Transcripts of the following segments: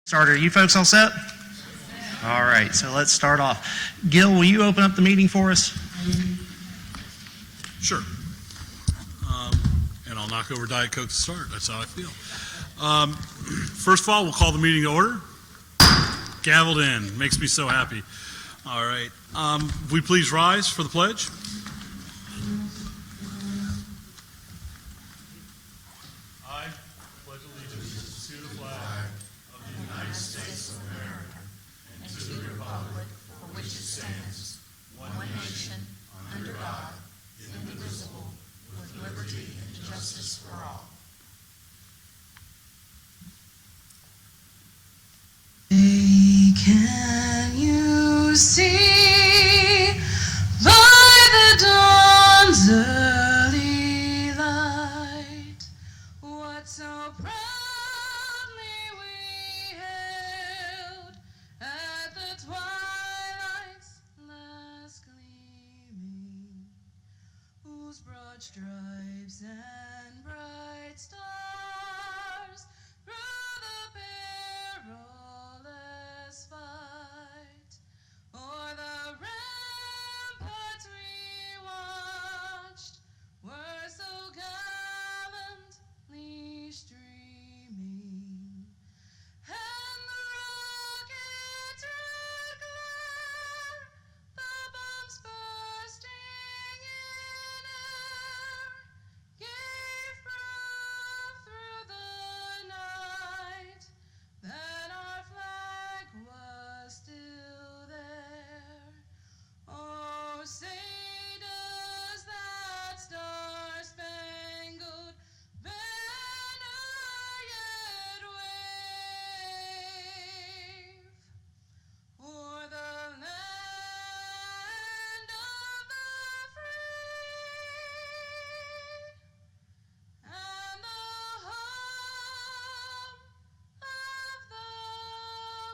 Starter, you folks all set? All right, so let's start off. Gil, will you open up the meeting for us? Sure. And I'll knock over Diet Coke to start. That's how I feel. First of all, we'll call the meeting to order. Gavelled in. Makes me so happy. All right. Will we please rise for the pledge? I pledge allegiance to the flag of the United States of America and to the republic for which it stands, one nation, under God, indivisible, with liberty and justice for all. Hey, can you see by the dawn's early light what so proudly we hailed at the twilight's last gleaming, whose broad stripes and bright stars through the perilous fight o'er the ramparts we watched were so gallantly streaming, and the rocket's red glare, the bombs bursting in air, gave proof through the night that our flag was still there. Oh, say does that star-spangled banner yet wave o'er the land of the free and the home of the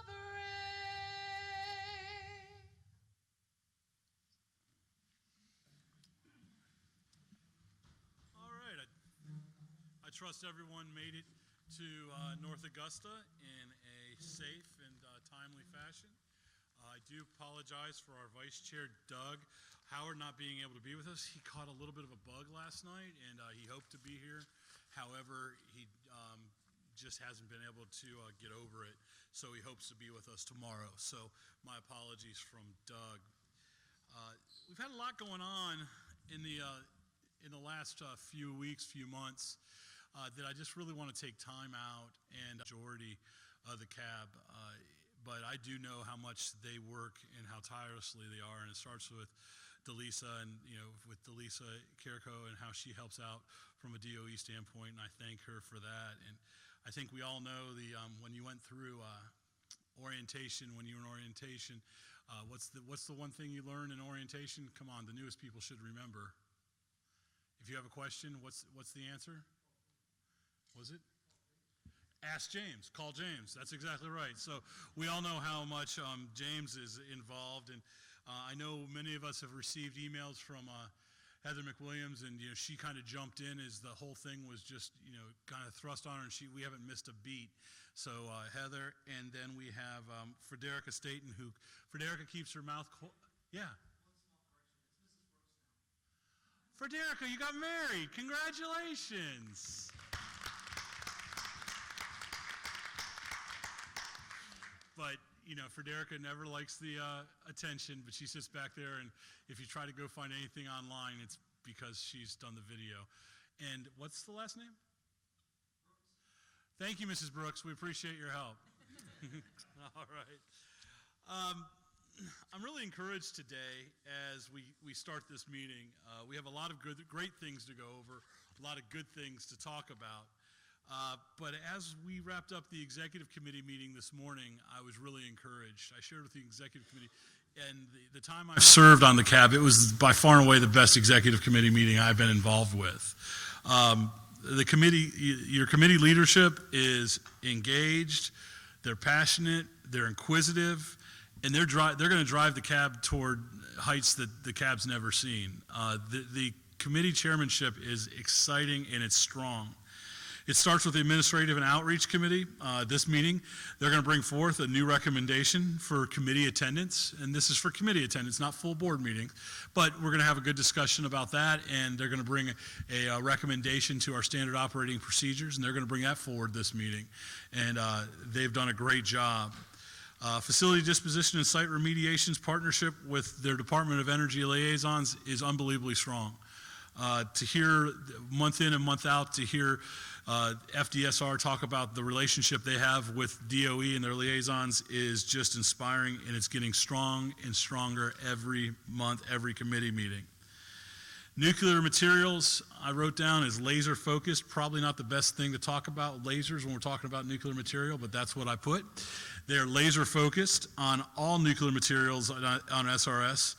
brave? All right. I trust everyone made it to North Augusta in a safe and timely fashion. I do apologize for our Vice Chair, Doug Howard, not being able to be with us. He caught a little bit of a bug last night, and he hoped to be here. However, he just hasn't been able to get over it, so he hopes to be with us tomorrow. So my apologies from Doug. We've had a lot going on in the last few weeks, few months, that I just really want to take time out and majority of the cab. But I do know how much they work and how tirelessly they are, and it starts with Delisa and, with Delisa Carrico and how she helps out from a DOE standpoint, and I thank her for that. And I think we all know when you went through orientation, when you were in orientation, what's the one thing you learn in orientation? Come on, the newest people should remember. If you have a question, what's the answer? Was it? Ask James. Call James. That's exactly right. So we all know how much James is involved, and I know many of us have received emails from Heather McWilliams, and she kind of jumped in as the whole thing was just kind of thrust on her, and we haven't missed a beat. So Heather, and then we have Frederica Staten, who Frederica keeps her mouth. Yeah. Frederica, you got married. Congratulations. But, Frederica never likes the attention, but she sits back there, and if you try to go find anything online, it's because she's done the video. And what's the last name? Brooks. Thank you, Mrs. Brooks. We appreciate your help. All right. I'm really encouraged today as we start this meeting. We have a lot of great things to go over, a lot of good things to talk about. But as we wrapped up the executive committee meeting this morning, I was really encouraged. I shared with the executive committee, and the time I've served on the CAB, it was by far and away the best executive committee meeting I've been involved with. The committee, your committee leadership is engaged, they're passionate, they're inquisitive, and they're going to drive the CAB toward heights that the CAB's never seen. The committee chairmanship is exciting and it's strong. It starts with the Administrative and Outreach Committee. This meeting, they're going to bring forth a new recommendation for committee attendance, and this is for committee attendance, not full board meetings, but we're going to have a good discussion about that, and they're going to bring a recommendation to our standard operating procedures, and they're going to bring that forward this meeting, and they've done a great job. Facility disposition and site remediations partnership with their Department of Energy liaisons is unbelievably strong. To hear month in and month out, to hear FDSR talk about the relationship they have with DOE and their liaisons is just inspiring, and it's getting strong and stronger every month, every committee meeting. Nuclear materials, I wrote down as laser focused. Probably not the best thing to talk about lasers when we're talking about nuclear material, but that's what I put. They're laser focused on all nuclear materials on SRS.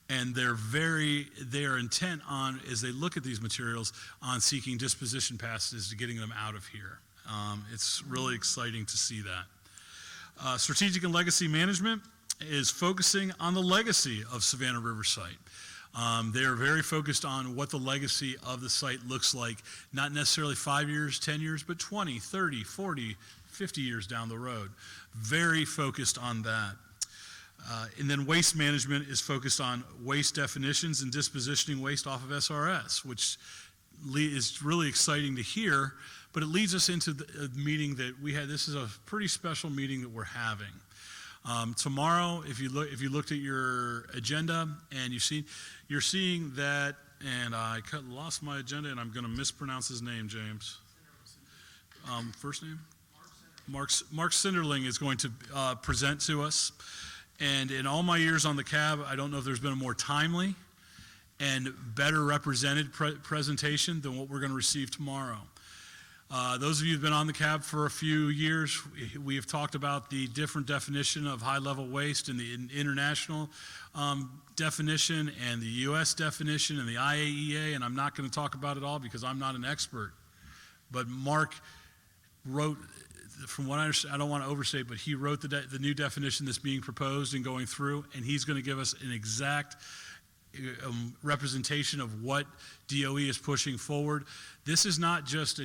And they're intent on, as they look at these materials, on seeking disposition passes to getting them out of here. It's really exciting to see that. Strategic and legacy management is focusing on the legacy of Savannah River site. They are very focused on what the legacy of the site looks like, not necessarily 5 years, 10 years, but 20, 30, 40, 50 years down the road. Very focused on that. And then waste management is focused on waste definitions and dispositioning waste off of SRS, which is really exciting to hear, but it leads us into the meeting that we had. This is a pretty special meeting that we're having. Tomorrow, if you looked at your agenda and you're seeing that, and I lost my agenda and I'm going to mispronounce his name, James. First name? Mark Sinderling is going to present to us. And in all my years on the CAB, I don't know if there's been a more timely and better represented presentation than what we're going to receive tomorrow. Those of you who've been on the CAB for a few years, we have talked about the different definition of high-level waste and the international definition and the U.S. definition and the IAEA, and I'm not going to talk about it all because I'm not an expert. But Mark wrote, from what I understand, I don't want to overstate, but he wrote the new definition that's being proposed and going through, and he's going to give us an exact representation of what DOE is pushing forward. This is not just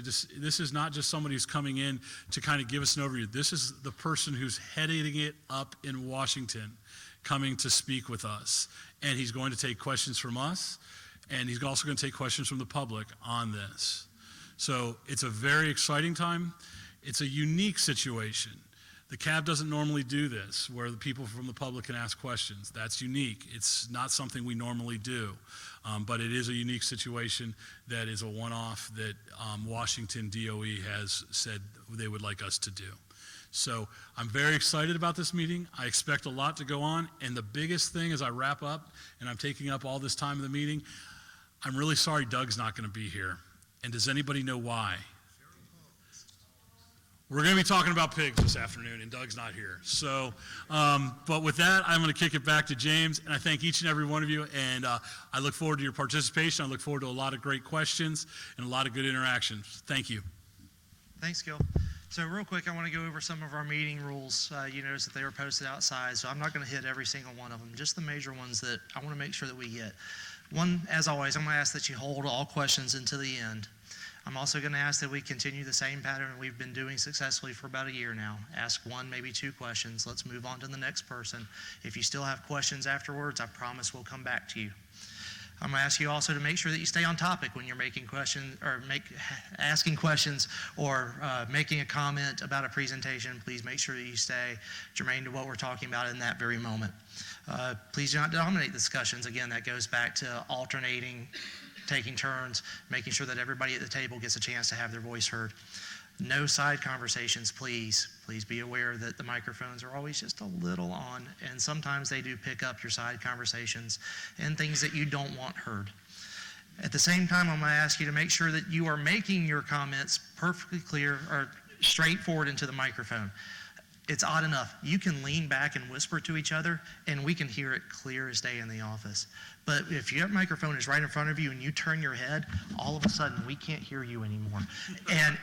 somebody who's coming in to kind of give us an overview. This is the person who's heading it up in Washington, coming to speak with us, and he's going to take questions from us, and he's also going to take questions from the public on this. So it's a very exciting time. It's a unique situation. The CAB doesn't normally do this, where the people from the public can ask questions. That's unique. It's not something we normally do, but it is a unique situation that is a one-off that Washington DOE has said they would like us to do. So I'm very excited about this meeting. I expect a lot to go on. And the biggest thing as I wrap up, and I'm taking up all this time of the meeting, I'm really sorry Doug's not going to be here. And does anybody know why? We're going to be talking about pigs this afternoon, and Doug's not here. So, but with that, I'm going to kick it back to James, and I thank each and every one of you, and I look forward to your participation. I look forward to a lot of great questions and a lot of good interactions. Thank you. Thanks, Gil. So real quick, I want to go over some of our meeting rules. You notice that they were posted outside, so I'm not going to hit every single one of them, just the major ones that I want to make sure that we get. One, as always, I'm going to ask that you hold all questions until the end. I'm also going to ask that we continue the same pattern we've been doing successfully for about a year now. Ask one, maybe two questions. Let's move on to the next person. If you still have questions afterwards, I promise we'll come back to you. I'm going to ask you also to make sure that you stay on topic when you're making questions or asking questions or making a comment about a presentation. Please make sure that you stay germane to what we're talking about in that very moment. Please do not dominate discussions. Again, that goes back to alternating, taking turns, making sure that everybody at the table gets a chance to have their voice heard. No side conversations, please. Please be aware that the microphones are always just a little on, and sometimes they do pick up your side conversations and things that you don't want heard. At the same time, I'm going to ask you to make sure that you are making your comments perfectly clear or straightforward into the microphone. It's odd enough. You can lean back and whisper to each other, and we can hear it clear as day in the office. But if your microphone is right in front of you and you turn your head, all of a sudden we can't hear you anymore. And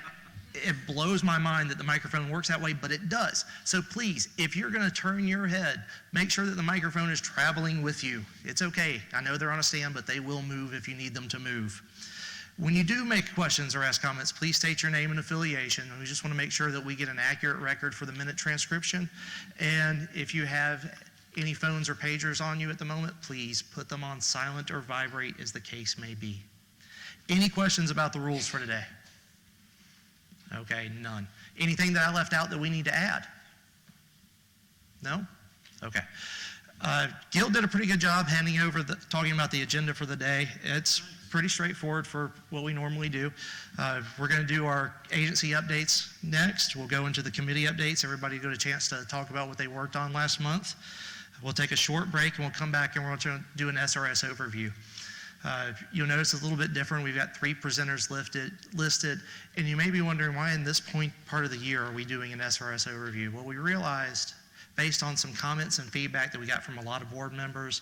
it blows my mind that the microphone works that way, but it does. So please, if you're going to turn your head, make sure that the microphone is traveling with you. It's okay. I know they're on a stand, but they will move if you need them to move. When you do make questions or ask comments, please state your name and affiliation. We just want to make sure that we get an accurate record for the minute transcription. And if you have any phones or pagers on you at the moment, please put them on silent or vibrate as the case may be. Any questions about the rules for today? Okay, none. Anything that I left out that we need to add? No? Okay. Gil did a pretty good job handing over talking about the agenda for the day. It's pretty straightforward for what we normally do. We're going to do our agency updates next. We'll go into the committee updates. Everybody got a chance to talk about what they worked on last month. We'll take a short break and we'll come back and we're going to do an SRS overview. You'll notice it's a little bit different. We've got 3 presenters listed, and you may be wondering why in this part of the year are we doing an SRS overview? Well, we realized based on some comments and feedback that we got from a lot of board members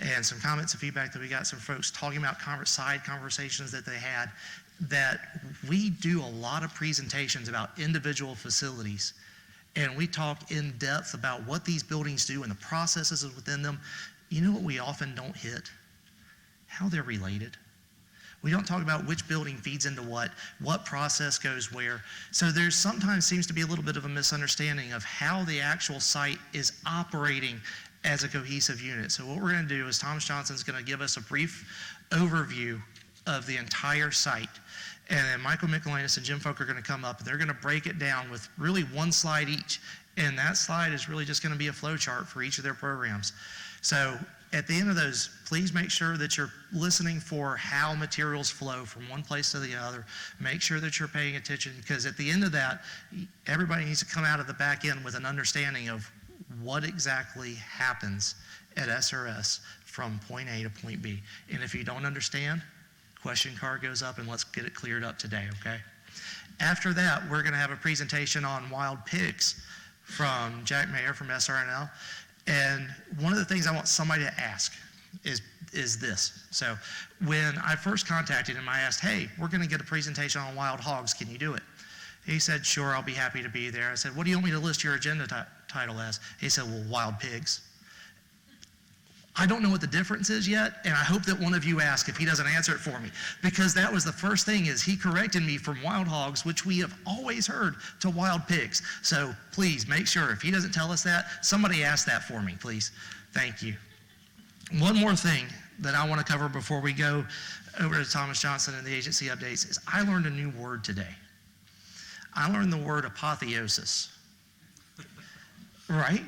and some comments and feedback that we got some folks talking about side conversations that they had, that we do a lot of presentations about individual facilities. And we talk in depth about what these buildings do and the processes within them. You know what we often don't hit? How they're related. We don't talk about which building feeds into what process goes where. So there sometimes seems to be a little bit of a misunderstanding of how the actual site is operating as a cohesive unit. So what we're going to do is Thomas Johnson's going to give us a brief overview of the entire site. And then Michael Michelanis and Jim Folk are going to come up and they're going to break it down with really one slide each. And that slide is really just going to be a flow chart for each of their programs. So at the end of those, please make sure that you're listening for how materials flow from one place to the other. Make sure that you're paying attention, because at the end of that, everybody needs to come out of the back end with an understanding of what exactly happens at SRS from point A to point B. And if you don't understand, question card goes up and let's get it cleared up today, okay? After that, we're going to have a presentation on wild pigs from Jack Mayer from SRNL. And one of the things I want somebody to ask is this. So when I first contacted him, I asked, hey, we're going to get a presentation on wild hogs. Can you do it? He said, sure, I'll be happy to be there. I said, what do you want me to list your agenda title as? He said, well, wild pigs. I don't know what the difference is yet, and I hope that one of you ask if he doesn't answer it for me, because that was the first thing is he corrected me from wild hogs, which we have always heard, to wild pigs. So please make sure if he doesn't tell us that, somebody ask that for me, please. Thank you. One more thing that I want to cover before we go over to Thomas Johnson and the agency updates is I learned a new word today. I learned the word apotheosis. Right?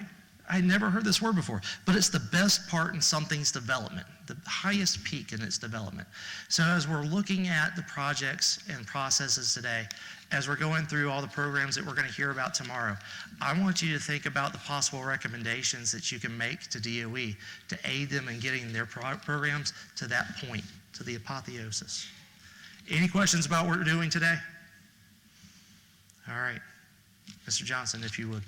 I'd never heard this word before, but it's the best part in something's development. the highest peak in its development. So as we're looking at the projects and processes today, as we're going through all the programs that we're going to hear about tomorrow, I want you to think about the possible recommendations that you can make to DOE to aid them in getting their programs to that point, to the apotheosis. Any questions about what we're doing today? All right. Mr. Johnson, if you would.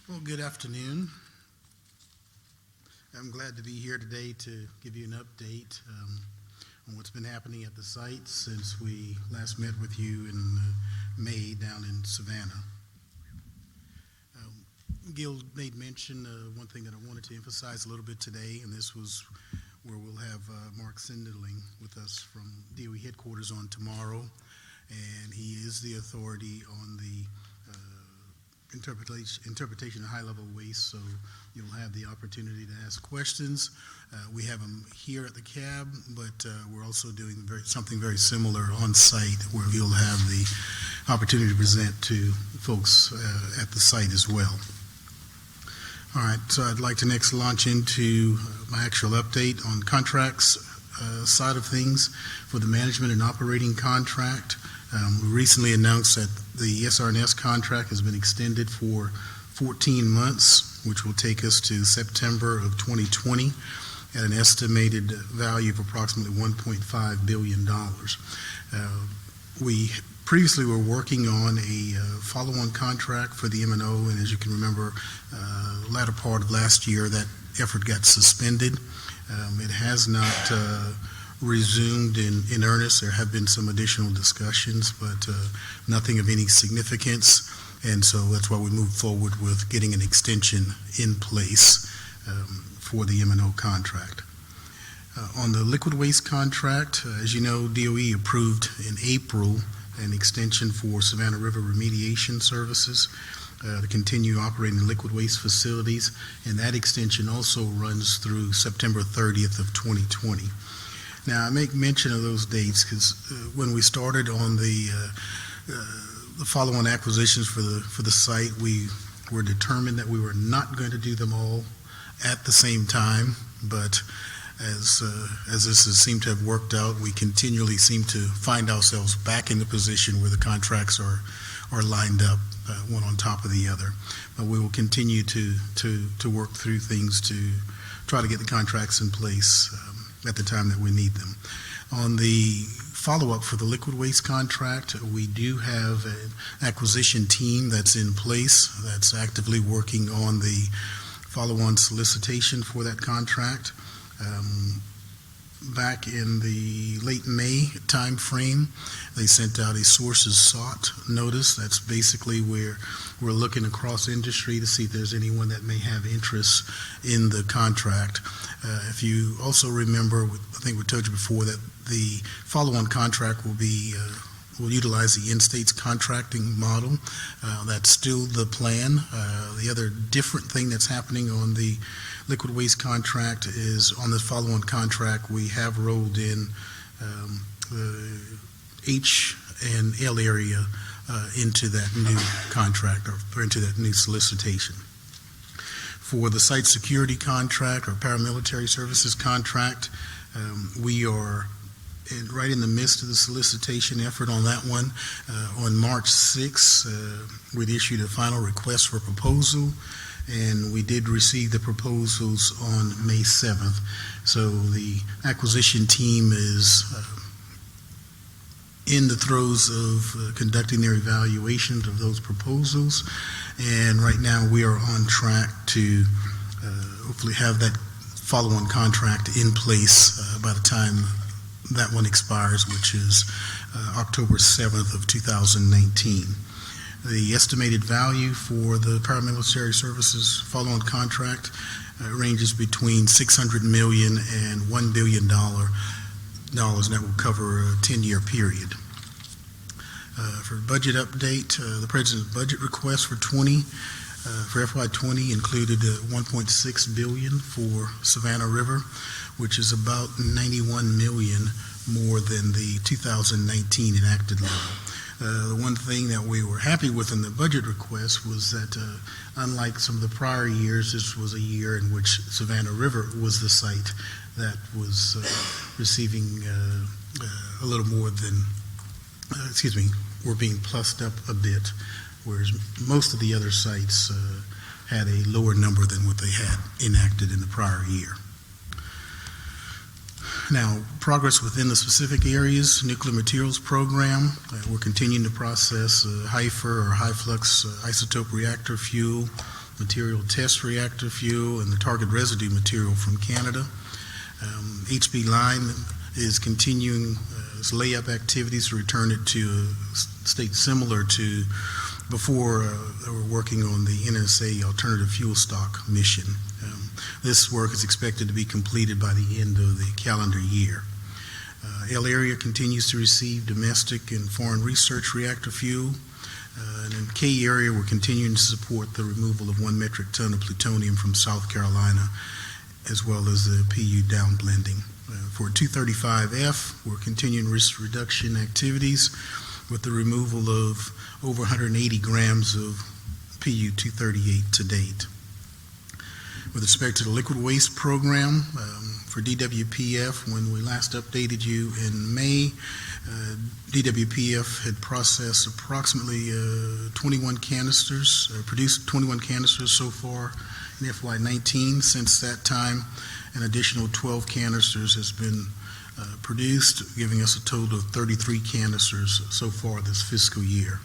Well, good afternoon. I'm glad to be here today to give you an update on what's been happening at the site since we last met with you in May down in Savannah. Gil made mention one thing that I wanted to emphasize a little bit today, and this was where we'll have Mark Sindeling with us from DOE headquarters on tomorrow, and he is the authority on the interpretation of high-level waste, so you'll have the opportunity to ask questions. We have him here at the cab, but we're also doing something very similar on site where he'll have the opportunity to present to folks at the site as well. All right, so I'd like to next launch into my actual update on contracts side of things for the management and operating contract. We recently announced that the SRS contract has been extended for 14 months, which will take us to September of 2020 at an estimated value of approximately $1.5 billion. We previously were working on a follow-on contract for the M&O, and as you can remember, latter part of last year, that effort got suspended. It has not resumed in earnest. There have been some additional discussions, but nothing of any significance, and so that's why we moved forward with getting an extension in place for the M&O contract. On the liquid waste contract, as you know, DOE approved in April an extension for Savannah River remediation services to continue operating liquid waste facilities, and that extension also runs through September 30th of 2020. Now, I make mention of those dates because when we started on the follow-on acquisitions for the site, we were determined that we were not going to do them all at the same time. But as this has seemed to have worked out, we continually seem to find ourselves back in the position where the contracts are lined up one on top of the other. But we will continue to work through things to try to get the contracts in place at the time that we need them. On the follow-up for the liquid waste contract, we do have an acquisition team that's in place that's actively working on the follow-on solicitation for that contract. Back in the late May time frame, they sent out a sources sought notice. That's basically where we're looking across industry to see if there's anyone that may have interest in the contract. If you also remember, I think we told you before that the follow-on contract will utilize the in-states contracting model. That's still the plan. The other different thing that's happening on the liquid waste contract is on the follow-on contract, we have rolled in the H and L area into that new contract or into that new solicitation. For the site security contract or paramilitary services contract, we are right in the midst of the solicitation effort on that one. On March 6th, we issued a final request for proposal, and we did receive the proposals on May 7th. So the acquisition team is in the throes of conducting their evaluations of those proposals, and right now we are on track to hopefully have that follow-on contract in place by the time that one expires, which is October 7th of 2019. The estimated value for the paramilitary services follow-on contract ranges between $600 million and $1 billion, and that will cover a 10-year period. For budget update, the President's budget request for FY20 included $1.6 billion for Savannah River, which is about $91 million more than the 2019 enacted level. The one thing that we were happy with in the budget request was that, unlike some of the prior years, this was a year in which Savannah River was the site that was receiving a little more than, were being plussed up a bit, whereas most of the other sites had a lower number than what they had enacted in the prior year. Now, progress within the specific areas, nuclear materials program, we're continuing to process HIFER or high flux isotope reactor fuel, material test reactor fuel, and the target residue material from Canada. HB line is continuing its layup activities to return it to a state similar to before they were working on the NSA alternative fuel stock mission. This work is expected to be completed by the end of the calendar year. L area continues to receive domestic and foreign research reactor fuel. And in K area, we're continuing to support the removal of 1 metric ton of plutonium from South Carolina, as well as the PU downblending. For 235F, we're continuing risk reduction activities with the removal of over 180 grams of PU 238 to date. With respect to the liquid waste program, for DWPF, when we last updated you in May, DWPF had processed approximately 21 canisters, produced 21 canisters so far in FY19. Since that time, an additional 12 canisters has been produced, giving us a total of 33 canisters so far this fiscal year.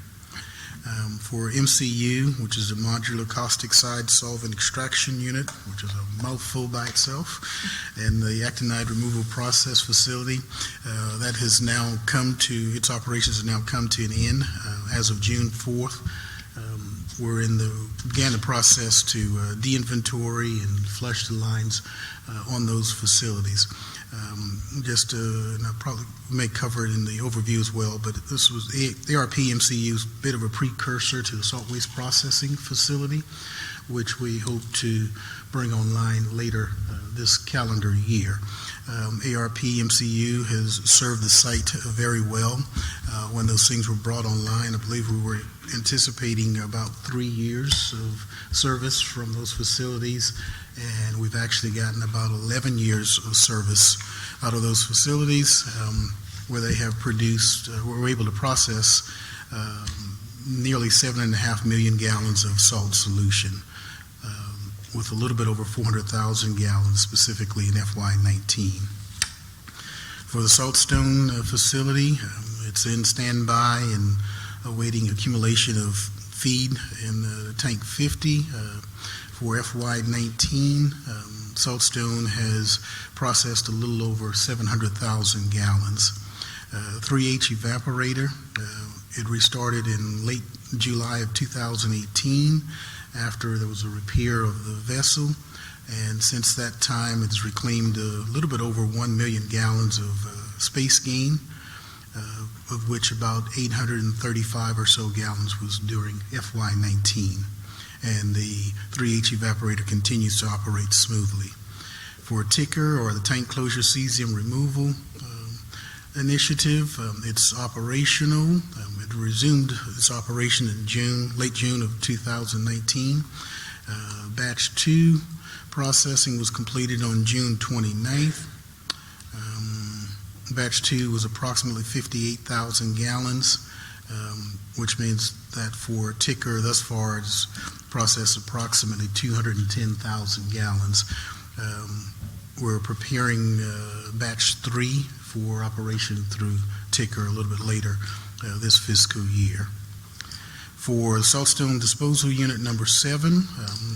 For MCU, which is a modular caustic side solvent extraction unit, which is a mouthful by itself, and the actinide removal process facility, that has now come to, its operations have now come to an end as of June 4th. We're began the process to de-inventory and flush the lines on those facilities. And I probably may cover it in the overview as well, but this was ARP MCU's bit of a precursor to the salt waste processing facility, which we hope to bring online later this calendar year. ARP MCU has served the site very well. When those things were brought online, I believe we were anticipating about 3 years of service from those facilities, and we've actually gotten about 11 years of service out of those facilities, where they have produced, we're able to process nearly 7.5 million gallons of salt solution, with a little bit over 400,000 gallons specifically in FY19. For the Saltstone facility, it's in standby and awaiting accumulation of feed in tank 50. For FY19, Saltstone has processed a little over 700,000 gallons. 3H evaporator, it restarted in late July of 2018 after there was a repair of the vessel, and since that time it's reclaimed a little bit over 1 million gallons of space gain, of which about 835 or so gallons was during FY19. And the 3H evaporator continues to operate smoothly. For ticker, or the tank closure cesium removal initiative, it's operational. It resumed its operation in late June of 2019. Batch 2 processing was completed on June 29th. Batch 2 was approximately 58,000 gallons, which means that for ticker thus far it's processed approximately 210,000 gallons. We're preparing batch 3 for operation through ticker a little bit later this fiscal year. For Saltstone Disposal Unit number 7,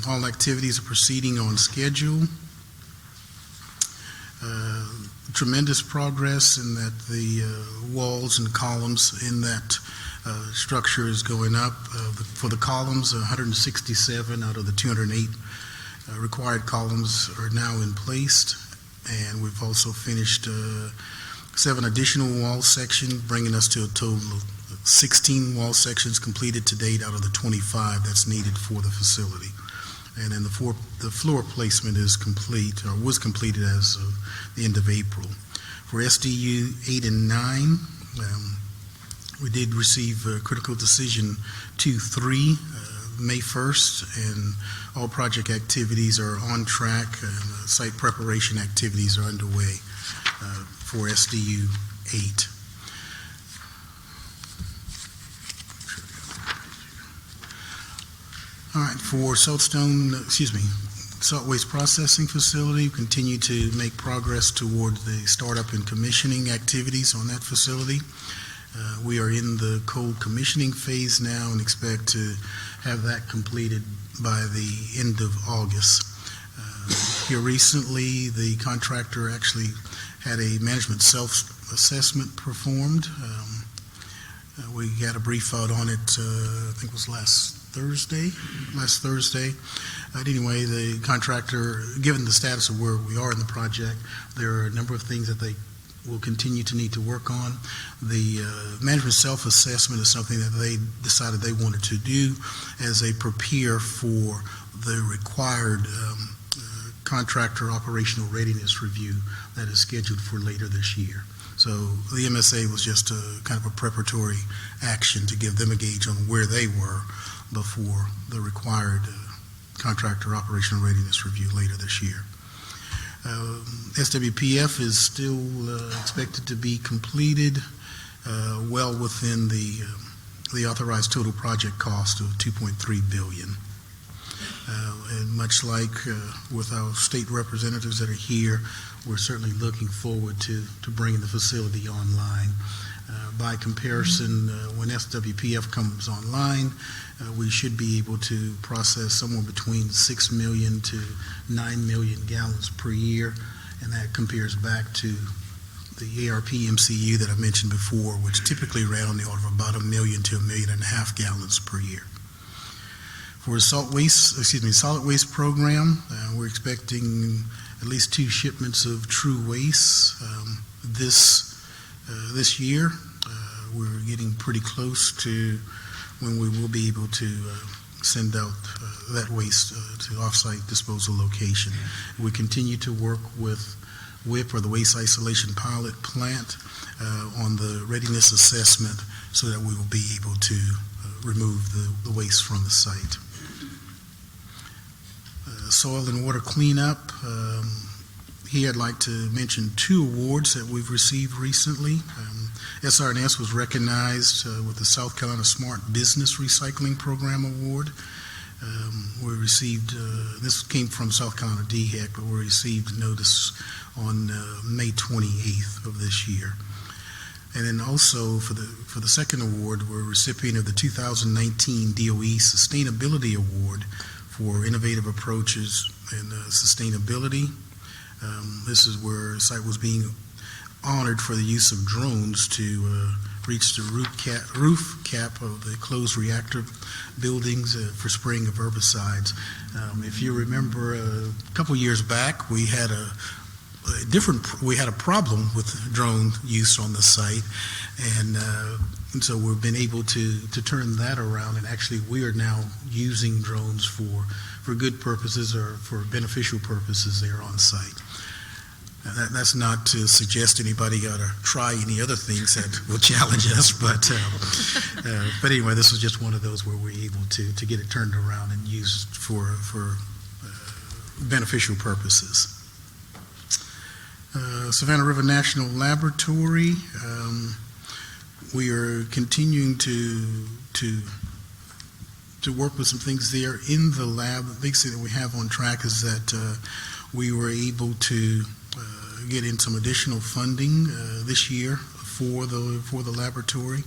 all activities are proceeding on schedule. Tremendous progress in that the walls and columns in that structure is going up. For the columns, 167 out of the 208 required columns are now in place, and we've also finished 7 additional wall sections, bringing us to a total of 16 wall sections completed to date out of the 25 that's needed for the facility. And then the floor placement is complete, or was completed as of the end of April. For SDU 8 and 9, We did receive critical decision 2-3, May 1st, and all project activities are on track, and site preparation activities are underway for SDU 8. All right, for salt waste processing facility, we continue to make progress toward the startup and commissioning activities on that facility. We are in the cold commissioning phase now and expect to have that completed by the end of August. Here recently, the contractor actually had a management self-assessment performed. We got a brief out on it, I think it was last Thursday. Anyway, the contractor, given the status of where we are in the project, there are a number of things that they will continue to need to work on. The management self-assessment is something that they decided they wanted to do as a prepare for the required contractor operational readiness review that is scheduled for later this year. So the MSA was just a kind of a preparatory action to give them a gauge on where they were before the required contractor operational readiness review later this year. SWPF is still expected to be completed well within the authorized total project cost of $2.3 billion. And much like with our state representatives that are here, we're certainly looking forward to bringing the facility online. By comparison, when SWPF comes online, we should be able to process somewhere between 6 million to 9 million gallons per year, and that compares back to the ARP MCU that I mentioned before, which typically ran on the order of about 1 million to 1.5 million gallons per year. For a solid waste program, we're expecting at least 2 shipments of true waste this year. We're getting pretty close to when we will be able to send out that waste to offsite disposal location. We continue to work with WIP, or the Waste Isolation Pilot Plant, on the readiness assessment so that we will be able to remove the waste from the site. Soil and water cleanup. Here I'd like to mention 2 awards that we've received recently. SRS was recognized with the South Carolina Smart Business Recycling Program Award. We received, this came from South Carolina DHEC, but we received notice on May 28th of this year. And then also for the second award, we're a recipient of the 2019 DOE Sustainability Award for innovative approaches in sustainability. This is where a site was being honored for the use of drones to reach the roof cap of the closed reactor buildings for spraying of herbicides. If you remember, a couple years back, we had a problem with drone use on the site, and so we've been able to turn that around, and actually we are now using drones for good purposes or for beneficial purposes there on site. That's not to suggest anybody got to try any other things that will challenge us, but anyway, this was just one of those where we're able to get it turned around and used for beneficial purposes. Savannah River National Laboratory, we are continuing to work with some things there in the lab. The big thing that we have on track is that we were able to get in some additional funding this year for the laboratory.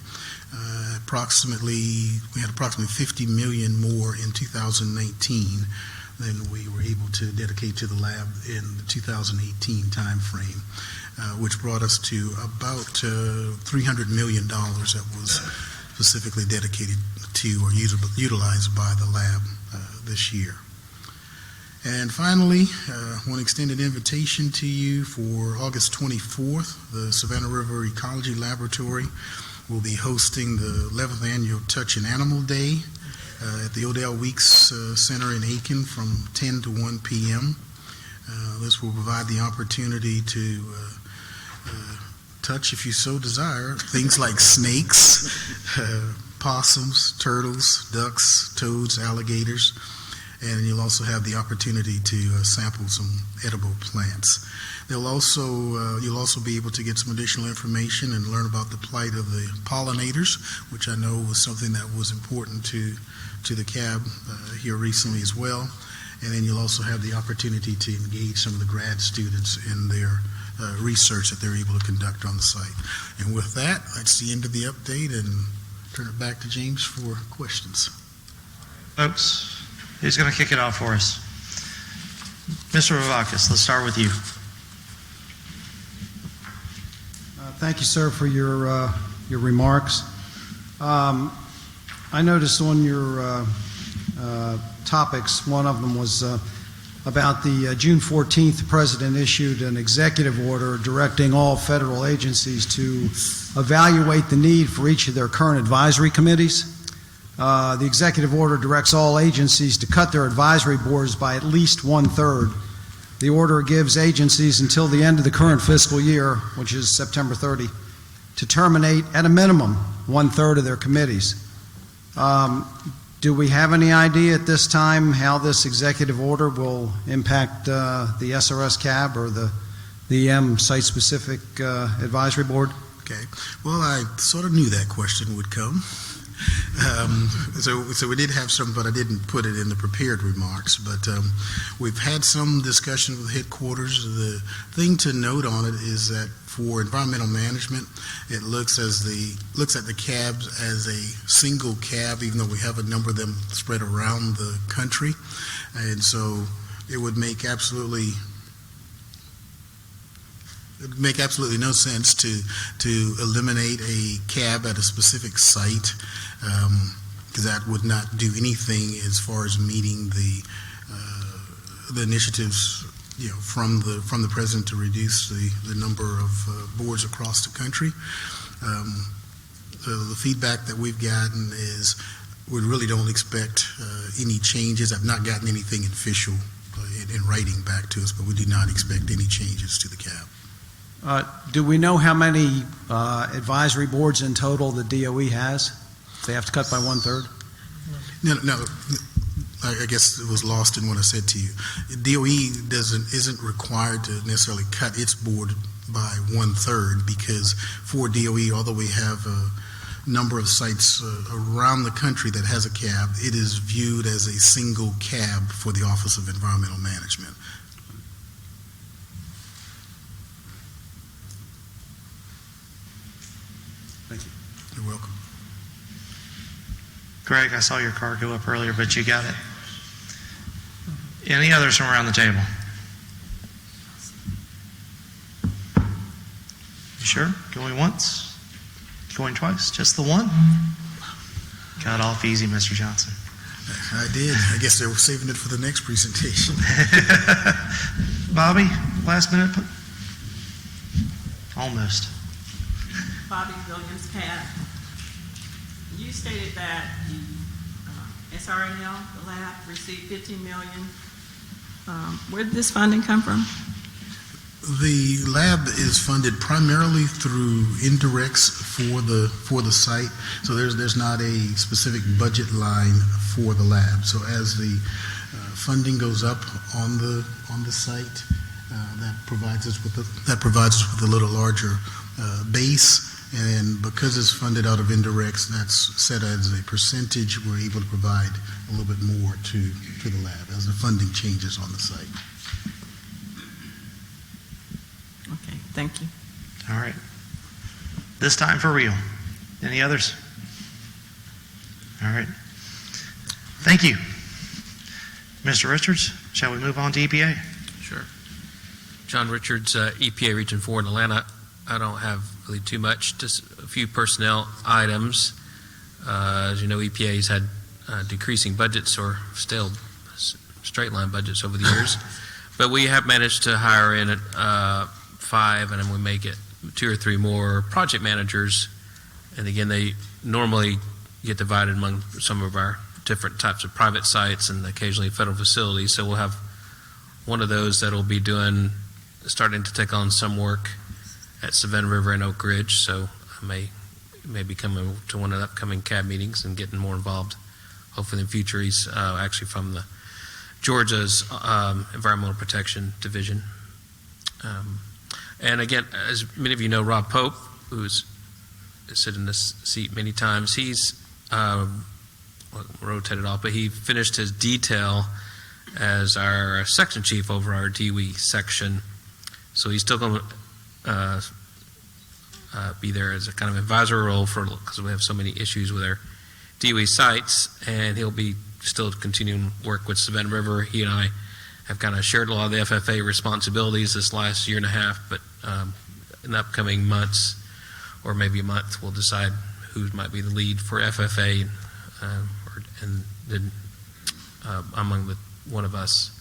We had approximately $50 million more in 2019 than we were able to dedicate to the lab in the 2018 timeframe, which brought us to about $300 million that was specifically dedicated to or utilized by the lab this year. And finally, I want to extend an invitation to you for August 24th. The Savannah River Ecology Laboratory will be hosting the 11th Annual Touch and Animal Day at the Odell Weeks Center in Aiken from 10 to 1 p.m. This will provide the opportunity to touch if you so desire. Things like snakes, possums, turtles, ducks, toads, alligators, and you'll also have the opportunity to sample some edible plants. You'll also be able to get some additional information and learn about the plight of the pollinators, which I know was something that was important to the CAB here recently as well. And then you'll also have the opportunity to engage some of the grad students in their research that they're able to conduct on the site. And with that, that's the end of the update, and turn it back to James for questions. Folks, who's going to kick it off for us? Mr. Vivakis, let's start with you. Thank you, sir, for your remarks. I noticed on your topics, one of them was about the June 14th, the President issued an executive order directing all federal agencies to evaluate the need for each of their current advisory committees. The executive order directs all agencies to cut their advisory boards by at least 1/3. The order gives agencies until the end of the current fiscal year, which is September 30, to terminate at a minimum 1/3 of their committees. Do we have any idea at this time how this executive order will impact the SRS CAB or the EM Site-Specific Advisory Board? Okay. Well, I sort of knew that question would come. So we did have some, but I didn't put it in the prepared remarks. But we've had some discussion with headquarters. The thing to note on it is that for environmental management, it looks at the cabs as a single cab, even though we have a number of them spread around the country, and so it would make absolutely no sense to eliminate a cab at a specific site, because that would not do anything as far as meeting the initiatives, from the president to reduce the number of boards across the country. The feedback that we've gotten is we really don't expect any changes. I've not gotten anything official in writing back to us, but we do not expect any changes to the cab. Do we know how many advisory boards in total the DOE has? They have to cut by 1/3? No. I guess it was lost in what I said to you. DOE isn't required to necessarily cut its board by 1/3, because for DOE, although we have a number of sites around the country that has a cab, it is viewed as a single cab for the Office of Environmental Management. Thank you. You're welcome. Greg, I saw your card go up earlier, but you got it. Any others from around the table? You sure? Going once? Going twice? Just the one? Got off easy, Mr. Johnson. I did. I guess they were saving it for the next presentation. Bobby, last minute? Almost. Bobby Williams, CAD. You stated that the SRNL, the lab, received $15 million. Where did this funding come from? The lab is funded primarily through indirects for the site. So there's not a specific budget line for the lab. So as the funding goes up on the site, that provides us with a little larger base. And because it's funded out of indirects, that's set as a percentage. We're able to provide a little bit more to the lab as the funding changes on the site. Okay, thank you. All right. This time for real. Any others? All right. Thank you. Mr. Richards, shall we move on to EPA? Sure. John Richards, EPA Region 4 in Atlanta. I don't have really too much, just a few personnel items. As you know, EPA's had decreasing budgets or still straight line budgets over the years. But we have managed to hire in 5, and then we may get 2 or 3 more project managers. And again, they normally get divided among some of our different types of private sites and occasionally federal facilities. So we'll have one of those that will be starting to take on some work at Savannah River and Oak Ridge, so I may be coming to one of the upcoming CAB meetings and getting more involved. Hopefully in the future. He's actually from the Georgia's Environmental Protection Division. And again, as many of you know, Rob Pope, who's sat in this seat many times, he's rotated off, but he finished his detail as our section chief over our DWE section. So he's still going to be there as a kind of advisory role because we have so many issues with our DWE sites, and he'll be still continuing work with Savannah River. He and I have kind of shared a lot of the FFA responsibilities this last year and a half, but in the upcoming months, or maybe a month, we'll decide who might be the lead for FFA, and then among one of us.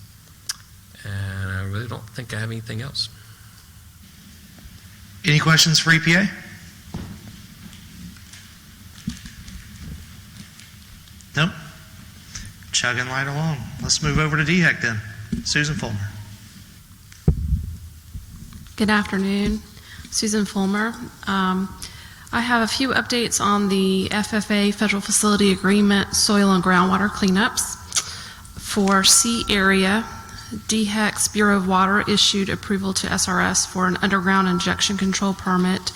And I really don't think I have anything else. Any questions for EPA? Nope. Chugging right along. Let's move over to DHEC then. Susan Fulmer. Good afternoon. Susan Fulmer. I have a few updates on the FFA Federal Facility Agreement soil and groundwater cleanups. For C area, DHEC's Bureau of Water issued approval to SRS for an underground injection control permit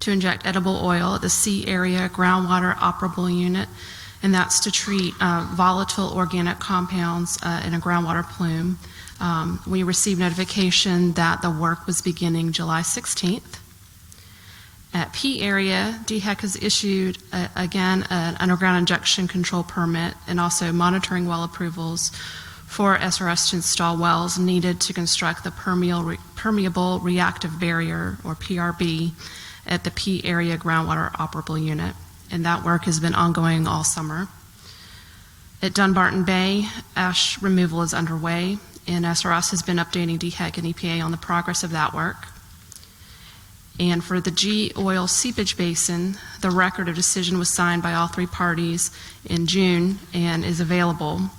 to inject edible oil at the C area groundwater operable unit, and that's to treat volatile organic compounds in a groundwater plume. We received notification that the work was beginning July 16th. At P area, DHEC has issued, again, an underground injection control permit and also monitoring well approvals for SRS to install wells needed to construct the permeable reactive barrier, or PRB, at the P area groundwater operable unit. And that work has been ongoing all summer. At Dunbarton Bay, ash removal is underway, and SRS has been updating DHEC and EPA on the progress of that work. And for the G oil seepage basin, the record of decision was signed by all three parties in June and is available.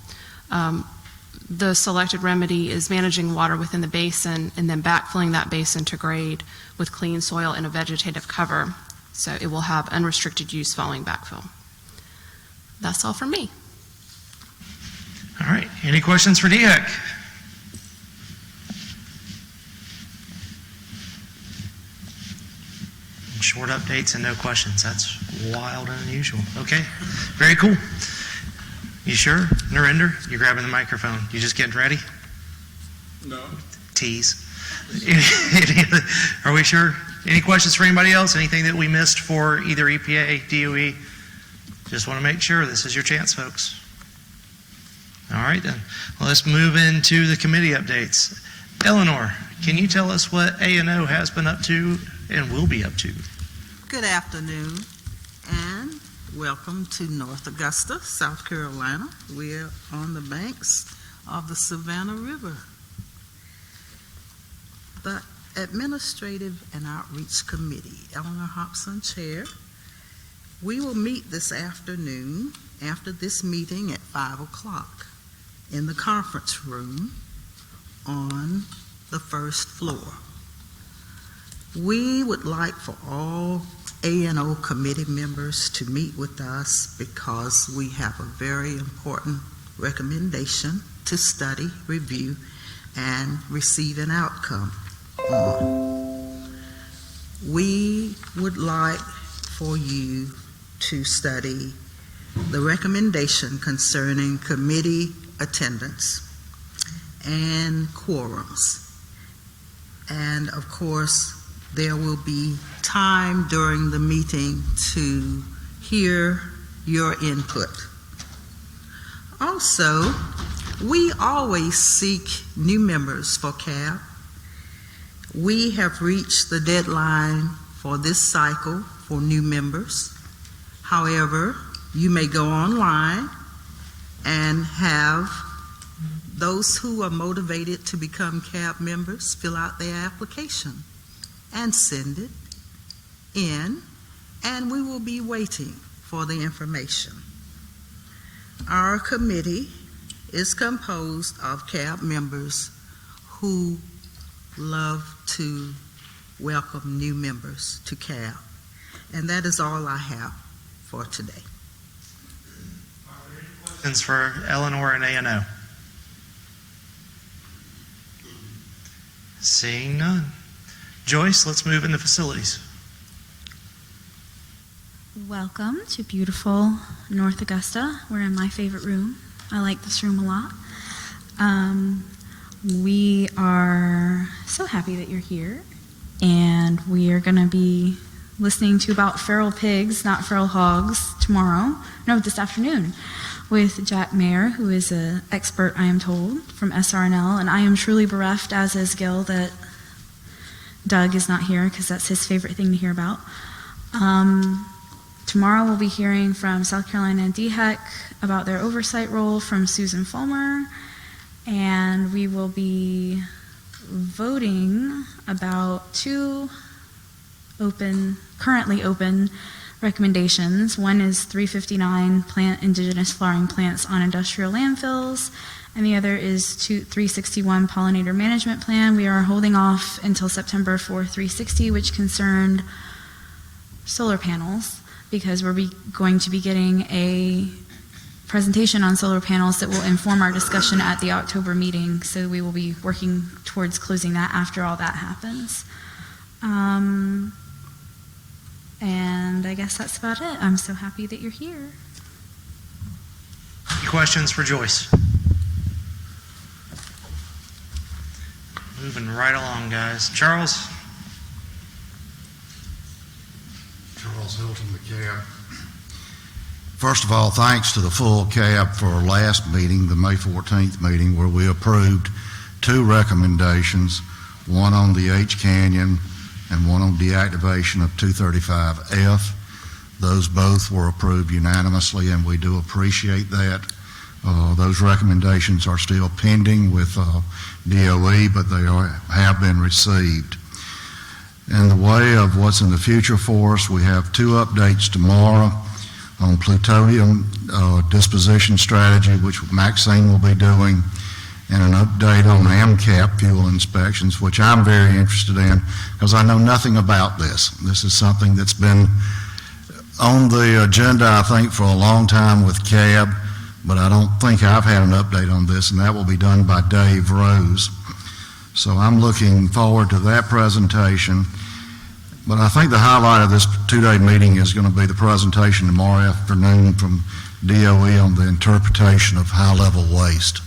The selected remedy is managing water within the basin and then backfilling that basin to grade with clean soil and a vegetative cover. So it will have unrestricted use following backfill. That's all from me. All right. Any questions for DHEC? Short updates and no questions. That's wild and unusual. Okay. Very cool. You sure? Narinder, you're grabbing the microphone. You just getting ready? No. Tease. Are we sure? Any questions for anybody else? Anything that we missed for either EPA, DOE? Just want to make sure this is your chance, folks. All right, then. Well, let's move into the committee updates. Eleanor, can you tell us what A&O has been up to and will be up to? Good afternoon, and welcome to North Augusta, South Carolina. We're on the banks of the Savannah River. The Administrative and Outreach Committee, Eleanor Hobson, Chair. We will meet this afternoon after this meeting at 5 o'clock in the conference room on the first floor. We would like for all A&O committee members to meet with us because we have a very important recommendation to study, review, and receive an outcome on. We would like for you to study the recommendation concerning committee attendance and quorums. And of course, there will be time during the meeting to hear your input. Also, we always seek new members for CAB. We have reached the deadline for this cycle for new members. However, you may go online and have those who are motivated to become CAB members fill out their application and send it in, and we will be waiting for the information. Our committee is composed of CAB members who love to welcome new members to CAB. And that is all I have for today. Questions for Eleanor and A&O? Seeing none. Joyce, let's move into facilities. Welcome to beautiful North Augusta. We're in my favorite room. I like this room a lot. We are so happy that you're here, and we are going to be listening to about feral pigs, not feral hogs, this afternoon, with Jack Mayer, who is an expert, I am told, from SRNL, and I am truly bereft, as is Gil, that Doug is not here, because that's his favorite thing to hear about. Tomorrow we'll be hearing from South Carolina and DHEC about their oversight role from Susan Fulmer, and we will be voting about two currently open recommendations. One is 359 plant indigenous flowering plants on industrial landfills, and the other is 361 pollinator management plan. We are holding off until September for 360, which concerned solar panels, because we're going to be getting a presentation on solar panels that will inform our discussion at the October meeting. So we will be working towards closing that after all that happens. And I guess that's about it. I'm so happy that you're here. Any questions for Joyce? Moving right along, guys. Charles? Charles Hilton, the CAB. First of all, thanks to the full CAB for our last meeting, the May 14th meeting, where we approved two recommendations, one on the H Canyon and one on deactivation of 235F. Those both were approved unanimously, and we do appreciate that. Those recommendations are still pending with DOE, but they have been received. In the way of what's in the future for us, we have two updates tomorrow on plutonium disposition strategy, which Maxine will be doing, and an update on AMCAP fuel inspections, which I'm very interested in because I know nothing about this. This is something that's been on the agenda, I think, for a long time with CAB, but I don't think I've had an update on this, and that will be done by Dave Rose. So I'm looking forward to that presentation. But I think the highlight of this two-day meeting is going to be the presentation tomorrow afternoon from DOE on the interpretation of high-level waste.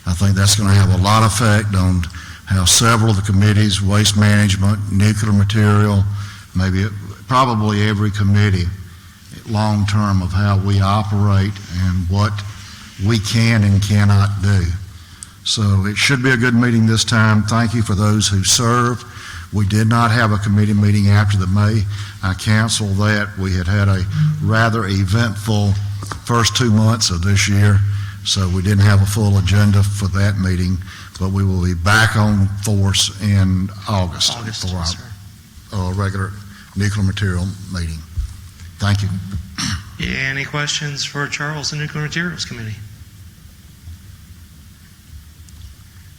I think that's going to have a lot of effect on how several of the committees, waste management, nuclear material, probably every committee, long-term, of how we operate and what we can and cannot do. So it should be a good meeting this time. Thank you for those who served. We did not have a committee meeting after the May. I canceled that. We had a rather eventful first 2 months of this year, so we didn't have a full agenda for that meeting, but we will be back on force in August for our regular nuclear material meeting. Thank you. Any questions for Charles, the Nuclear Materials Committee?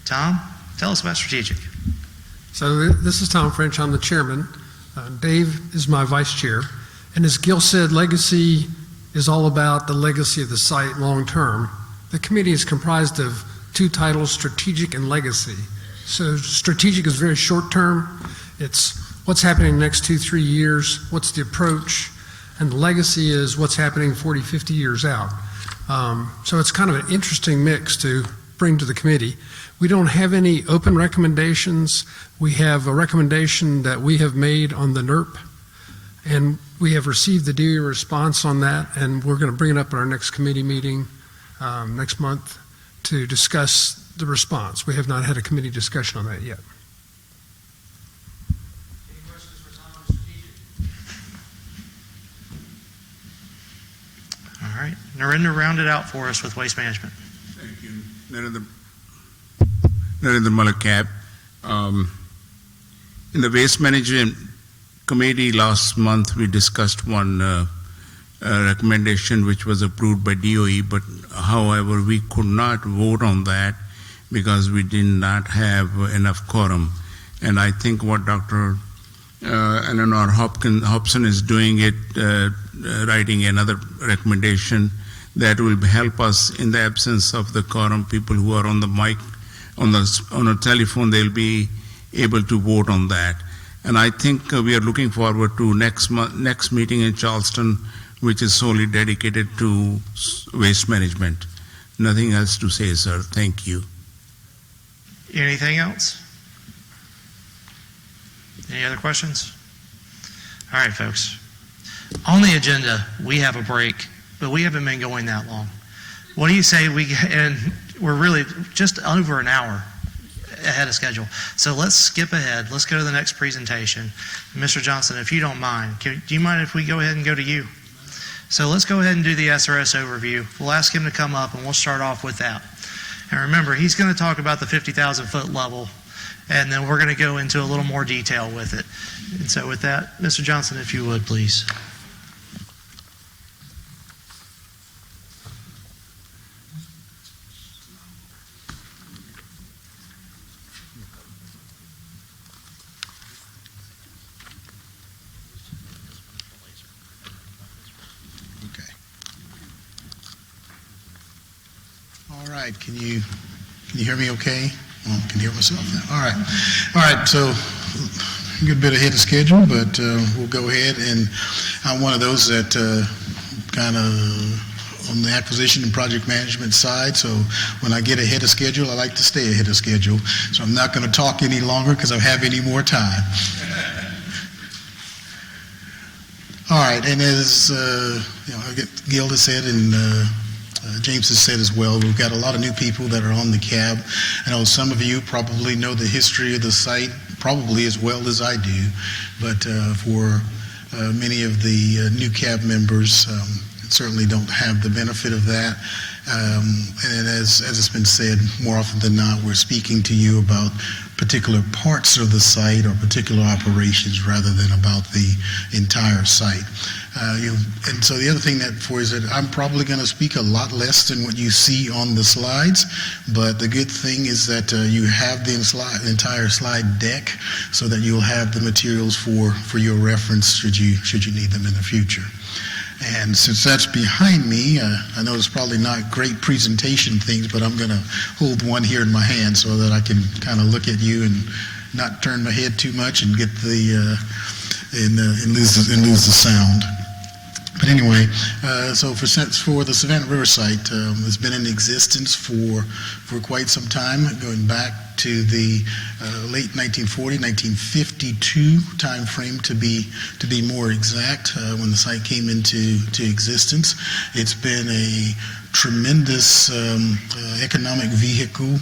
Tom, tell us about strategic. So this is Tom French. I'm the chairman. Dave is my vice chair. And as Gil said, legacy is all about the legacy of the site long term. The committee is comprised of two titles, strategic and legacy. So strategic is very short term. It's what's happening in the next 2-3 years, what's the approach, and the legacy is what's happening 40, 50 years out. So it's kind of an interesting mix to bring to the committee. We don't have any open recommendations. We have a recommendation that we have made on the NERP, and we have received the DOE response on that, and we're going to bring it up at our next committee meeting next month to discuss the response. We have not had a committee discussion on that yet. Any questions for Tom on strategic? All right. Narendra, round it out for us with waste management. Thank you. Narendra Malakab. In the Waste Management Committee last month, we discussed one recommendation which was approved by DOE, but however, we could not vote on that because we did not have enough quorum. And I think what Dr. Eleanor Hobson is doing it, writing another recommendation that will help us in the absence of the quorum. People who are on the mic, on a telephone, they'll be able to vote on that. And I think we are looking forward to next meeting in Charleston, which is solely dedicated to waste management. Nothing else to say, sir. Thank you. Anything else? Any other questions? All right, folks. On the agenda, we have a break, but we haven't been going that long. What do you say and we're really just over an hour ahead of schedule. So let's skip ahead. Let's go to the next presentation. Mr. Johnson, if you don't mind, do you mind if we go ahead and go to you? So let's go ahead and do the SRS overview. We'll ask him to come up and we'll start off with that. And remember, he's going to talk about the 50,000 foot level, and then we're going to go into a little more detail with it. And so with that, Mr. Johnson, if you would, please. All right, can you hear me okay? Well, I can hear myself now. All right, so a good bit ahead of schedule, but we'll go ahead, and I'm one of those that kind of on the acquisition and project management side, so when I get ahead of schedule, I like to stay ahead of schedule. So I'm not going to talk any longer because I have any more time. All right, and as Gil has said, and James has said as well, we've got a lot of new people that are on the cab. I know some of you probably know the history of the site probably as well as I do, but for many of the new cab members, certainly don't have the benefit of that. And as it's been said, more often than not, we're speaking to you about particular parts of the site or particular operations rather than about the entire site. And so the other thing is that I'm probably going to speak a lot less than what you see on the slides, but the good thing is that you have the entire slide deck so that you'll have the materials for your reference should you need them in the future. And since that's behind me, I know it's probably not great presentation things, but I'm going to hold one here in my hand so that I can kind of look at you and not turn my head too much and get and lose the sound. But anyway, so for the Savannah River site, it's been in existence for quite some time, going back to the late 1940, 1952 time frame to be more exact, when the site came into existence. It's been a tremendous economic vehicle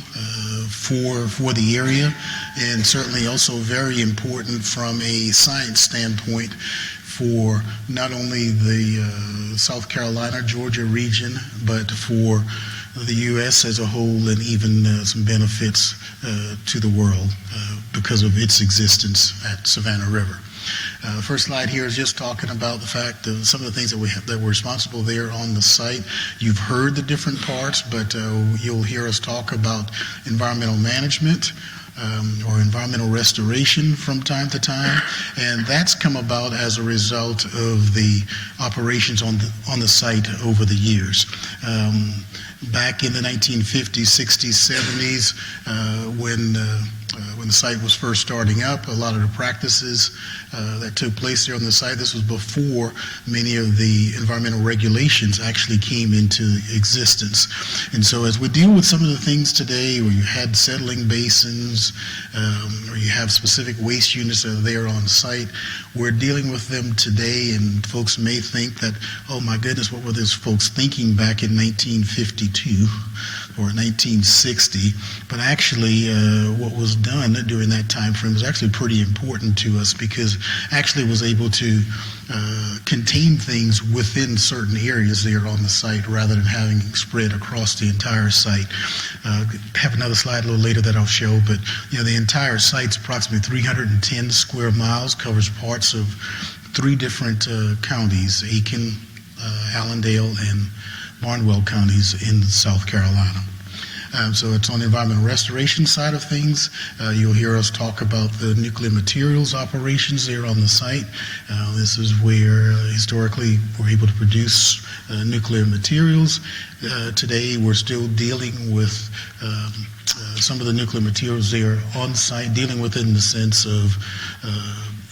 for the area, and certainly also very important from a science standpoint for not only the South Carolina, Georgia region, but for the U.S. as a whole, and even some benefits to the world because of its existence at Savannah River. The first slide here is just talking about the fact of some of the things that were responsible there on the site. You've heard the different parts, but you'll hear us talk about environmental management, or environmental restoration from time to time, and that's come about as a result of the operations on the site over the years. Back in the 1950s, 60s, 70s, when the site was first starting up, a lot of the practices that took place there on the site, this was before many of the environmental regulations actually came into existence. And so as we deal with some of the things today where you had settling basins, or you have specific waste units that are there on site, we're dealing with them today, and folks may think that, oh my goodness, what were those folks thinking back in 1952 or 1960? But actually, what was done during that time frame was actually pretty important to us, because actually was able to contain things within certain areas there on the site rather than having spread across the entire site. Have another slide a little later that I'll show, but the entire site's approximately 310 square miles, covers parts of 3 different counties, Aiken, Allendale, and Barnwell counties in South Carolina. So it's on the environmental restoration side of things. You'll hear us talk about the nuclear materials operations there on the site. This is where historically we're able to produce nuclear materials. Today we're still dealing with some of the nuclear materials there on site, dealing with it in the sense of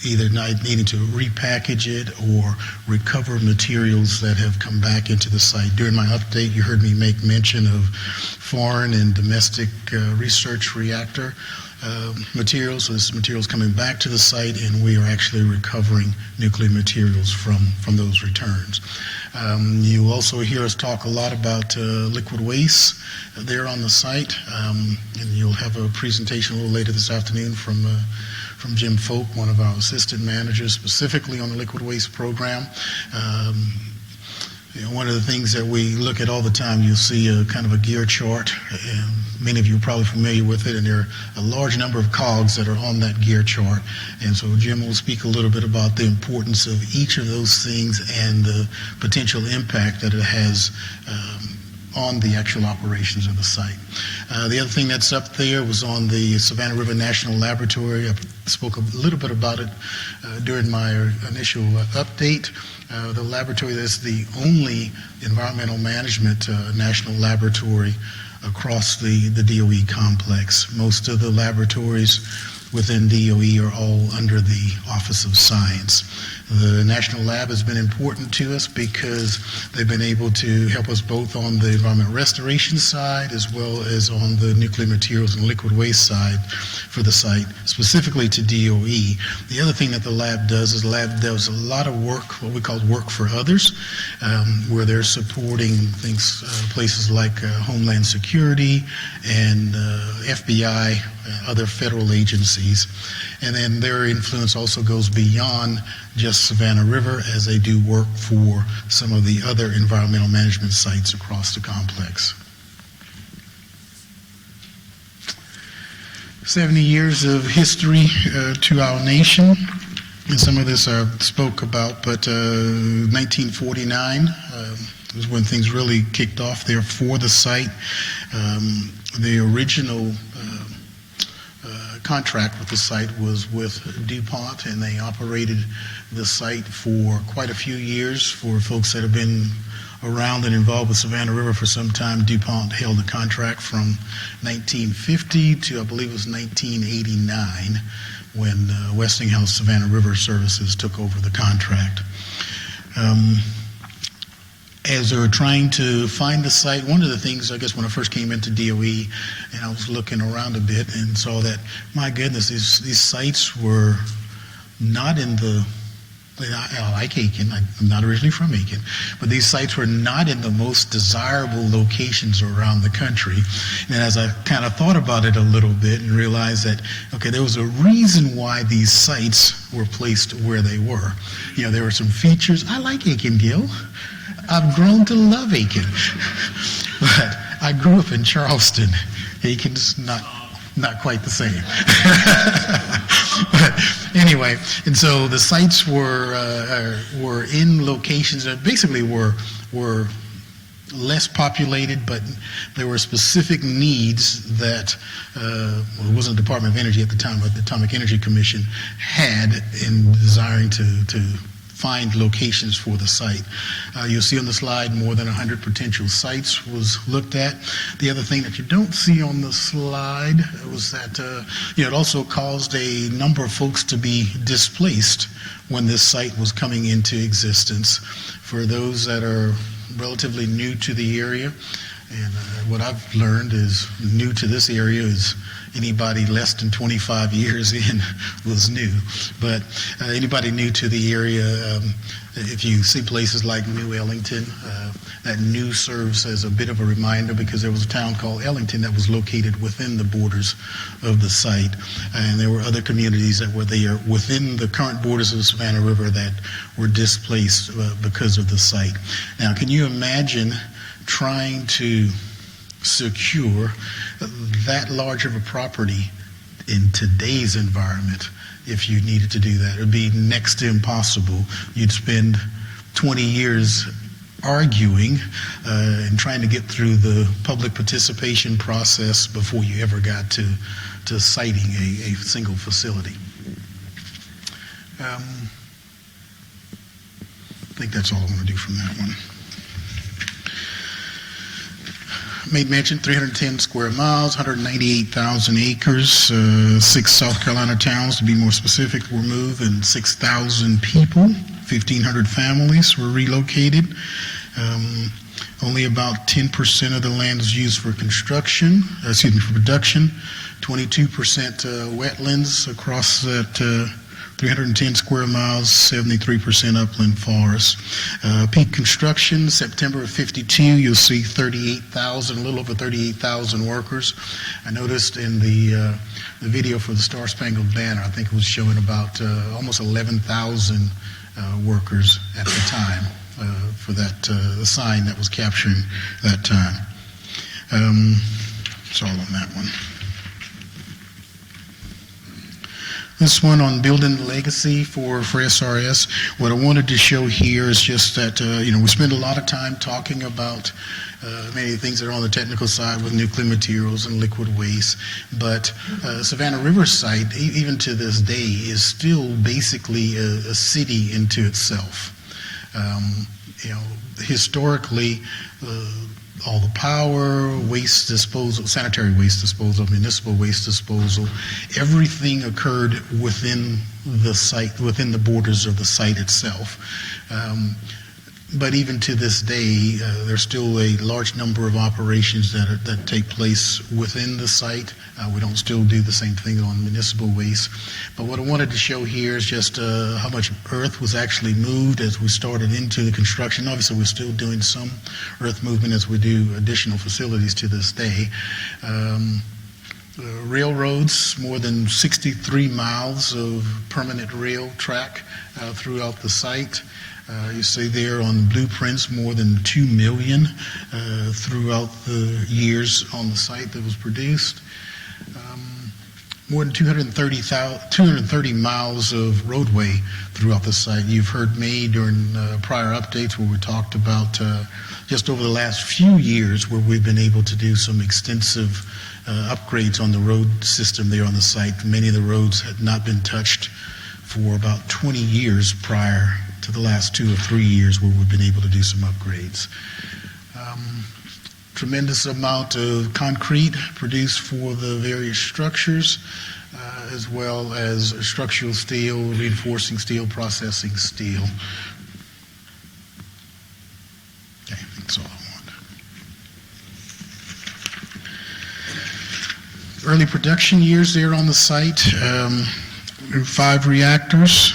either needing to repackage it or recover materials that have come back into the site. During my update, you heard me make mention of foreign and domestic research reactor materials. So this is materials coming back to the site, and we are actually recovering nuclear materials from those returns. You'll also hear us talk a lot about liquid waste there on the site, and you'll have a presentation a little later this afternoon from Jim Folk, one of our assistant managers, specifically on the liquid waste program. One of the things that we look at all the time, you'll see a kind of a gear chart. Many of you are probably familiar with it, and there are a large number of cogs that are on that gear chart. And so Jim will speak a little bit about the importance of each of those things and the potential impact that it has on the actual operations of the site. The other thing that's up there was on the Savannah River National Laboratory. I spoke a little bit about it during my initial update. The laboratory is the only environmental management national laboratory across the DOE complex. Most of the laboratories within DOE are all under the Office of Science. The National Lab has been important to us because they've been able to help us both on the environmental restoration side as well as on the nuclear materials and liquid waste side for the site, specifically to DOE. The other thing that the lab does is the lab does a lot of work, what we call work for others, where they're supporting things, places like Homeland Security and FBI, other federal agencies. And then their influence also goes beyond just Savannah River, as they do work for some of the other environmental management sites across the complex. 70 years of history to our nation, and some of this I spoke about, but 1949 was when things really kicked off there for the site. The original contract with the site was with DuPont, and they operated the site for quite a few years. For folks that have been around and involved with Savannah River for some time, DuPont held the contract from 1950 to, I believe it was 1989, when Westinghouse Savannah River Services took over the contract. As they were trying to find the site, one of the things, I guess, when I first came into DOE, and I was looking around a bit and saw that, my goodness, these sites were not in the, I like Aiken, I'm not originally from Aiken, but these sites were not in the most desirable locations around the country. And as I kind of thought about it a little bit and realized that, okay, there was a reason why these sites were placed where they were. You know, there were some features. I like Aiken, Gil. I've grown to love Aiken, but I grew up in Charleston. Aiken's not quite the same. But anyway, and so the sites were in locations that basically were less populated, but there were specific needs that well, it wasn't the Department of Energy at the time, but the Atomic Energy Commission had in desiring to find locations for the site. You'll see on the slide more than 100 potential sites was looked at. The other thing that you don't see on the slide was that it also caused a number of folks to be displaced when this site was coming into existence. For those that are relatively new to the area, and what I've learned is new to this area is anybody less than 25 years in was new. But anybody new to the area, if you see places like New Ellington, that new serves as a bit of a reminder because there was a town called Ellington that was located within the borders of the site. And there were other communities that were there within the current borders of the Savannah River that were displaced because of the site. Now, can you imagine trying to secure that large of a property in today's environment? If you needed to do that, it would be next to impossible. You'd spend 20 years arguing and trying to get through the public participation process before you ever got to siting a single facility. I think that's all I want to do from that one. Made mention, 310 square miles, 198,000 acres, 6 South Carolina towns to be more specific were moved, and 6,000 people, 1,500 families were relocated. Only about 10% of the land is used for construction, for production, 22% wetlands across that 310 square miles, 73% upland forest. Peak construction, September of 52, you'll see 38,000, a little over 38,000 workers. I noticed in the video for the Star Spangled Banner, I think it was showing about almost 11,000 workers at the time for that the sign that was capturing that time. That's all on that one. This one on building legacy for SRS. What I wanted to show here is just that, we spend a lot of time talking about many of the things that are on the technical side with nuclear materials and liquid waste, but Savannah River site, even to this day, is still basically a city into itself. Historically, all the power, waste disposal, sanitary waste disposal, municipal waste disposal, everything occurred within the site, within the borders of the site itself. But even to this day, there's still a large number of operations that take place within the site. We don't still do the same thing on municipal waste. But what I wanted to show here is just how much earth was actually moved as we started into the construction. Obviously, we're still doing some earth movement as we do additional facilities to this day. Railroads, more than 63 miles of permanent rail track throughout the site. You see there on blueprints more than 2 million throughout the years on the site that was produced. More than 230 miles of roadway throughout the site. You've heard me during prior updates where we talked about just over the last few years where we've been able to do some extensive upgrades on the road system there on the site. Many of the roads had not been touched for about 20 years prior to the last 2 or 3 years where we've been able to do some upgrades. Tremendous amount of concrete produced for the various structures, as well as structural steel, reinforcing steel, processing steel. Okay, that's all I want. Early production years there on the site, 5 reactors.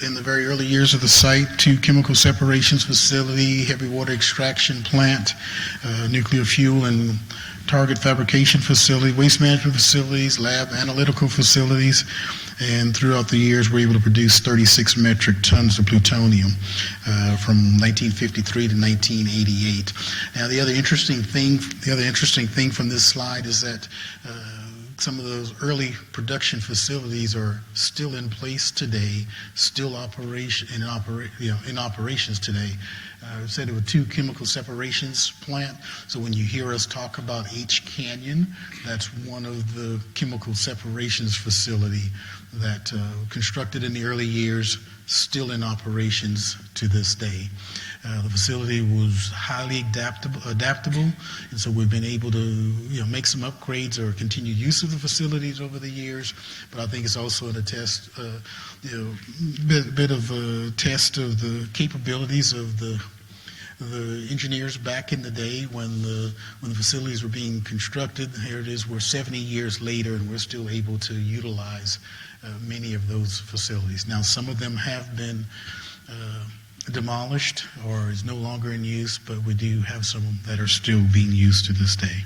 In the very early years of the site, 2 chemical separations facility, heavy water extraction plant, nuclear fuel and target fabrication facility, waste management facilities, lab analytical facilities, and throughout the years we're able to produce 36 metric tons of plutonium from 1953 to 1988. Now the other interesting thing from this slide is that some of those early production facilities are still in place today, still in operations today. I said there were 2 chemical separations plant. So when you hear us talk about H Canyon, that's one of the chemical separations facility that constructed in the early years, still in operations to this day. The facility was highly adaptable, and so we've been able to make some upgrades or continue use of the facilities over the years. But I think it's also a test, bit of a test of the capabilities of the engineers back in the day when the facilities were being constructed. Here it is, we're 70 years later, and we're still able to utilize many of those facilities. Now, some of them have been demolished or is no longer in use, but we do have some that are still being used to this day.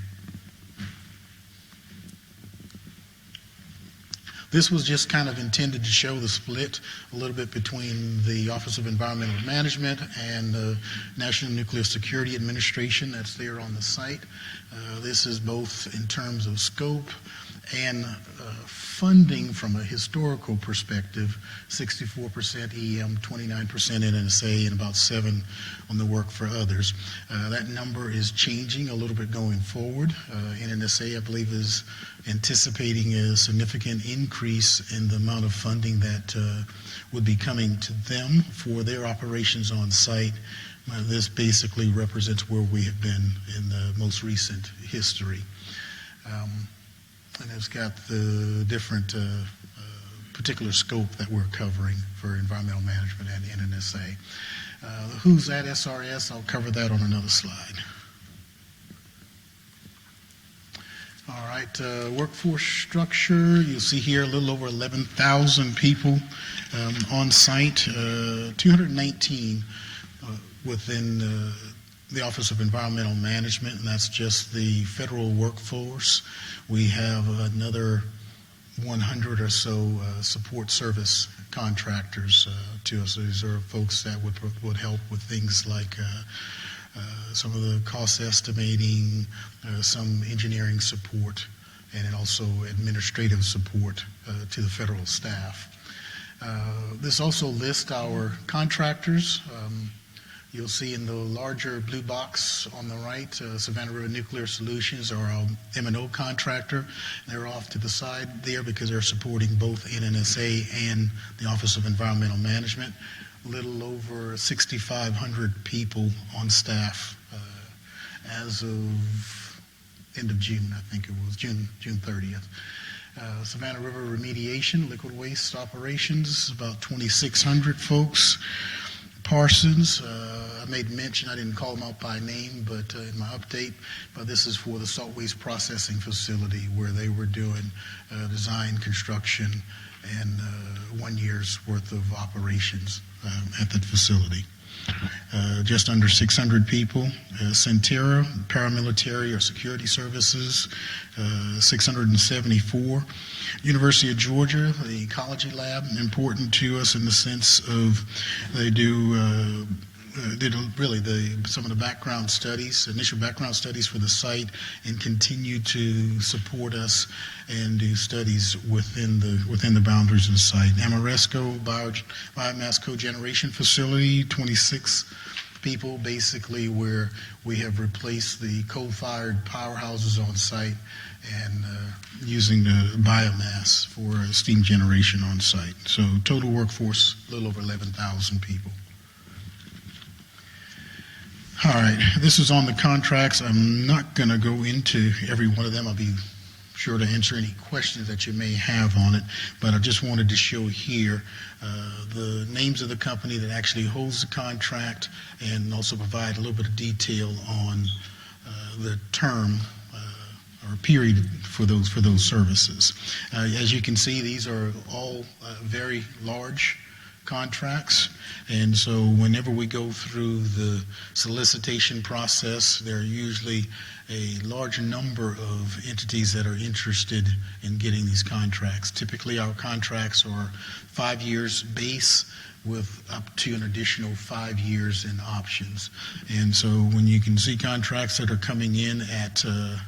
This was just kind of intended to show the split a little bit between the Office of Environmental Management and the National Nuclear Security Administration that's there on the site. This is both in terms of scope and funding from a historical perspective, 64% EM, 29% NNSA, and about 7% on the work for others. That number is changing a little bit going forward. NNSA, I believe, is anticipating a significant increase in the amount of funding that would be coming to them for their operations on site. This basically represents where we have been in the most recent history. And it's got the different particular scope that we're covering for environmental management and NNSA. Who's at SRS? I'll cover that on another slide. All right, workforce structure. You'll see here a little over 11,000 people on site, 219 within the Office of Environmental Management, and that's just the federal workforce. We have another 100 or so support service contractors to us. These are folks that would help with things like some of the cost estimating, some engineering support, and then also administrative support to the federal staff. This also lists our contractors. You'll see in the larger blue box on the right, Savannah River Nuclear Solutions are our M&O contractor. They're off to the side there because they're supporting both NNSA and the Office of Environmental Management. A little over 6,500 people on staff as of end of June, I think it was, June 30th. Savannah River Remediation, liquid waste operations, about 2,600 folks. Parsons, I made mention, I didn't call them out by name, but in my update, but this is for the salt waste processing facility where they were doing design, construction, and 1 year's worth of operations at that facility. Just under 600 people. Centera, paramilitary or security services, 674. University of Georgia, the ecology lab, important to us in the sense of they do did really some of the background studies, initial background studies for the site, and continue to support us and do studies within the boundaries of the site. Amoresco biomass cogeneration facility, 26 people basically, where we have replaced the coal-fired powerhouses on site and using the biomass for steam generation on site. So total workforce, a little over 11,000 people. All right, this is on the contracts. I'm not going to go into every one of them. I'll be sure to answer any questions that you may have on it, but I just wanted to show here the names of the company that actually holds the contract and also provide a little bit of detail on the term or period for those services. As you can see, these are all very large contracts, and so whenever we go through the solicitation process, there are usually a large number of entities that are interested in getting these contracts. Typically, our contracts are 5 years base with up to an additional 5 years in options. And so when you can see contracts that are coming in at 10,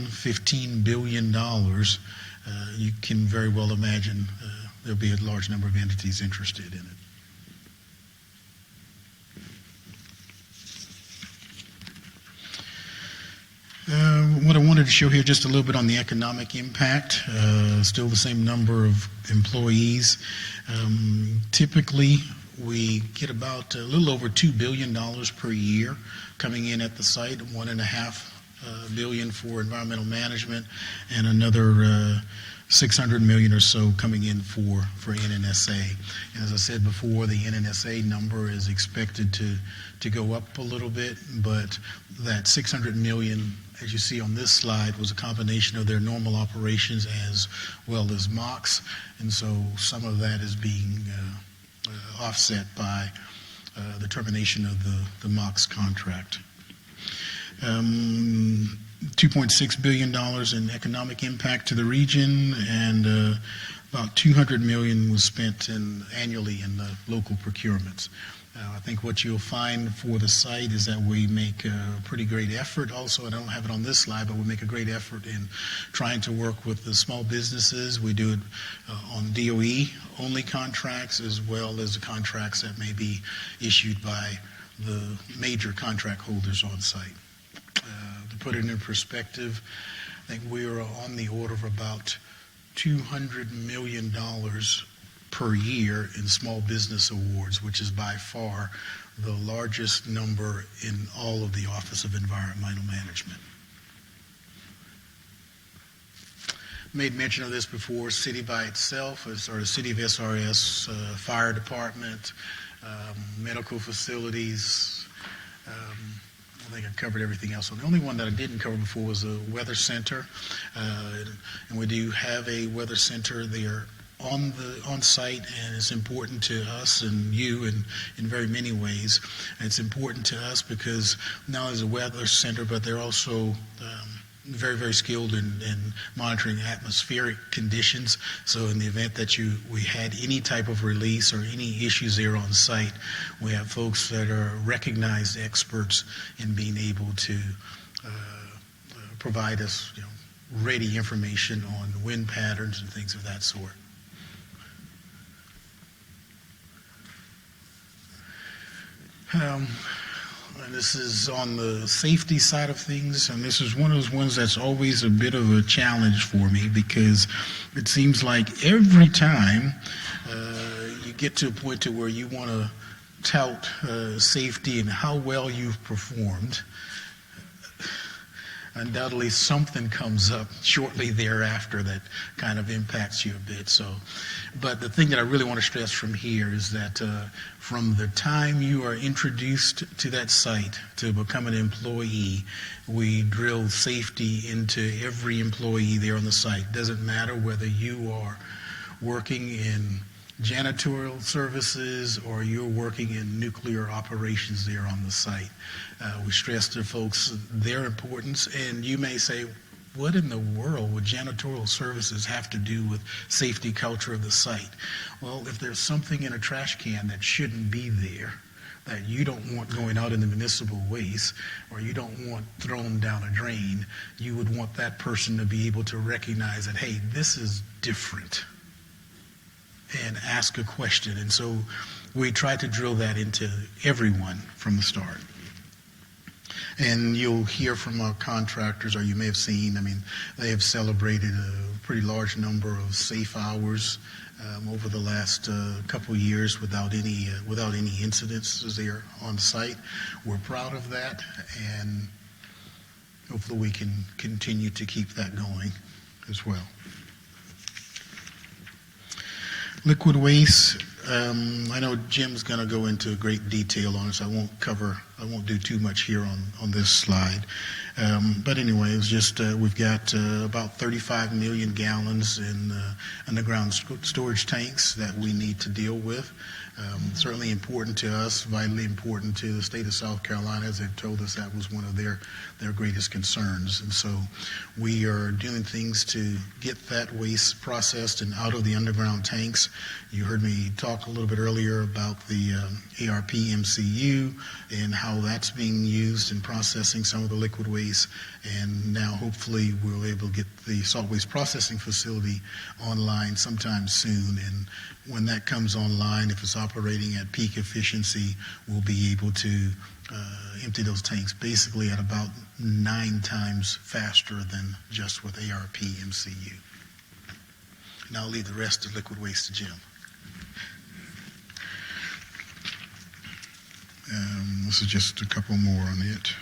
$15 billion, you can very well imagine there'll be a large number of entities interested in it. What I wanted to show here, just a little bit on the economic impact. Still the same number of employees. Typically, we get about a little over $2 billion per year coming in at the site, $1.5 billion for environmental management, and another $600 million or so coming in for NNSA. And as I said before, the NNSA number is expected to go up a little bit, but that $600 million, as you see on this slide, was a combination of their normal operations as well as MOX, and so some of that is being offset by the termination of the MOX contract. $2.6 billion in economic impact to the region, and about $200 million was spent annually in the local procurements. I think what you'll find for the site is that we make a pretty great effort. Also, I don't have it on this slide, but we make a great effort in trying to work with the small businesses. We do it on DOE-only contracts as well as the contracts that may be issued by the major contract holders on site. To put it in perspective, I think we are on the order of about $200 million per year in small business awards, which is by far the largest number in all of the Office of Environmental Management. Made mention of this before, city by itself, or the city of SRS, fire department, medical facilities. I think I covered everything else. So the only one that I didn't cover before was the weather center, and we do have a weather center there on site, and it's important to us and you in very many ways. And it's important to us because not only is a weather center, but they're also very, very skilled in monitoring atmospheric conditions. So in the event that we had any type of release or any issues there on site, we have folks that are recognized experts in being able to provide us ready information on wind patterns and things of that sort. And this is on the safety side of things, and this is one of those ones that's always a bit of a challenge for me because it seems like every time you get to a point to where you want to tout safety and how well you've performed, undoubtedly something comes up shortly thereafter that kind of impacts you a bit. But the thing that I really want to stress from here is that from the time you are introduced to that site to become an employee, we drill safety into every employee there on the site. Doesn't matter whether you are working in janitorial services or you're working in nuclear operations there on the site. We stress to folks their importance, and you may say, what in the world would janitorial services have to do with safety culture of the site? Well, if there's something in a trash can that shouldn't be there, that you don't want going out in the municipal waste, or you don't want thrown down a drain, you would want that person to be able to recognize that, hey, this is different, and ask a question. And so we try to drill that into everyone from the start. And you'll hear from our contractors, or you may have seen, they have celebrated a pretty large number of safe hours over the last couple of years without any incidents as they're on site. We're proud of that, and hopefully we can continue to keep that going as well. Liquid waste, I know Jim's going to go into great detail on it, so I won't do too much here on this slide. But anyway, it's just we've got about 35 million gallons in underground storage tanks that we need to deal with. Certainly important to us, vitally important to the state of South Carolina, as they've told us that was one of their greatest concerns. And so we are doing things to get that waste processed and out of the underground tanks. You heard me talk a little bit earlier about the ARP MCU and how that's being used in processing some of the liquid waste. And now hopefully we'll be able to get the salt waste processing facility online sometime soon. And when that comes online, if it's operating at peak efficiency, we'll be able to empty those tanks basically at about 9 times faster than just with ARP MCU. And I'll leave the rest of liquid waste to Jim. This is just a couple more on it.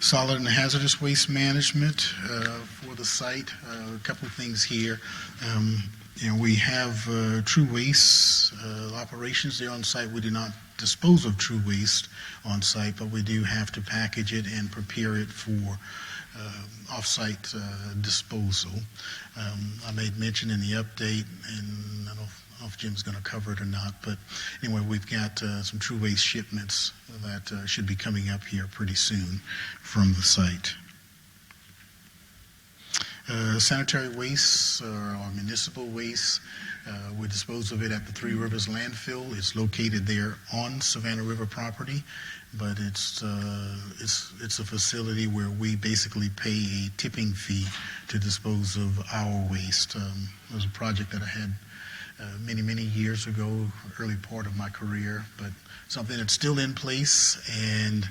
Solid and hazardous waste management for the site. A couple of things here. We have true waste operations there on site. We do not dispose of true waste on site, but we do have to package it and prepare it for off-site disposal. I made mention in the update, and I don't know if Jim's going to cover it or not, but anyway, we've got some true waste shipments that should be coming up here pretty soon from the site. Sanitary waste or municipal waste, we dispose of it at the Three Rivers landfill. It's located there on Savannah River property, but it's a facility where we basically pay a tipping fee to dispose of our waste. It was a project that I had many, many years ago, early part of my career, but something that's still in place. And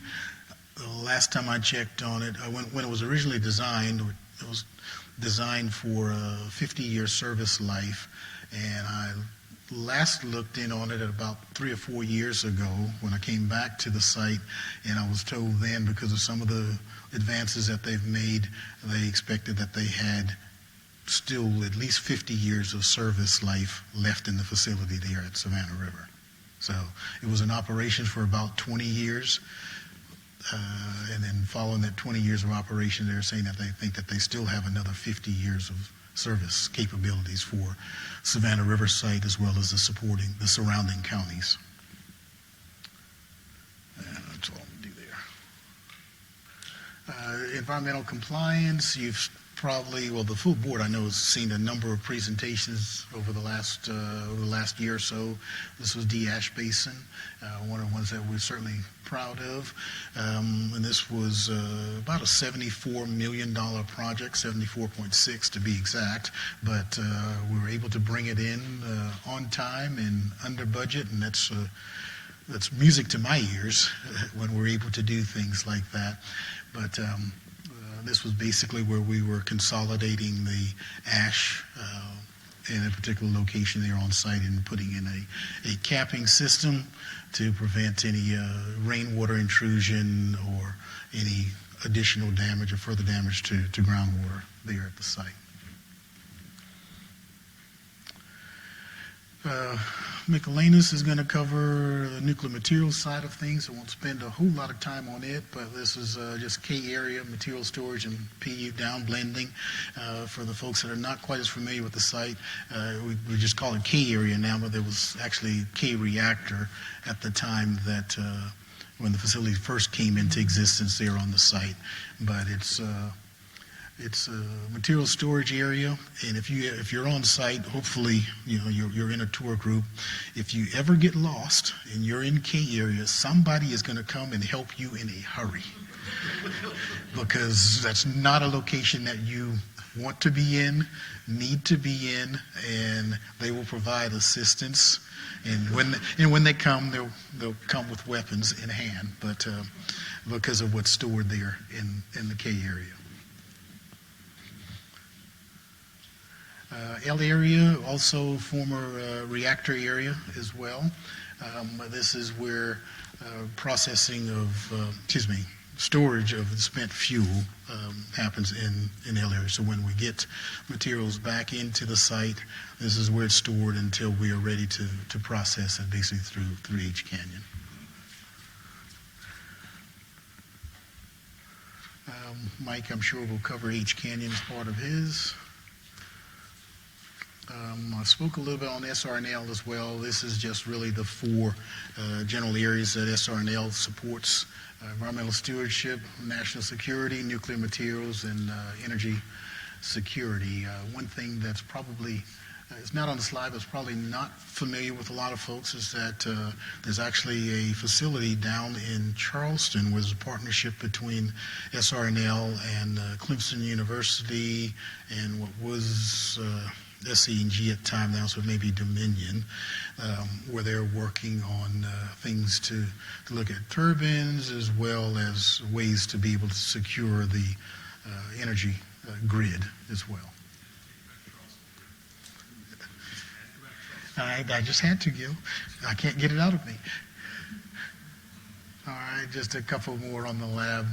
the last time I checked on it, when it was originally designed, it was designed for a 50-year service life, and I last looked in on it at about 3 or 4 years ago when I came back to the site, and I was told then, because of some of the advances that they've made, they expected that they had still at least 50 years of service life left in the facility there at Savannah River. So it was in operation for about 20 years. And then following that 20 years of operation, they're saying that they think that they still have another 50 years of service capabilities for Savannah River site as well as the surrounding counties. And that's all we do there. Environmental compliance, you've probably, well, the full board I know has seen a number of presentations over the last year or so. This was D-Ash Basin, one of the ones that we're certainly proud of. And this was about a $74 million project, 74.6 to be exact, but we were able to bring it in on time and under budget, and that's music to my ears when we're able to do things like that. But this was basically where we were consolidating the ash in a particular location there on site and putting in a capping system to prevent any rainwater intrusion or any additional damage or further damage to groundwater there at the site. Michelanus is going to cover the nuclear materials side of things. I won't spend a whole lot of time on it, but this is just K area, material storage and PU down blending. For the folks that are not quite as familiar with the site, we just call it K area now, but there was actually K reactor at the time that when the facility first came into existence there on the site. But it's a material storage area, and if you're on site, hopefully you're in a tour group. If you ever get lost and you're in K area, somebody is going to come and help you in a hurry, because that's not a location that you want to be in, need to be in, and they will provide assistance. And when they come, they'll come with weapons in hand, but because of what's stored there in the K area. L area, also former reactor area as well. This is where storage of spent fuel happens in L area. So when we get materials back into the site, this is where it's stored until we are ready to process it basically through H Canyon. Mike, I'm sure, will cover H Canyon as part of his. I spoke a little bit on SRNL as well. This is just really the four general areas that SRNL supports: environmental stewardship, national security, nuclear materials, and energy security. One thing that's probably it's not on the slide, but it's probably not familiar with a lot of folks, is that there's actually a facility down in Charleston where there's a partnership between SRNL and Clemson University and what was SE&G at the time now, so maybe Dominion, where they're working on things to look at turbines as well as ways to be able to secure the energy grid as well. I just had to, Gil. I can't get it out of me. All right, just a couple more on the lab.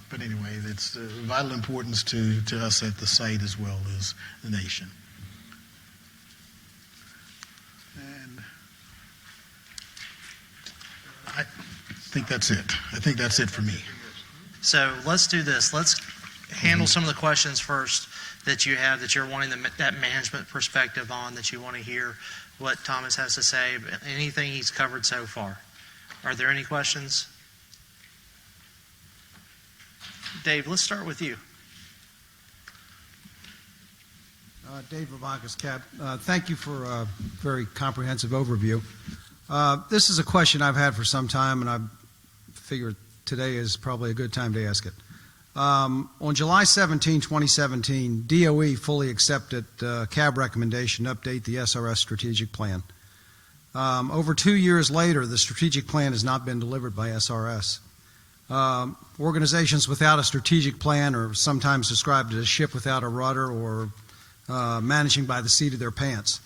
But anyway, it's of vital importance to us at the site as well as the nation. And I think that's it. I think that's it for me. So let's do this. Let's handle some of the questions first that you have, that you're wanting that management perspective on, that you want to hear what Thomas has to say, anything he's covered so far. Are there any questions? Dave, let's start with you. Dave Labakis, CAB. Thank you for a very comprehensive overview. This is a question I've had for some time, and I figure today is probably a good time to ask it. On July 17, 2017, DOE fully accepted CAB recommendation to update the SRS strategic plan. Over 2 years later, the strategic plan has not been delivered by SRS. Organizations without a strategic plan are sometimes described as a ship without a rudder or managing by the seat of their pants.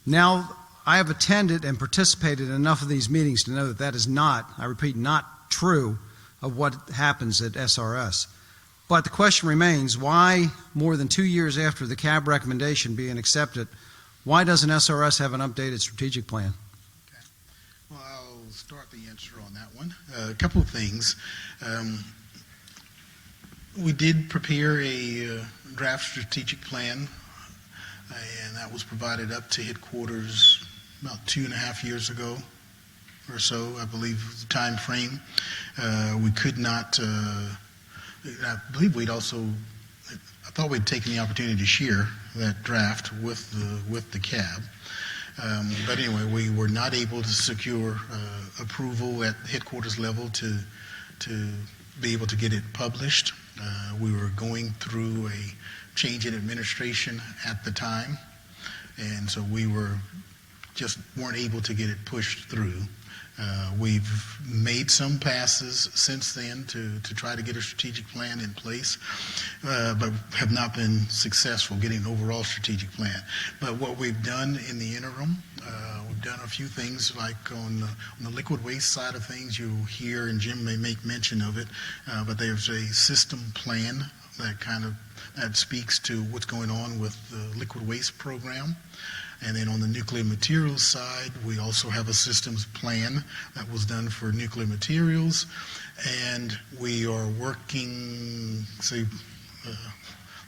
Now, I have attended and participated in enough of these meetings to know that that is not, I repeat, not true of what happens at SRS. But the question remains, why, more than 2 years after the CAB recommendation being accepted, why doesn't SRS have an updated strategic plan? Okay. Well, I'll start the answer on that one. A couple of things. We did prepare a draft strategic plan, and that was provided up to headquarters about 2.5 years ago or so, I believe was the time frame. We could not, I believe we'd also, I thought we'd taken the opportunity to share that draft with the CAB. But anyway, we were not able to secure approval at headquarters level to be able to get it published. We were going through a change in administration at the time, and so we weren't able to get it pushed through. We've made some passes since then to try to get a strategic plan in place, but have not been successful getting an overall strategic plan. But what we've done in the interim, we've done a few things like on the liquid waste side of things. You'll hear, and Jim may make mention of it, but there's a system plan that speaks to what's going on with the liquid waste program. And then on the nuclear materials side, we also have a systems plan that was done for nuclear materials. And we are working, Mr.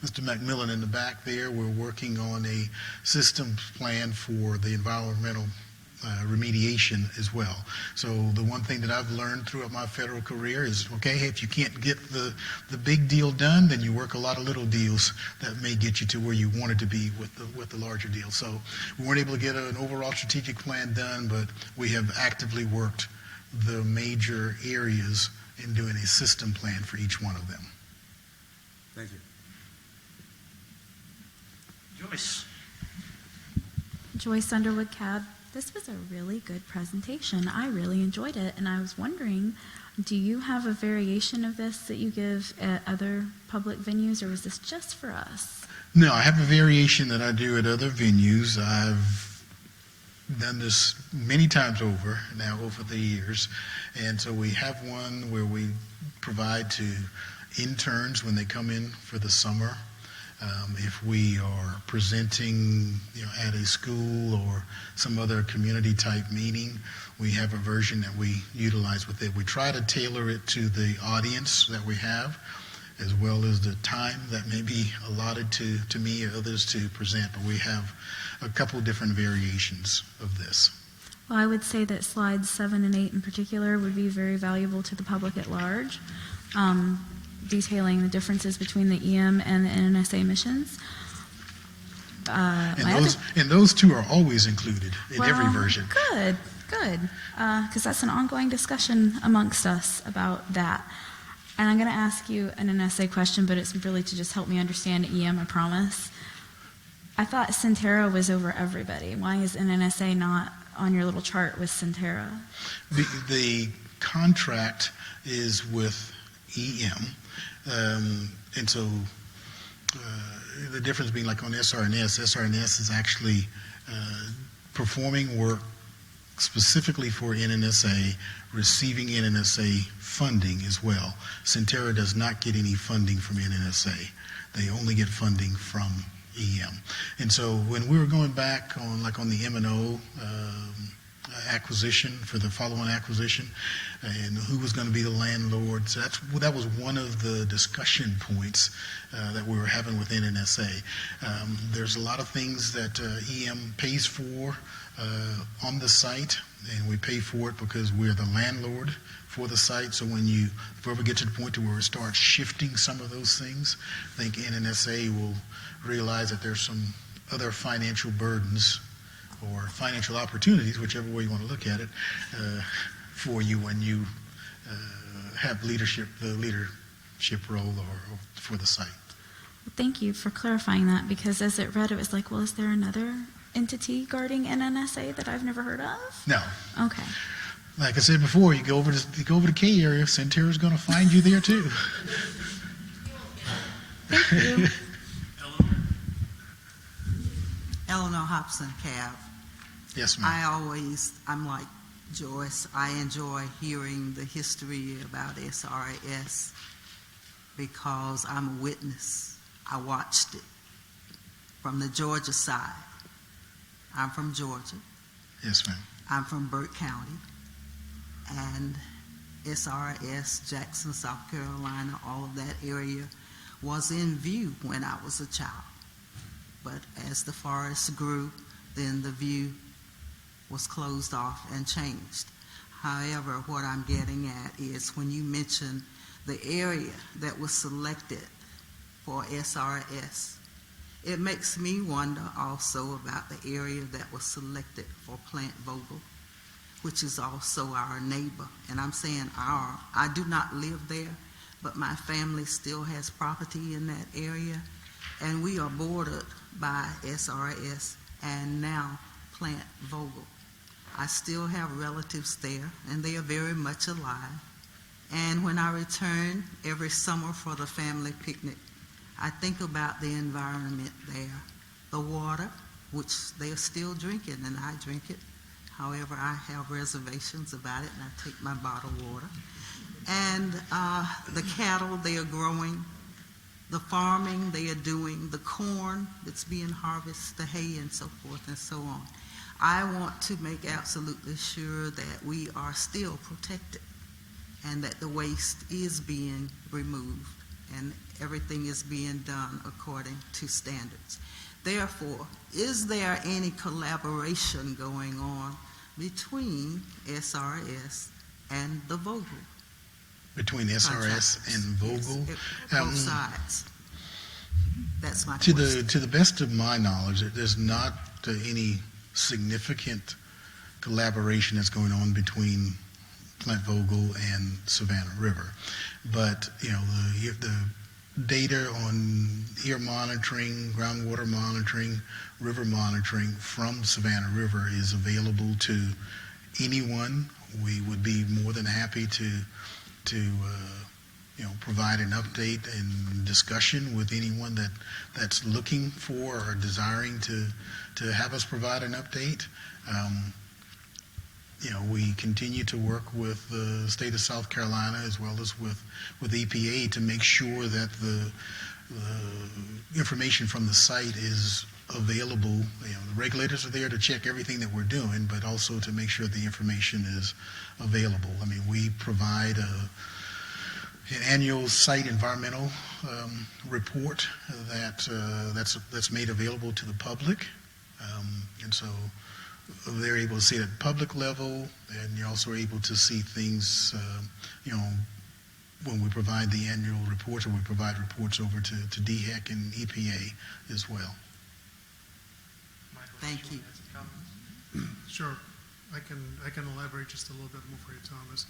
McMillan in the back there, we're working on a systems plan for the environmental remediation as well. So the one thing that I've learned throughout my federal career is, okay, if you can't get the big deal done, then you work a lot of little deals that may get you to where you wanted to be with the larger deal. So we weren't able to get an overall strategic plan done, but we have actively worked the major areas in doing a system plan for each one of them. Thank you. Joyce. Joyce Underwood, CAB. This was a really good presentation. I really enjoyed it, and I was wondering, do you have a variation of this that you give at other public venues, or was this just for us? No, I have a variation that I do at other venues. I've done this many times over the years, and so we have one where we provide to interns when they come in for the summer. If we are presenting, at a school or some other community type meeting, we have a version that we utilize with it. We try to tailor it to the audience that we have, as well as the time that may be allotted to me or others to present. But we have a couple different variations of this. Well, I would say that slides 7 and 8 in particular would be very valuable to the public at large. Detailing the differences between the EM and the NNSA missions. And those two are always included in every version. Good, because that's an ongoing discussion amongst us about that. And I'm going to ask you an NNSA question, but it's really to just help me understand EM, I promise. I thought Centera was over everybody. Why is NNSA not on your little chart with Centera? The contract is with EM. And so the difference being like on SRS is actually performing work specifically for NNSA, receiving NNSA funding as well. Centera does not get any funding from NNSA. They only get funding from EM. And so when we were going back on the M&O acquisition, for the follow-on acquisition, and who was going to be the landlord. So that was one of the discussion points that we were having with NNSA. There's a lot of things that EM pays for on the site, and we pay for it because we're the landlord for the site. So if we ever get to the point to where we start shifting some of those things, I think NNSA will realize that there's some other financial burdens or financial opportunities, whichever way you want to look at it, for you when you have the leadership role or for the site. Thank you for clarifying that, because as it read, it was like, well, is there another entity guarding NNSA that I've never heard of? No. Okay. Like I said before, you go over to K area, Centera's going to find you there too. Thank you. Eleanor Hobson, Cab. Yes, ma'am. I'm like Joyce, I enjoy hearing the history about SRS because I'm a witness. I watched it from the Georgia side. I'm from Georgia. Yes, ma'am. I'm from Burke County. And SRS, Jackson, South Carolina, all of that area was in view when I was a child. But as the forest grew, then the view was closed off and changed. However, what I'm getting at is when you mention the area that was selected for SRS, it makes me wonder also about the area that was selected for Plant Vogel, which is also our neighbor. And I'm saying our, I do not live there, but my family still has property in that area, and we are bordered by SRS and now Plant Vogel. I still have relatives there, and they are very much alive. And when I return every summer for the family picnic, I think about the environment there, the water, which they are still drinking, and I drink it. However, I have reservations about it, and I take my bottled water. And the cattle they are growing, the farming they are doing, the corn that's being harvested, the hay, and so forth and so on. I want to make absolutely sure that we are still protected and that the waste is being removed and everything is being done according to standards. Therefore, is there any collaboration going on between SRS and the Vogel? Between SRS and Vogel? Both sides. That's my question. To the best of my knowledge, there's not any significant collaboration that's going on between Plant Vogel and Savannah River. But, the data on air monitoring, groundwater monitoring, river monitoring from Savannah River is available to anyone. We would be more than happy to provide an update and discussion with anyone that's looking for or desiring to have us provide an update. We continue to work with the state of South Carolina as well as with EPA to make sure that the information from the site is available. The regulators are there to check everything that we're doing, but also to make sure the information is available. I mean, we provide an annual site environmental report that's made available to the public, and so they're able to see it at public level, and you're also able to see things, when we provide the annual reports, or we provide reports over to DHEC and EPA as well. Thank you. Sure. I can elaborate just a little bit more for you, Thomas.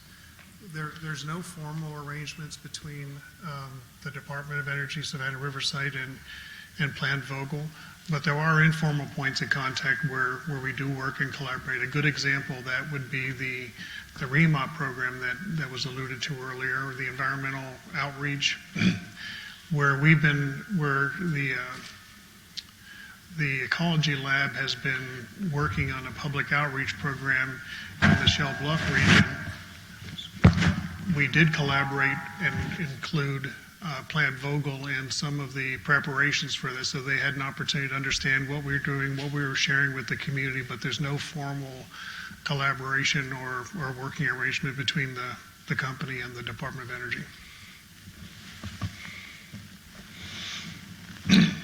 There's no formal arrangements between the Department of Energy, Savannah River site, and Plant Vogel, but there are informal points of contact where we do work and collaborate. A good example of that would be the REMOP program that was alluded to earlier, or the environmental outreach, where the ecology lab has been working on a public outreach program in the Shell Bluff region. We did collaborate and include Plant Vogel in some of the preparations for this, so they had an opportunity to understand what we were doing, what we were sharing with the community, but there's no formal collaboration or working arrangement between the company and the Department of Energy. Eleanor,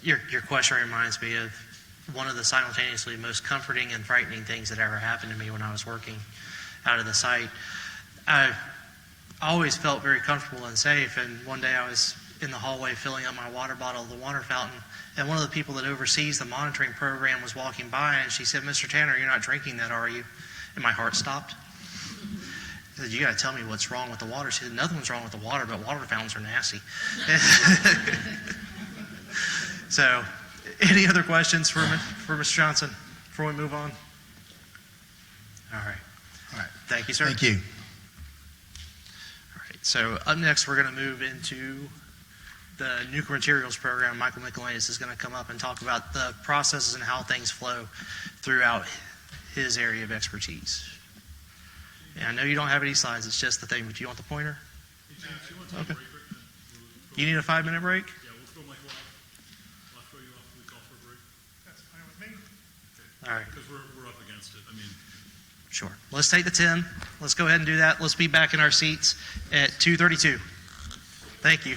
your question reminds me of one of the simultaneously most comforting and frightening things that ever happened to me when I was working out of the site. I always felt very comfortable and safe, and one day I was in the hallway filling up my water bottle at the water fountain, and one of the people that oversees the monitoring program was walking by, and she said, "Mr. Tanner, you're not drinking that, are you?" And my heart stopped. I said, "You got to tell me what's wrong with the water." She said, "Nothing's wrong with the water, but water fountains are nasty." So, any other questions for Mr. Johnson before we move on? All right. Thank you, sir. Thank you. All right. So up next, we're going to move into the nuclear materials program. Michael Michelanis is going to come up and talk about the processes and how things flow throughout his area of expertise. And I know you don't have any slides. It's just the thing. But do you want the pointer? Okay. You need a 5-minute break? Yeah, we'll throw Michael off. I'll throw you off. We call for a break. That's fine with me. All right. Because we're up against it. I mean, Sure. Let's take the 10. Let's go ahead and do that. Let's be back in our seats at 2:32. Thank you.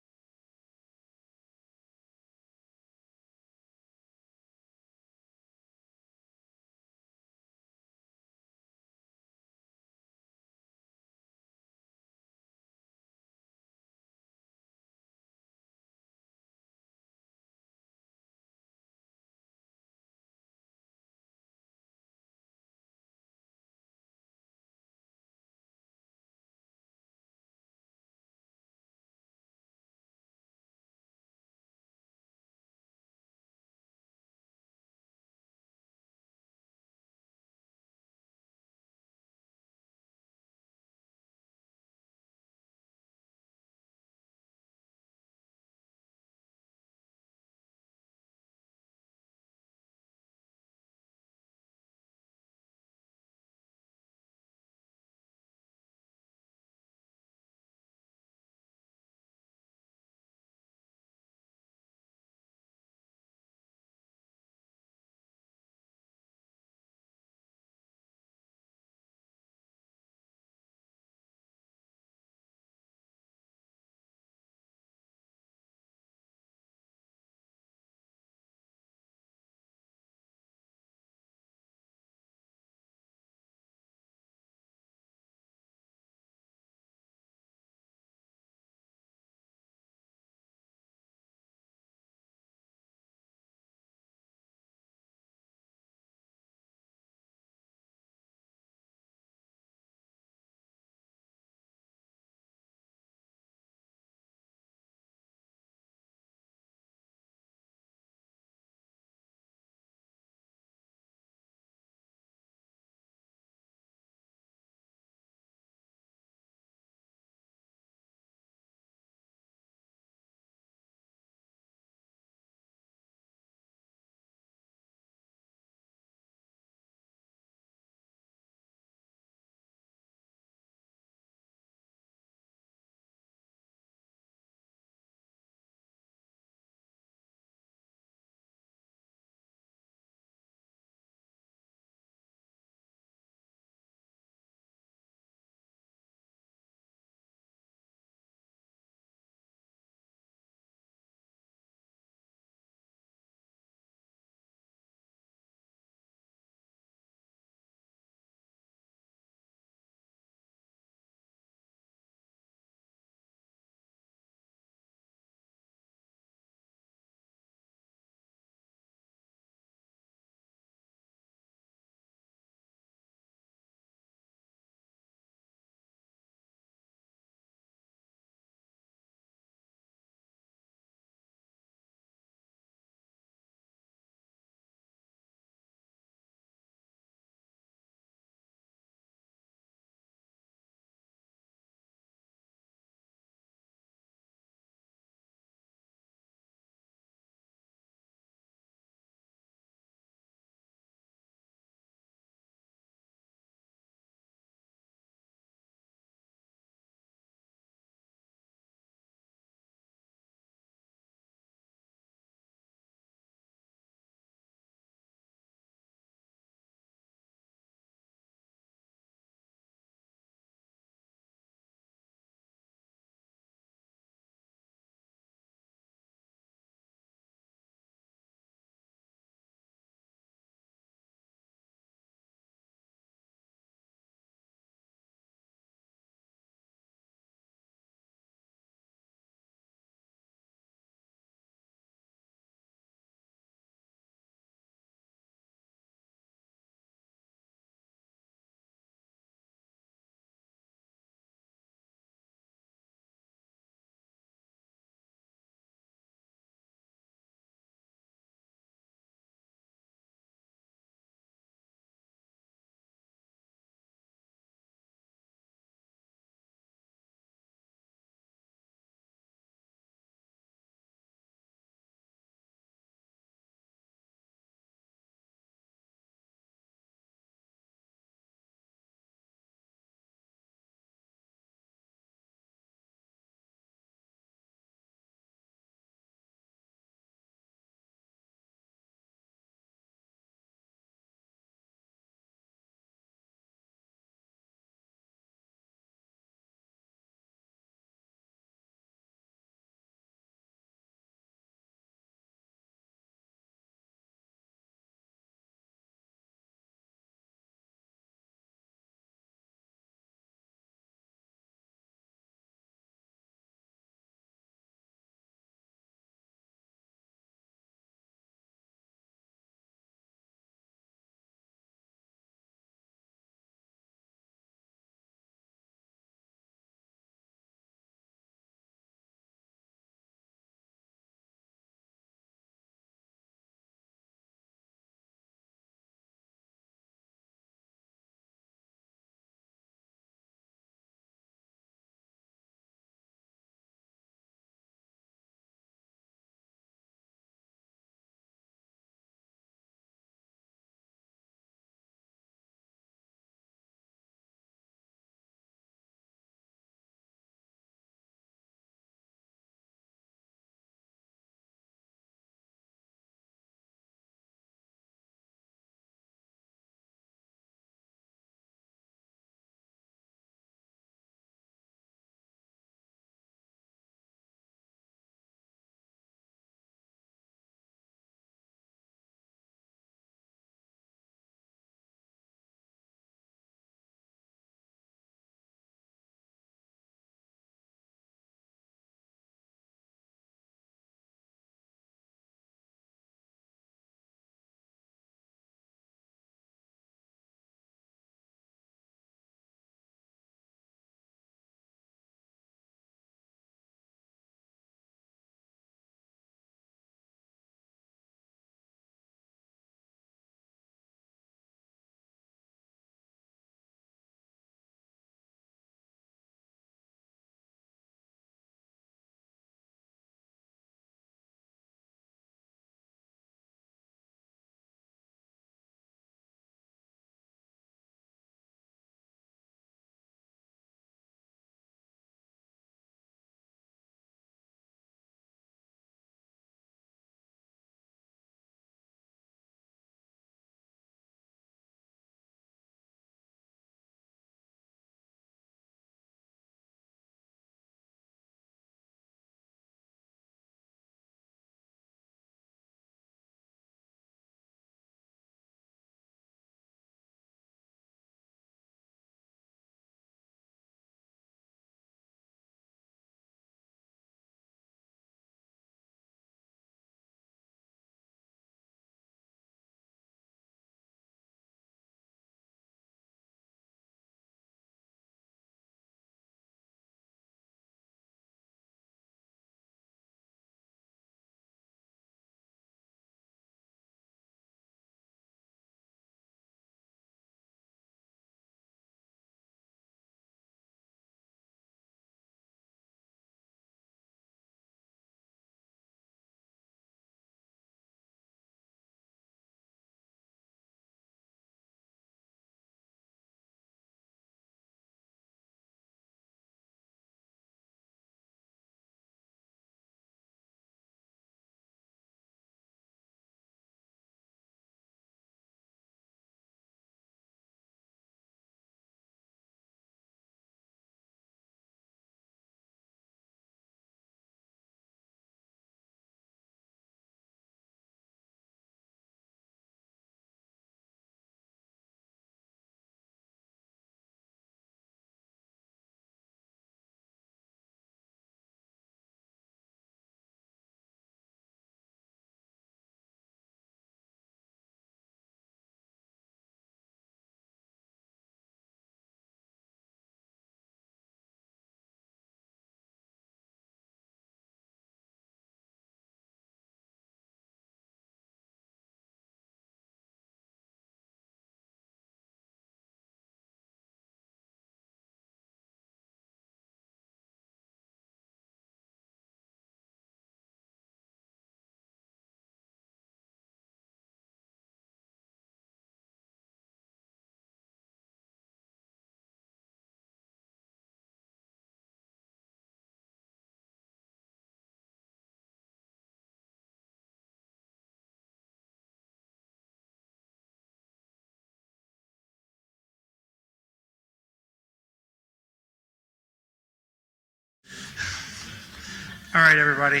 All right, everybody.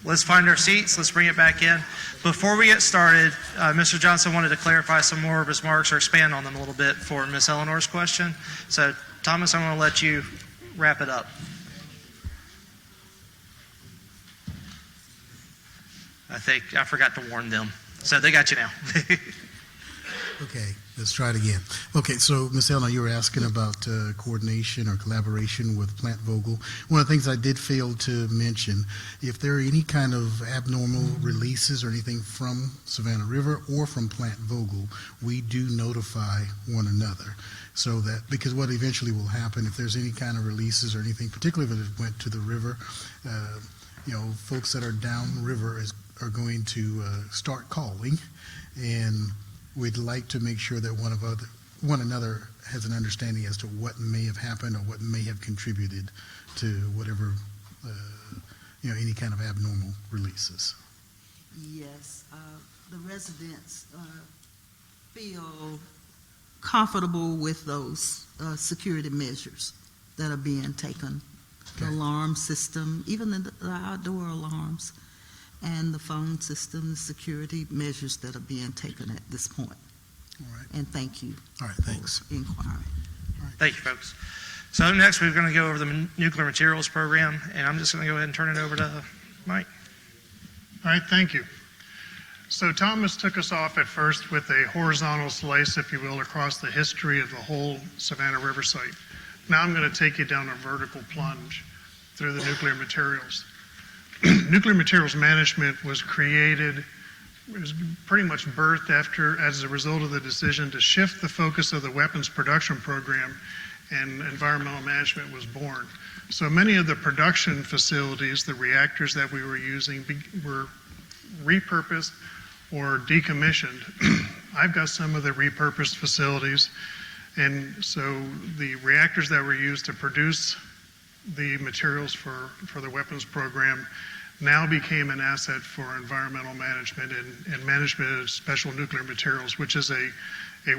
Let's find our seats. Let's bring it back in. Before we get started, Mr. Johnson wanted to clarify some more of his marks or expand on them a little bit for Miss Eleanor's question. So, Thomas, I'm going to let you wrap it up. I think I forgot to warn them. So they got you now. Okay, let's try it again. Okay, so Ms. Eleanor, you were asking about coordination or collaboration with Plant Vogel. One of the things I did fail to mention, if there are any kind of abnormal releases or anything from Savannah River or from Plant Vogel, we do notify one another. So that, because what eventually will happen, if there's any kind of releases or anything, particularly if it went to the river, folks that are downriver are going to start calling, and we'd like to make sure that one another has an understanding as to what may have happened or what may have contributed to whatever, any kind of abnormal releases. Yes, the residents feel comfortable with those security measures that are being taken. The alarm system, even the outdoor alarms, and the phone system, the security measures that are being taken at this point. All right. And thank you. All right, thanks. For inquiring. Thank you, folks. So next we're going to go over the nuclear materials program, and I'm just going to go ahead and turn it over to Mike. All right, thank you. So Thomas took us off at first with a horizontal slice, if you will, across the history of the whole Savannah River site. Now I'm going to take you down a vertical plunge through the nuclear materials. Nuclear materials management was created, it was pretty much birthed as a result of the decision to shift the focus of the weapons production program, and environmental management was born. So many of the production facilities, the reactors that we were using, were repurposed or decommissioned. I've got some of the repurposed facilities, and so the reactors that were used to produce the materials for the weapons program now became an asset for environmental management and management of special nuclear materials, which is a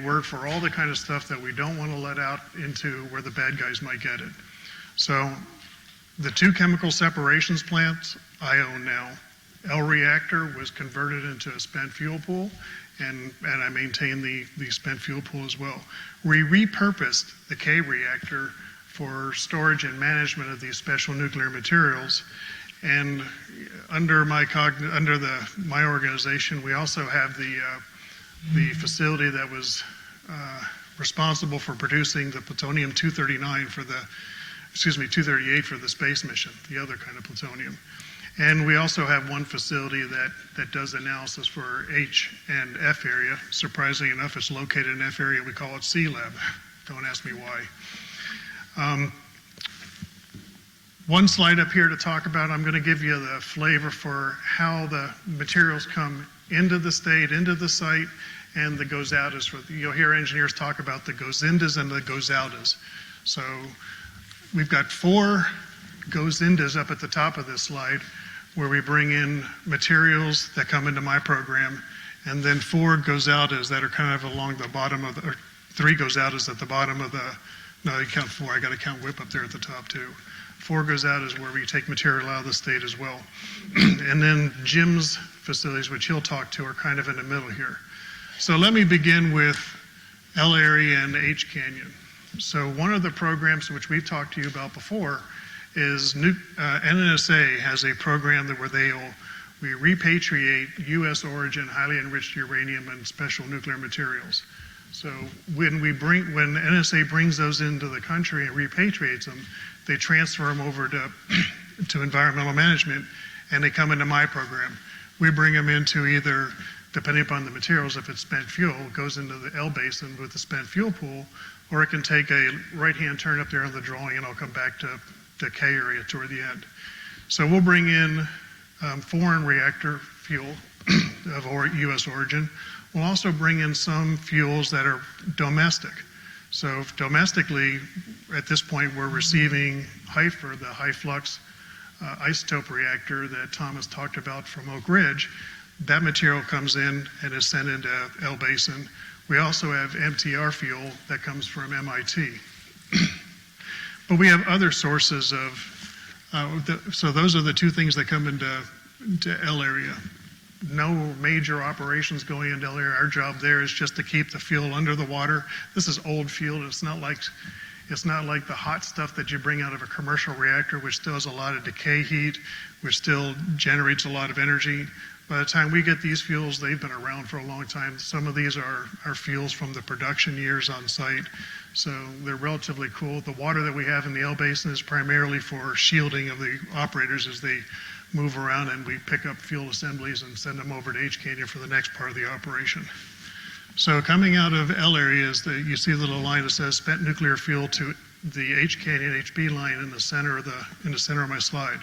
word for all the kind of stuff that we don't want to let out into where the bad guys might get it. So the two chemical separations plants I own now. L reactor was converted into a spent fuel pool, and I maintain the spent fuel pool as well. We repurposed the K reactor for storage and management of these special nuclear materials. And under my organization, we also have the facility that was responsible for producing the plutonium 238 for the space mission, the other kind of plutonium. And we also have one facility that does analysis for H and F area. Surprisingly enough, it's located in F area. We call it C Lab. Don't ask me why. One slide up here to talk about, I'm going to give you the flavor for how the materials come into the state, into the site, and the goes-outas. You'll hear engineers talk about the goes-indas and the goes-outas. So we've got 4 goes-indas up at the top of this slide where we bring in materials that come into my program, and then 4 goes-outas that are kind of along the bottom of or 3 goes-outas at the bottom of no, you count 4. I got to count WIP up there at the top too. 4 goes out is where we take material out of the state as well. And then Jim's facilities, which he'll talk to, are kind of in the middle here. So let me begin with L area and H Canyon. So one of the programs which we've talked to you about before is NNSA has a program where we repatriate U.S. origin highly enriched uranium and special nuclear materials. So when NNSA brings those into the country and repatriates them, they transfer them over to environmental management, and they come into my program. We bring them into either, depending upon the materials, if it's spent fuel, it goes into the L basin with the spent fuel pool, or it can take a right-hand turn up there on the drawing, and I'll come back to the K area toward the end. So we'll bring in foreign reactor fuel of U.S. origin. We'll also bring in some fuels that are domestic. So domestically, at this point, we're receiving HIFER, the high flux isotope reactor that Thomas talked about from Oak Ridge. That material comes in and is sent into L Basin. We also have MTR fuel that comes from MIT. But we have other sources of So those are the two things that come into L area. No major operations going into L area. Our job there is just to keep the fuel under the water. This is old fuel. It's not like the hot stuff that you bring out of a commercial reactor, which still has a lot of decay heat, which still generates a lot of energy. By the time we get these fuels, they've been around for a long time. Some of these are fuels from the production years on site, so they're relatively cool. The water that we have in the L Basin is primarily for shielding of the operators as they move around, and we pick up fuel assemblies and send them over to H Canyon for the next part of the operation. So coming out of L area is you see the little line that says spent nuclear fuel to the H Canyon HB line in the center of my slide.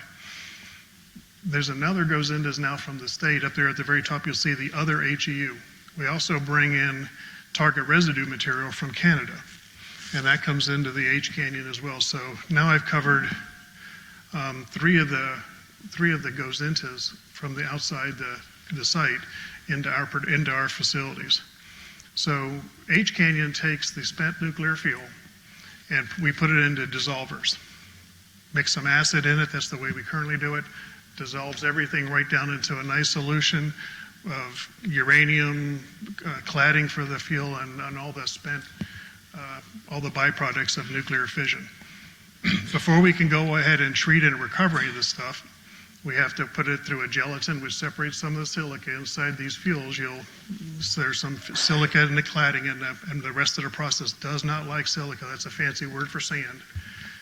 There's another goes into now from the state. Up there at the very top, you'll see the other HEU. We also bring in target residue material from Canada, and that comes into the H Canyon as well. So now I've covered three of the goes intos from the outside the site into our facilities. So H Canyon takes the spent nuclear fuel and we put it into dissolvers. Mix some acid in it, that's the way we currently do it. Dissolves everything right down into a nice solution of uranium, cladding for the fuel, and all the spent, all the byproducts of nuclear fission. Before we can go ahead and treat and recover any of this stuff, we have to put it through a gelatin which separates some of the silica inside these fuels. There's some silica in the cladding, and the rest of the process does not like silica. That's a fancy word for sand.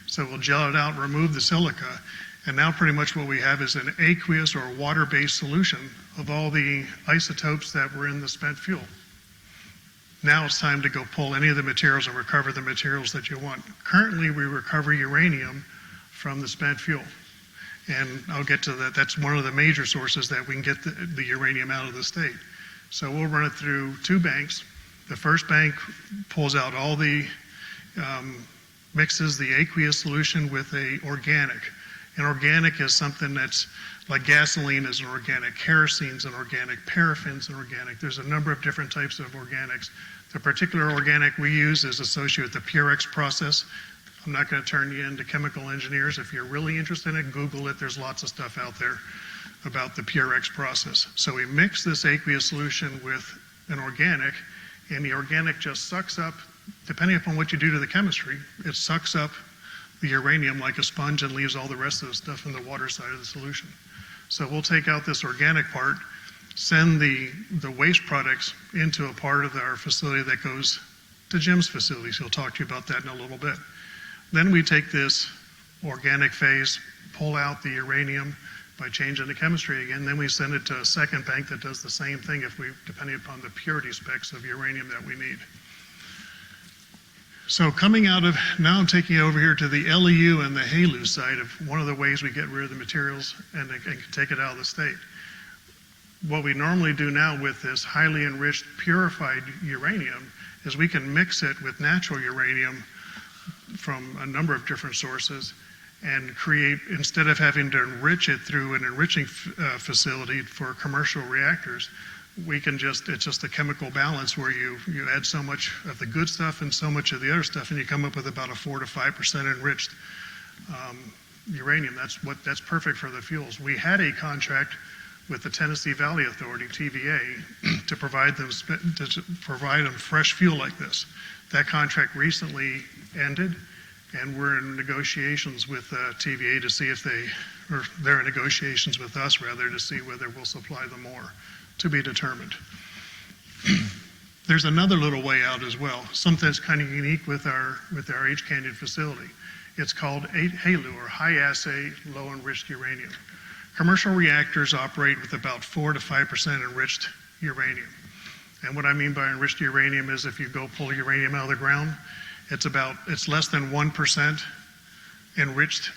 So we'll gel it out, remove the silica, and now pretty much what we have is an aqueous or water-based solution of all the isotopes that were in the spent fuel. Now it's time to go pull any of the materials and recover the materials that you want. Currently, we recover uranium from the spent fuel. And I'll get to that. That's one of the major sources that we can get the uranium out of the state. So we'll run it through two banks. The first bank pulls out all the, mixes the aqueous solution with a organic. And organic is something that's like gasoline is an organic, kerosene's an organic, paraffin's an organic. There's a number of different types of organics. The particular organic we use is associated with the Purex process. I'm not going to turn you into chemical engineers. If you're really interested in it, Google it. There's lots of stuff out there about the Purex process. So we mix this aqueous solution with an organic, and the organic just sucks up, depending upon what you do to the chemistry, it sucks up the uranium like a sponge and leaves all the rest of the stuff in the water side of the solution. So we'll take out this organic part, send the waste products into a part of our facility that goes to Jim's facilities. He'll talk to you about that in a little bit. Then we take this organic phase, pull out the uranium by changing the chemistry again. Then we send it to a second bank that does the same thing depending upon the purity specs of uranium that we need. So coming out of, now I'm taking it over here to the LEU and the HALEU side of one of the ways we get rid of the materials and take it out of the state. What we normally do now with this highly enriched purified uranium is we can mix it with natural uranium from a number of different sources and create, instead of having to enrich it through an enriching facility for commercial reactors, it's just a chemical balance where you add so much of the good stuff and so much of the other stuff, and you come up with about a 4 to 5% enriched uranium. That's perfect for the fuels. We had a contract with the Tennessee Valley Authority, TVA, to provide them fresh fuel like this. That contract recently ended, and we're in negotiations with TVA to see if they're in negotiations with us rather to see whether we'll supply them more, to be determined. There's another little way out as well, something that's kind of unique with our H Canyon facility. It's called HALEU, or high assay low enriched uranium. Commercial reactors operate with about 4 to 5% enriched uranium. And what I mean by enriched uranium is if you go pull uranium out of the ground, it's less than 1% enriched,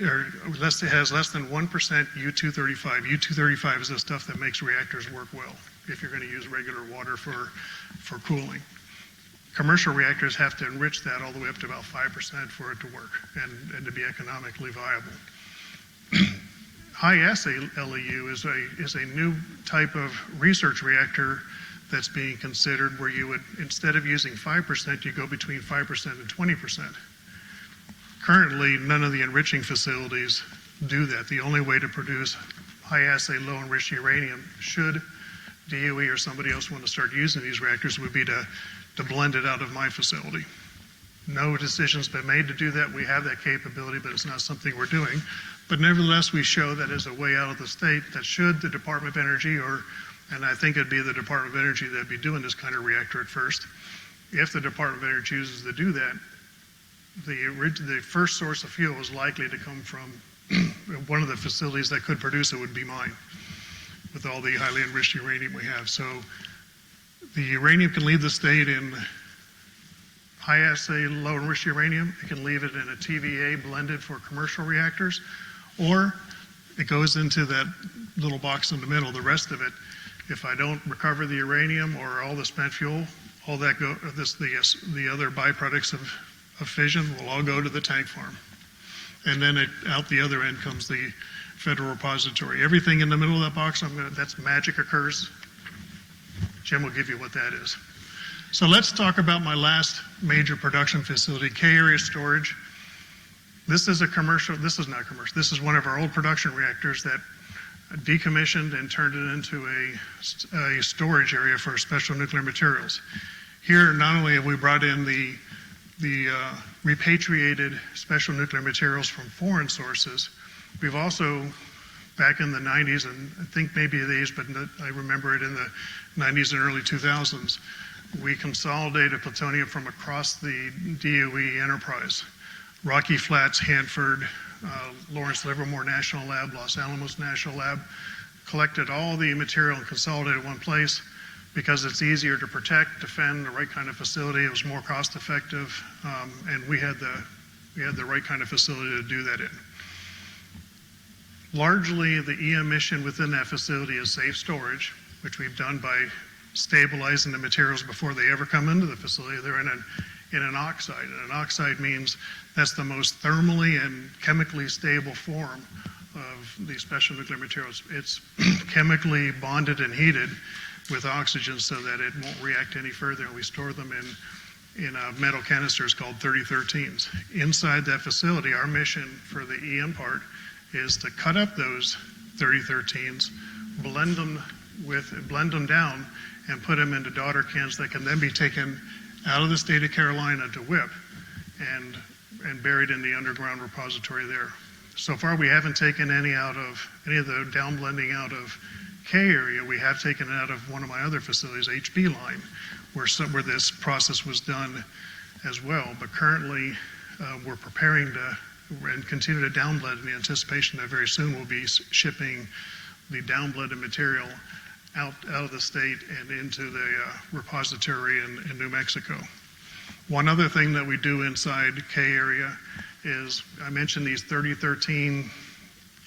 or it has less than 1% U-235. U-235 is the stuff that makes reactors work well if you're going to use regular water for cooling. Commercial reactors have to enrich that all the way up to about 5% for it to work and to be economically viable. High assay LEU is a new type of research reactor that's being considered where you would, instead of using 5%, you go between 5% and 20%. Currently, none of the enriching facilities do that. The only way to produce high-assay, low-enriched uranium, should DOE or somebody else want to start using these reactors, would be to blend it out of my facility. No decision's been made to do that. We have that capability, but it's not something we're doing. But nevertheless, we show that as a way out of the state, that should the Department of Energy, and I think it'd be the Department of Energy that'd be doing this kind of reactor at first, if the Department of Energy chooses to do that, the first source of fuel is likely to come from one of the facilities that could produce it would be mine, with all the highly enriched uranium we have. So the uranium can leave the state in high-assay, low-enriched uranium. It can leave it in a TVA blended for commercial reactors, or it goes into that little box in the middle. The rest of it, if I don't recover the uranium or all the spent fuel, all that the other byproducts of fission will all go to the tank farm. And then out the other end comes the federal repository. Everything in the middle of that box, that's magic occurs. Jim will give you what that is. So let's talk about my last major production facility, K area storage. This is not commercial. This is one of our old production reactors that decommissioned and turned it into a storage area for special nuclear materials. Here, not only have we brought in the repatriated special nuclear materials from foreign sources, we've also, back in the 90s, and I think maybe the 80s, but I remember it in the 90s and early 2000s, we consolidated plutonium from across the DOE enterprise. Rocky Flats, Hanford, Lawrence Livermore National Lab, Los Alamos National Lab, collected all the material and consolidated in one place because it's easier to protect, defend, the right kind of facility. It was more cost effective, and we had the right kind of facility to do that in. Largely, the EM mission within that facility is safe storage, which we've done by stabilizing the materials before they ever come into the facility. They're in an oxide, and an oxide means that's the most thermally and chemically stable form of these special nuclear materials. It's chemically bonded and heated with oxygen so that it won't react any further, and we store them in metal canisters called 3013s. Inside that facility, our mission for the EM part is to cut up those 3013s, blend them down, and put them into daughter cans that can then be taken out of the state of Carolina to WIP and buried in the underground repository there. So far, we haven't taken any of the downblending out of K area. We have taken it out of one of my other facilities, HB line, where this process was done as well. But currently, we're preparing to and continue to downblend in the anticipation that very soon we'll be shipping the downblended material out of the state and into the repository in New Mexico. One other thing that we do inside K area is, I mentioned these 3013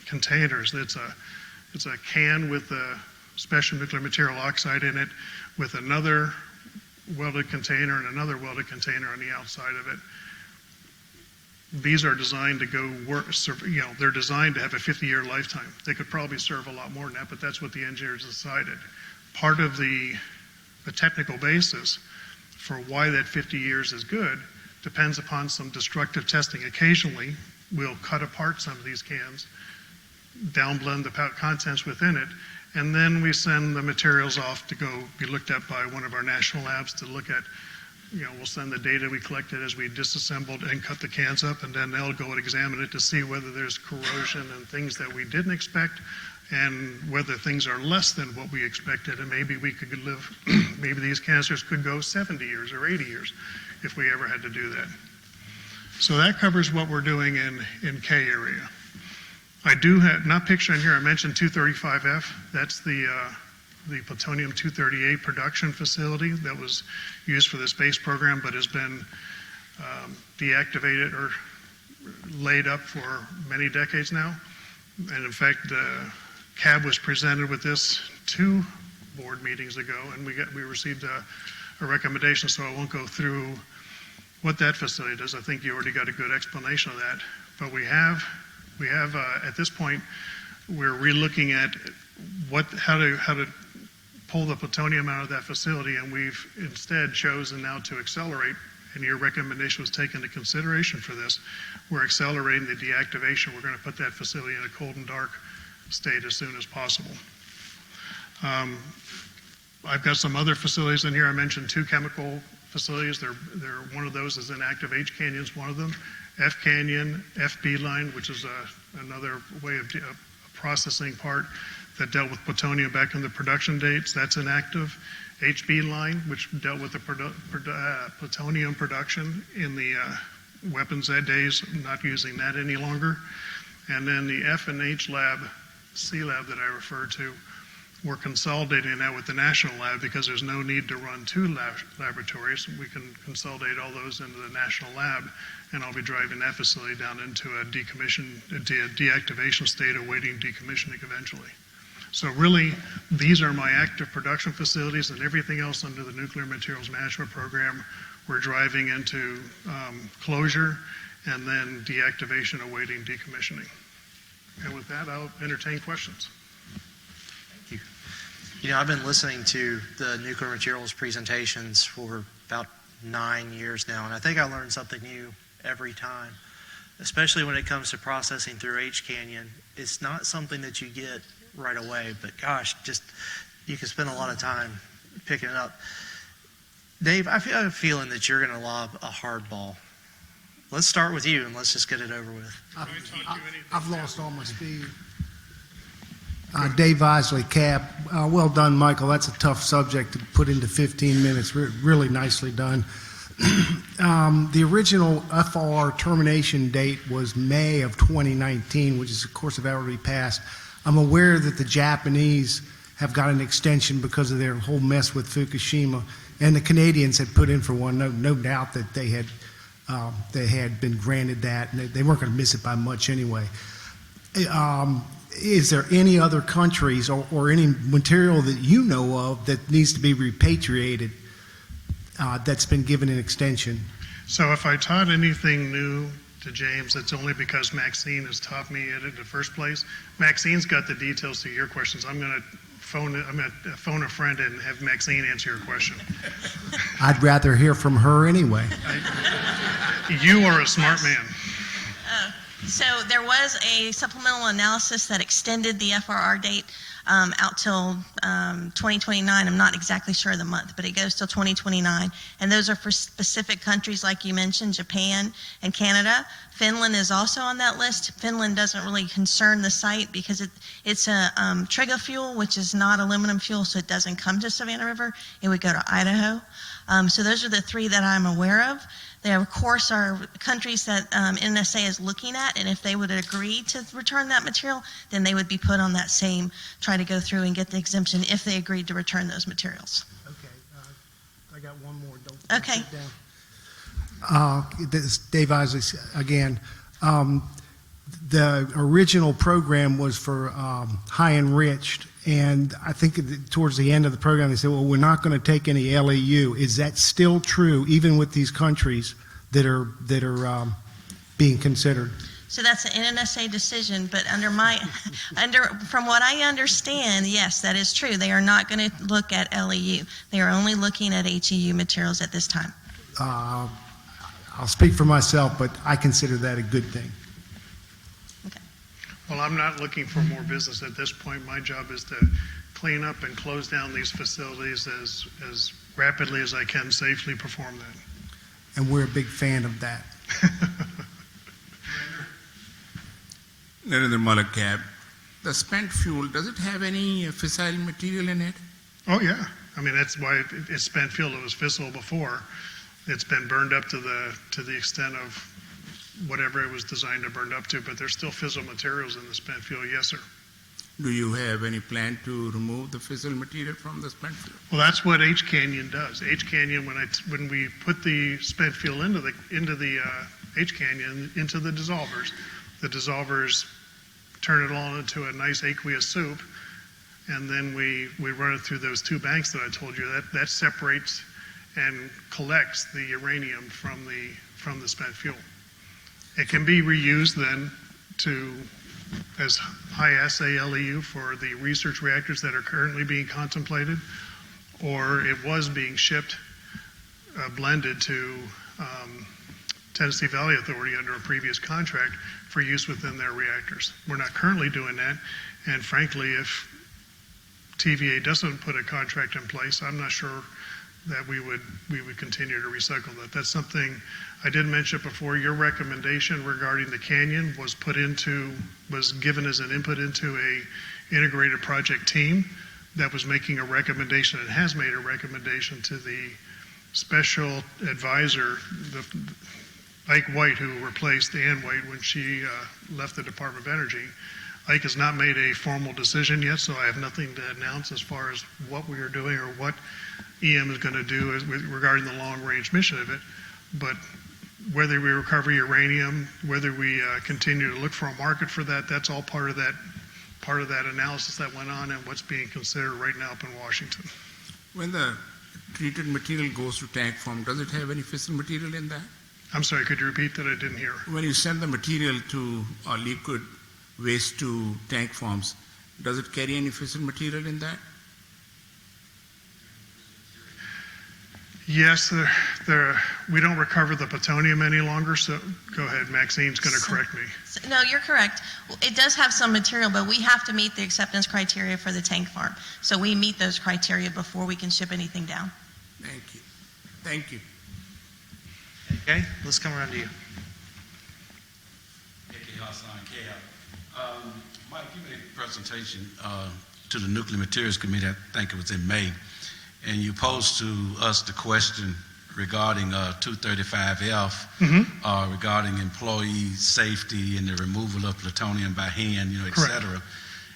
containers. It's a can with a special nuclear material oxide in it with another welded container and another welded container on the outside of it. These are designed to they're designed to have a 50-year lifetime. They could probably serve a lot more than that, but that's what the engineers decided. Part of the technical basis for why that 50 years is good depends upon some destructive testing. Occasionally, we'll cut apart some of these cans, downblend the contents within it, and then we send the materials off to go be looked at by one of our national labs to look at. We'll send the data we collected as we disassembled and cut the cans up, and then they'll go and examine it to see whether there's corrosion and things that we didn't expect, and whether things are less than what we expected, and maybe we could live, maybe these canisters could go 70 years or 80 years if we ever had to do that. So that covers what we're doing in K area. I do have, not pictured in here, I mentioned 235F. That's the plutonium-238 production facility that was used for the space program but has been deactivated or laid up for many decades now. And in fact, CAB was presented with this 2 board meetings ago, and we received a recommendation, so I won't go through what that facility does. I think you already got a good explanation of that. But we have at this point, we're relooking at how to pull the plutonium out of that facility, and we've instead chosen now to accelerate and your recommendation was taken into consideration for this, we're accelerating the deactivation. We're going to put that facility in a cold and dark state as soon as possible. I've got some other facilities in here. I mentioned 2 chemical facilities. They're one of those is inactive. H Canyon's one of them. F Canyon, FB line, which is another way of processing part that dealt with plutonium back in the production dates. That's inactive. HB line, which dealt with the plutonium production in the weapons days, not using that any longer. And then the F and H lab, C lab that I referred to, we're consolidating that with the national lab because there's no need to run 2 laboratories. We can consolidate all those into the national lab, and I'll be driving that facility down into a deactivation state awaiting decommissioning eventually. So really, these are my active production facilities, and everything else under the Nuclear Materials Management Program, we're driving into closure and then deactivation awaiting decommissioning. And with that, I'll entertain questions. You know, I've been listening to the nuclear materials presentations for about 9 years now, and I think I learn something new every time, especially when it comes to processing through H Canyon. It's not something that you get right away, but gosh, just you can spend a lot of time picking it up. Dave, I have a feeling that you're going to lob a hard ball. Let's start with you, and let's just get it over with. I've lost all my speed. Dave Isley, CAP. Well done, Michael. That's a tough subject to put into 15 minutes. Really nicely done. The original FR termination date was May of 2019, which is, of course, have already passed. I'm aware that the Japanese have got an extension because of their whole mess with Fukushima, and the Canadians had put in for one. No doubt that they had been granted that, and they weren't going to miss it by much anyway. Is there any other countries or any material that you know of that needs to be repatriated that's been given an extension? So if I taught anything new to James, it's only because Maxine has taught me it in the first place. Maxine's got the details to your questions. I'm going to phone a friend and have Maxine answer your question. I'd rather hear from her anyway. You are a smart man. So there was a supplemental analysis that extended the FRR date out till 2029. I'm not exactly sure of the month, but it goes till 2029. And those are for specific countries like you mentioned, Japan and Canada. Finland is also on that list. Finland doesn't really concern the site because it's a trigo fuel, which is not aluminum fuel, so it doesn't come to Savannah River. It would go to Idaho. So those are the 3 that I'm aware of. There, of course, are countries that NSA is looking at, and if they would agree to return that material, then they would be put on that same, try to go through and get the exemption if they agreed to return those materials. Okay, I got one more. Don't okay. Sit down. This is Dave Isley again. The original program was for high enriched, and I think towards the end of the program they said, well, we're not going to take any LEU. Is that still true, even with these countries that are being considered? So that's an NNSA decision, but from what I understand, yes, that is true. They are not going to look at LEU. They are only looking at HEU materials at this time. I'll speak for myself, but I consider that a good thing. Well, I'm not looking for more business at this point. My job is to clean up and close down these facilities as rapidly as I can safely perform that. And we're a big fan of that. Narendra Malakab, the spent fuel, does it have any fissile material in it? Oh, yeah. I mean, that's why it's spent fuel. It was fissile before. It's been burned up to the extent of whatever it was designed to burn up to, but there's still fissile materials in the spent fuel. Yes, sir. Do you have any plan to remove the fissile material from the spent fuel? Well, that's what H Canyon does. H Canyon, when we put the spent fuel into the H Canyon into the dissolvers turn it all into a nice aqueous soup, and then we run it through those 2 banks that I told you. That separates and collects the uranium from the spent fuel. It can be reused then as high assay LEU for the research reactors that are currently being contemplated, or it was being shipped blended to Tennessee Valley Authority under a previous contract for use within their reactors. We're not currently doing that, and frankly, if TVA doesn't put a contract in place, I'm not sure that we would continue to recycle that. That's something I did mention before. Your recommendation regarding the canyon was given as an input into a integrated project team that was making a recommendation and has made a recommendation to the special advisor, Ike White, who replaced Ann White when she left the Department of Energy. Ike has not made a formal decision yet, so I have nothing to announce as far as what we are doing or what EM is going to do regarding the long-range mission of it. But whether we recover uranium, whether we continue to look for a market for that, that's all part of that analysis that went on and what's being considered right now up in Washington. When the treated material goes to tank farm, does it have any fissile material in that? I'm sorry, could you repeat that? I didn't hear. When you send the material to liquid waste to tank farms, does it carry any fissile material in that? Yes, we don't recover the plutonium any longer, so go ahead, Maxine's going to correct me. No, you're correct. It does have some material, but we have to meet the acceptance criteria for the tank farm. So we meet those criteria before we can ship anything down. Thank you. Thank you. Okay, let's come around to you. Mike, you made a presentation to the Nuclear Materials Committee, I think it was in May, and you posed to us the question regarding 235F, regarding employee safety and the removal of plutonium by hand, et cetera.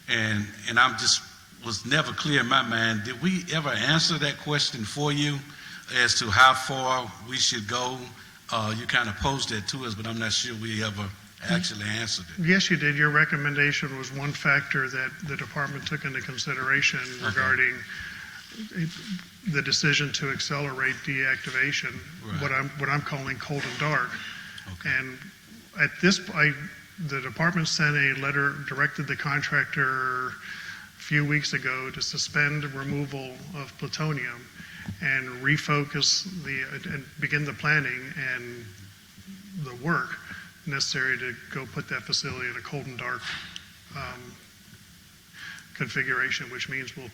And I'm just was never clear in my mind, did we ever answer that question for you as to how far we should go? You kind of posed that to us, but I'm not sure we ever actually answered it. Yes, you did. Your recommendation was one factor that the department took into consideration regarding the decision to accelerate deactivation, what I'm calling cold and dark. Okay. And at this point, the department sent a letter, directed the contractor a few weeks ago to suspend removal of plutonium and refocus and begin the planning and the work necessary to go put that facility in a cold and dark configuration, which means we'll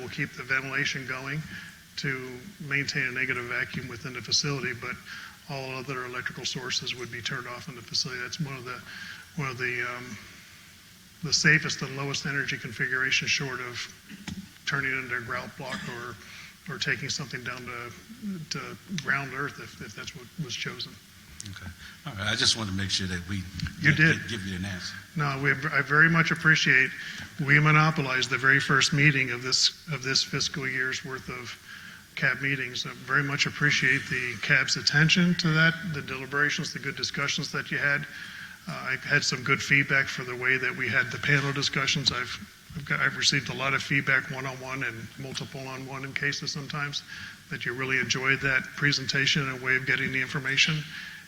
keep the ventilation going to maintain a negative vacuum within the facility, but all other electrical sources would be turned off in the facility. That's one of the safest and lowest energy configuration, short of turning it into a grout block or taking something down to ground earth if that's what was chosen. Okay. All right. I just wanted to make sure that we did give you an answer. No, I very much appreciate we monopolized the very first meeting of this fiscal year's worth of CAB meetings. I very much appreciate the CAB's attention to that, the deliberations, the good discussions that you had. I had some good feedback for the way that we had the panel discussions. I've received a lot of feedback one-on-one and multiple on one in cases sometimes, that you really enjoyed that presentation and way of getting the information.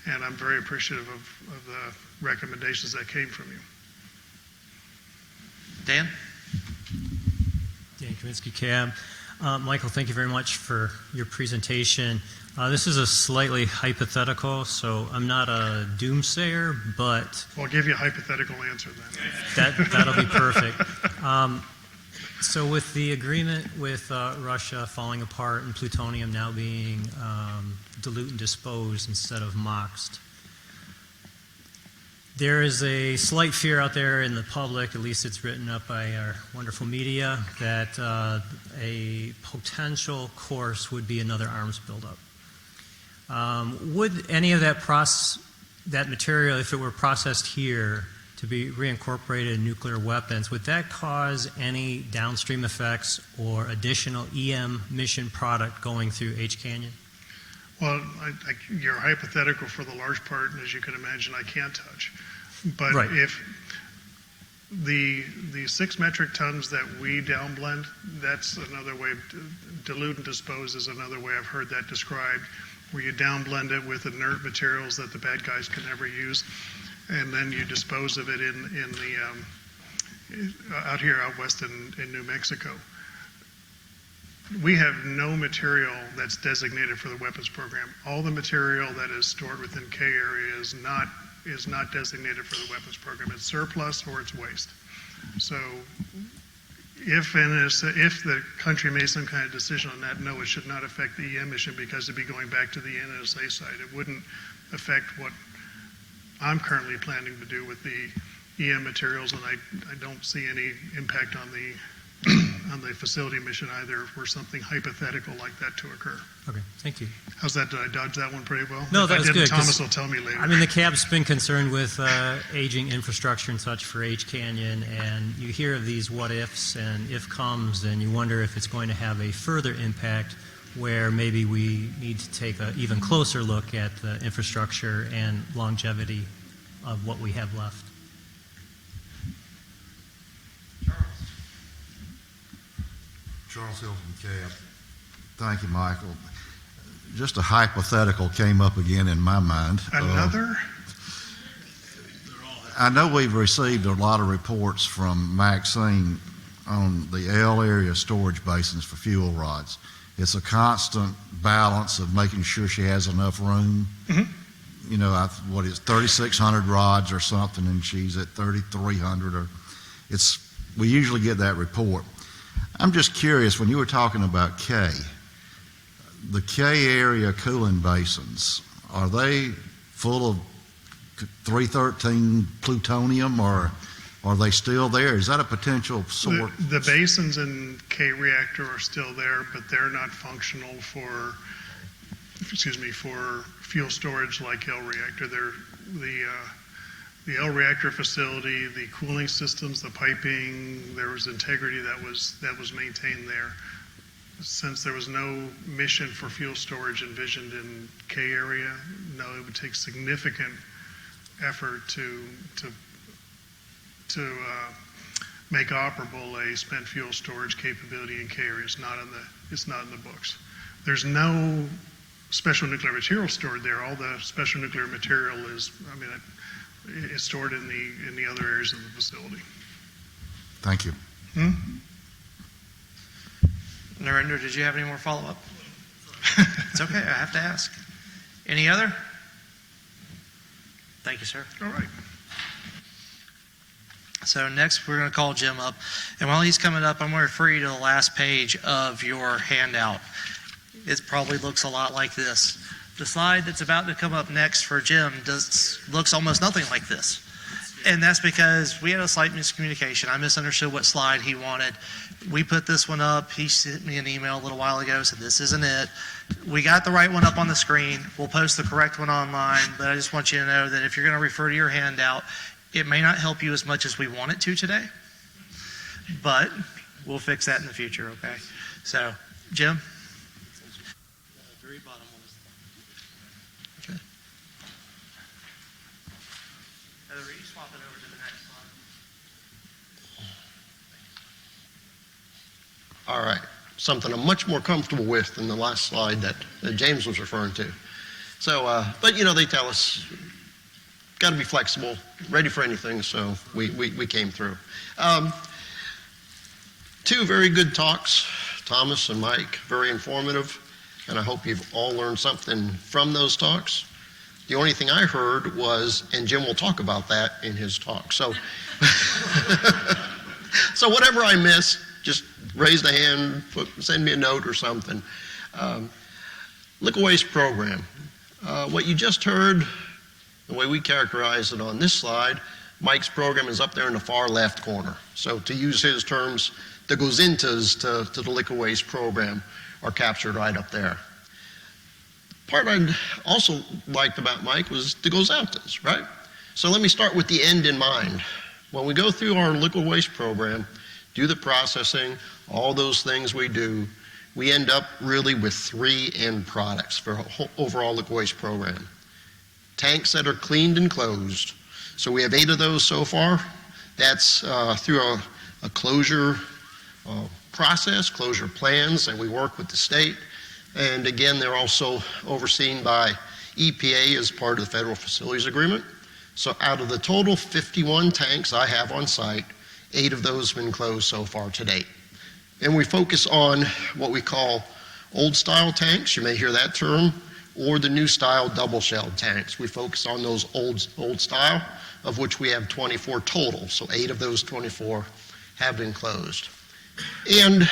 And I'm very appreciative of the recommendations that came from you. Dan? Dan Kaminsky, CAB. Michael, thank you very much for your presentation. This is a slightly hypothetical, so I'm not a doomsayer, but... I'll give you a hypothetical answer then. That'll be perfect. So with the agreement with Russia falling apart and plutonium now being dilute and disposed instead of moxed, there is a slight fear out there in the public, at least it's written up by our wonderful media, that a potential course would be another arms buildup. Would any of that material, if it were processed here to be reincorporated in nuclear weapons, would that cause any downstream effects or additional EM mission product going through H Canyon? Well, your hypothetical for the large part, as you can imagine, I can't touch. But if the 6 metric tons that we downblend, that's another way, dilute and dispose is another way I've heard that described, where you downblend it with inert materials that the bad guys can never use, and then you dispose of it in the out west in New Mexico. we have no material that's designated for the weapons program. All the material that is stored within K area is not designated for the weapons program. It's surplus or it's waste. So if the country made some kind of decision on that, no, it should not affect the EM mission because it'd be going back to the NSA site. It wouldn't affect what I'm currently planning to do with the EM materials, and I don't see any impact on the facility mission either for something hypothetical like that to occur. Okay, thank you. How's that? Did I dodge that one pretty well? No, If that I was didn't, good. Thomas will tell me later. I mean, the CAB's been concerned with aging infrastructure and such for H Canyon, and you hear of these what ifs and if comes, and you wonder if it's going to have a further impact where maybe we need to take an even closer look at the infrastructure and longevity of what we have left. Charles Hilton, CAB. Thank you, Michael. Just a hypothetical came up again in my mind. Another? I know we've received a lot of reports from Maxine on the L area storage basins for fuel rods. It's a constant balance of making sure she has enough room. Mm-hmm. You know, what is 3,600 rods or something, and she's at 3,300. Or we usually get that report. I'm just curious, when you were talking about K, the K area cooling basins, are they full of 313 plutonium, or are they still there? Is that a potential source? The basins in K reactor are still there, but they're not functional for fuel storage like L reactor. They're the L reactor facility, the cooling systems, the piping, there was integrity that was maintained there. Since there was no mission for fuel storage envisioned in K area, no, it would take significant effort to make operable a spent fuel storage capability in K area. It's not in the books. There's no special nuclear material stored there. All the special nuclear material is stored in the other areas of the facility. Thank you. Narendra, did you have any more follow-up? It's okay, I have to ask. Any other? Thank you, sir. All right. So next we're going to call Jim up. And while he's coming up, I'm going to refer you to the last page of your handout. It probably looks a lot like this. The slide that's about to come up next for Jim looks almost nothing like this. And that's because we had a slight miscommunication. I misunderstood what slide he wanted. We put this one up. He sent me an email a little while ago, said this isn't it. We got the right one up on the screen. We'll post the correct one online, but I just want you to know that if you're going to refer to your handout, it may not help you as much as we want it to today, but we'll fix that in the future, okay? So, Jim? Very bottom one is okay. Heather, are you swapping over to the next slide? All right, something I'm much more comfortable with than the last slide that James was referring to. So, but they tell us, got to be flexible, ready for anything, so we came through. Two very good talks, Thomas and Mike, very informative, and I hope you've all learned something from those talks. The only thing I heard was, and Jim will talk about that in his talk. So, so whatever I miss, just raise the hand, send me a note or something. Liquid waste program. What you just heard, the way we characterize it on this slide, Mike's program is up there in the far left corner. So to use his terms, the goes-intas to the liquid waste program are captured right up there. Part I also liked about Mike was the goes-outas, right? So let me start with the end in mind. When we go through our liquid waste program, do the processing, all those things we do, we end up really with 3 end products for our overall liquid waste program. Tanks that are cleaned and closed. So we have 8 of those so far. That's through a closure process, closure plans, and we work with the state. And again, they're also overseen by EPA as part of the Federal Facilities Agreement. So out of the total 51 tanks I have on site, 8 of those have been closed so far to date. And we focus on what we call old style tanks, you may hear that term, or the new style double shelled tanks. We focus on those old style, of which we have 24 total. So 8 of those 24 have been closed. And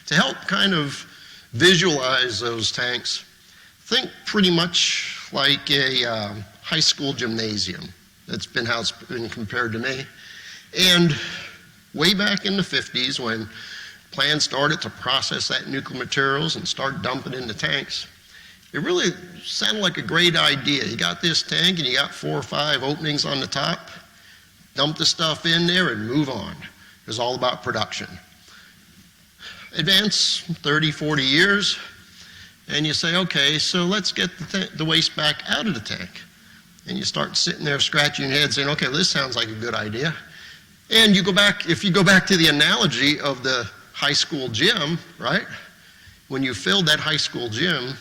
to help kind of visualize those tanks, think pretty much like a high school gymnasium. That's been how it's been compared to me. And way back in the 50s, when plants started to process that nuclear materials and start dumping in the tanks, it really sounded like a great idea. You got this tank and you got 4 or 5 openings on the top, dump the stuff in there and move on. It was all about production. Advance 30, 40 years, and you say, okay, so let's get the waste back out of the tank. And you start sitting there scratching your head saying, okay, well, this sounds like a good idea. And you go back, if you go back to the analogy of the high school gym, right? When you filled that high school gym,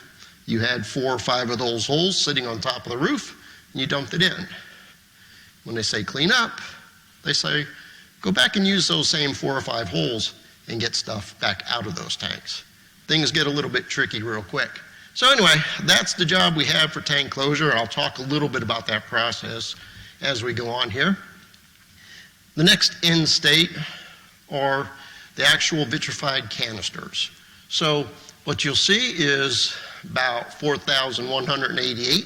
you had 4 or 5 of those holes sitting on top of the roof, and you dumped it in. When they say clean up, they say, go back and use those same 4 or 5 holes and get stuff back out of those tanks. Things get a little bit tricky real quick. So anyway, that's the job we have for tank closure. I'll talk a little bit about that process as we go on here. The next end state are the actual vitrified canisters. So what you'll see is about 4,188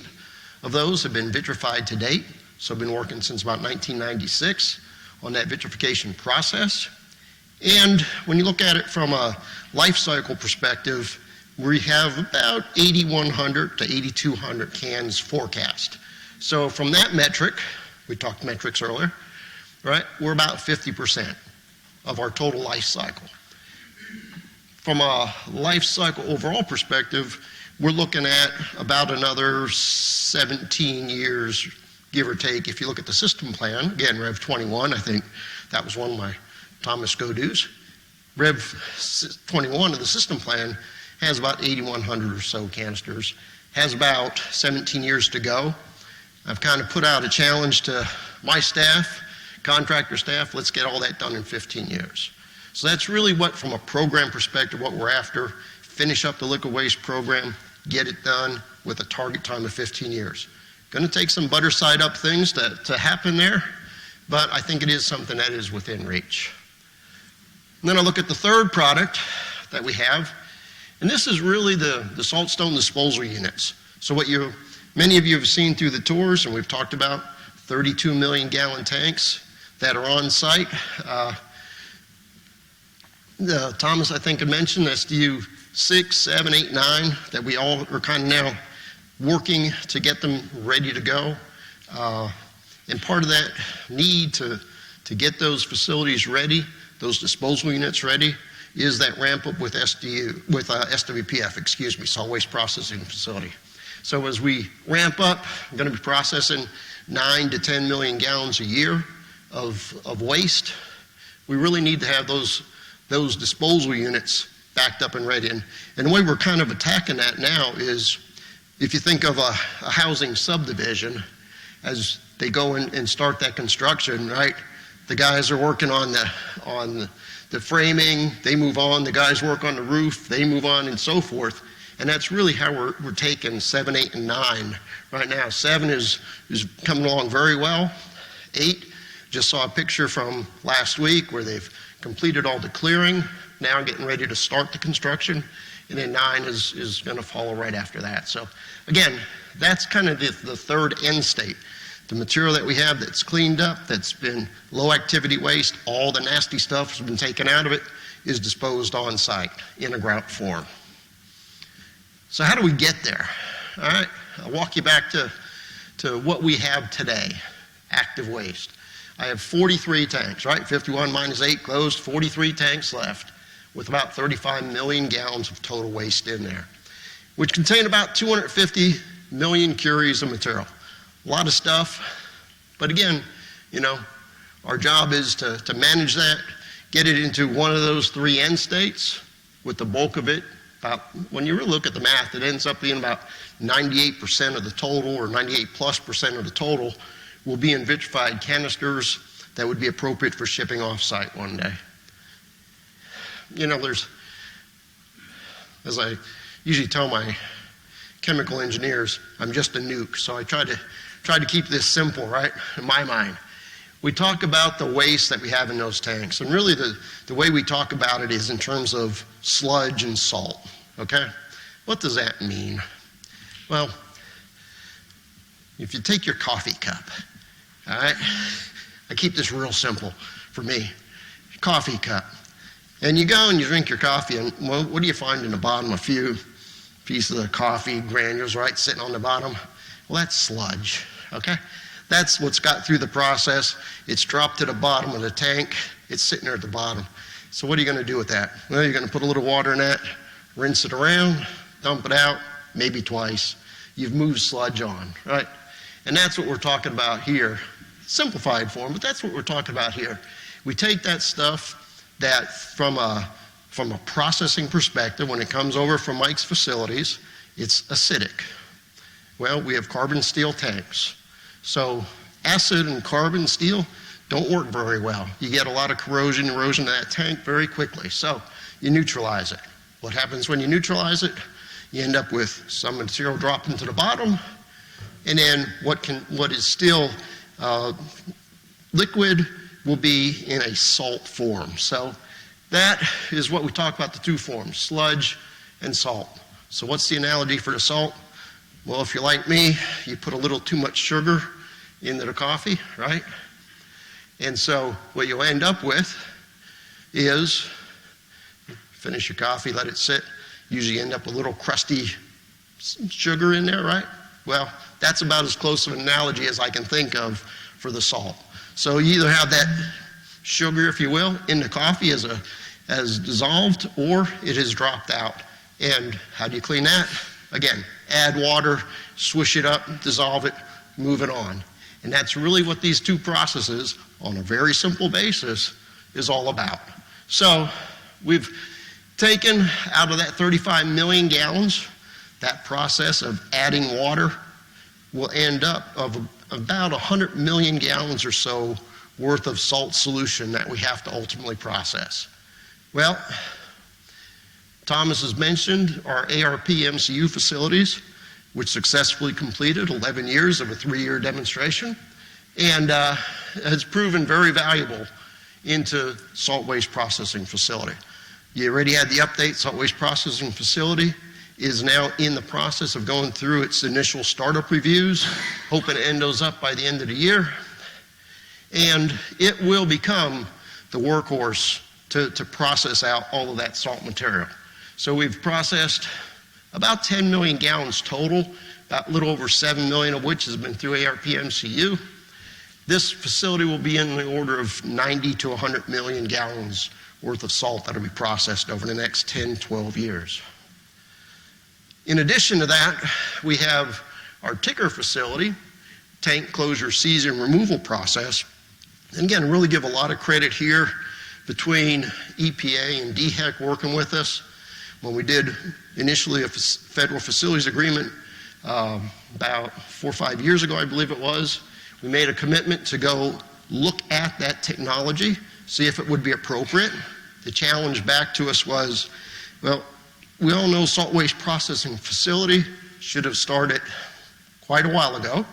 of those have been vitrified to date. So I've been working since about 1996 on that vitrification process. And when you look at it from a life cycle perspective, we have about 8,100 to 8,200 cans forecast. So from that metric, we talked metrics earlier, right? We're about 50% of our total life cycle. From a life cycle overall perspective, we're looking at about another 17 years, give or take. If you look at the system plan, again, Rev 21, I think that was one of my Thomas go-dos. Rev 21 of the system plan has about 8,100 or so canisters, has about 17 years to go. I've kind of put out a challenge to my staff, contractor staff, let's get all that done in 15 years. So that's really what, from a program perspective, what we're after, finish up the liquid waste program, get it done with a target time of 15 years. Going to take some butter side up things to happen there, but I think it is something that is within reach. And then I look at the third product that we have, and this is really the saltstone disposal units. So what many of you have seen through the tours, and we've talked about 32 million gallon tanks that are on site. Thomas, I think, had mentioned SDU 6, 7, 8, 9, that we all are kind of now working to get them ready to go. And part of that need to get those facilities ready, those disposal units ready, is that ramp up with SWPF, solid waste processing facility. So as we ramp up, we're going to be processing 9 to 10 million gallons a year of waste. We really need to have those disposal units backed up and ready. And the way we're kind of attacking that now is, if you think of a housing subdivision, as they go in and start that construction, right? The guys are working on the framing, they move on, the guys work on the roof, they move on, and so forth. And that's really how we're taking 7, 8, and 9 right now. 7 is coming along very well. 8, just saw a picture from last week where they've completed all the clearing, now getting ready to start the construction. And then 9 is going to follow right after that. So again, that's kind of the third end state. The material that we have that's cleaned up, that's been low activity waste, all the nasty stuff has been taken out of it, is disposed on site in a grout form. So how do we get there? All right, I'll walk you back to what we have today, active waste. I have 43 tanks, right? 51 minus 8 closed, 43 tanks left with about 35 million gallons of total waste in there, which contain about 250 million curies of material. A lot of stuff, but again, our job is to manage that, get it into one of those 3 end states, with the bulk of it, when you really look at the math, it ends up being about 98% of the total, or 98+% of the total, will be in vitrified canisters that would be appropriate for shipping off-site one day. as I usually tell my chemical engineers, I'm just a nuke. So I try to keep this simple, right, in my mind. We talk about the waste that we have in those tanks, and really the way we talk about it is in terms of sludge and salt, okay? What does that mean? Well, if you take your coffee cup, all right? I keep this real simple for me. Coffee cup. And you go and you drink your coffee, and well, what do you find in the bottom? A few pieces of coffee granules, right, sitting on the bottom? Well, that's sludge, okay? That's what's got through the process. It's dropped to the bottom of the tank. It's sitting there at the bottom. So what are you going to do with that? Well, you're going to put a little water in that, rinse it around, dump it out, maybe twice. You've moved sludge on, right? And that's what we're talking about here. Simplified form, but that's what we're talking about here. We take that stuff that from a processing perspective, when it comes over from Mike's facilities, it's acidic. Well, we have carbon steel tanks. So acid and carbon steel don't work very well. You get a lot of corrosion, erosion in that tank very quickly. So you neutralize it. What happens when you neutralize it? You end up with some material dropping to the bottom, and then what is still liquid will be in a salt form. So that is what we talk about, the two forms, sludge and salt. So what's the analogy for the salt? Well, if you're like me, you put a little too much sugar into the coffee, right? And so what you'll end up with is, finish your coffee, let it sit, usually end up with a little crusty sugar in there, right? Well, that's about as close of an analogy as I can think of for the salt. So you either have that sugar, if you will, in the coffee as dissolved, or it has dropped out. And how do you clean that? Again, add water, swish it up, dissolve it, move it on. And that's really what these two processes, on a very simple basis, is all about. So we've taken out of that 35 million gallons, that process of adding water will end up of about 100 million gallons or so worth of salt solution that we have to ultimately process. Well, Thomas has mentioned our ARP MCU facilities, which successfully completed 11 years of a 3-year demonstration, and has proven very valuable into salt waste processing facility. You already had the update. Salt waste processing facility is now in the process of going through its initial startup reviews, hoping to end those up by the end of the year. And it will become the workhorse to process out all of that salt material. So we've processed about 10 million gallons total, about a little over 7 million of which has been through ARP MCU. This facility will be in the order of 90 to 100 million gallons worth of salt that will be processed over the next 10, 12 years. In addition to that, we have our Ticker facility, tank closure season removal process. And again, really give a lot of credit here between EPA and DHEC working with us. When we did initially a federal facilities agreement about 4 or 5 years ago, I believe it was, we made a commitment to go look at that technology, see if it would be appropriate. The challenge back to us was, well, we all know salt waste processing facility should have started quite a while ago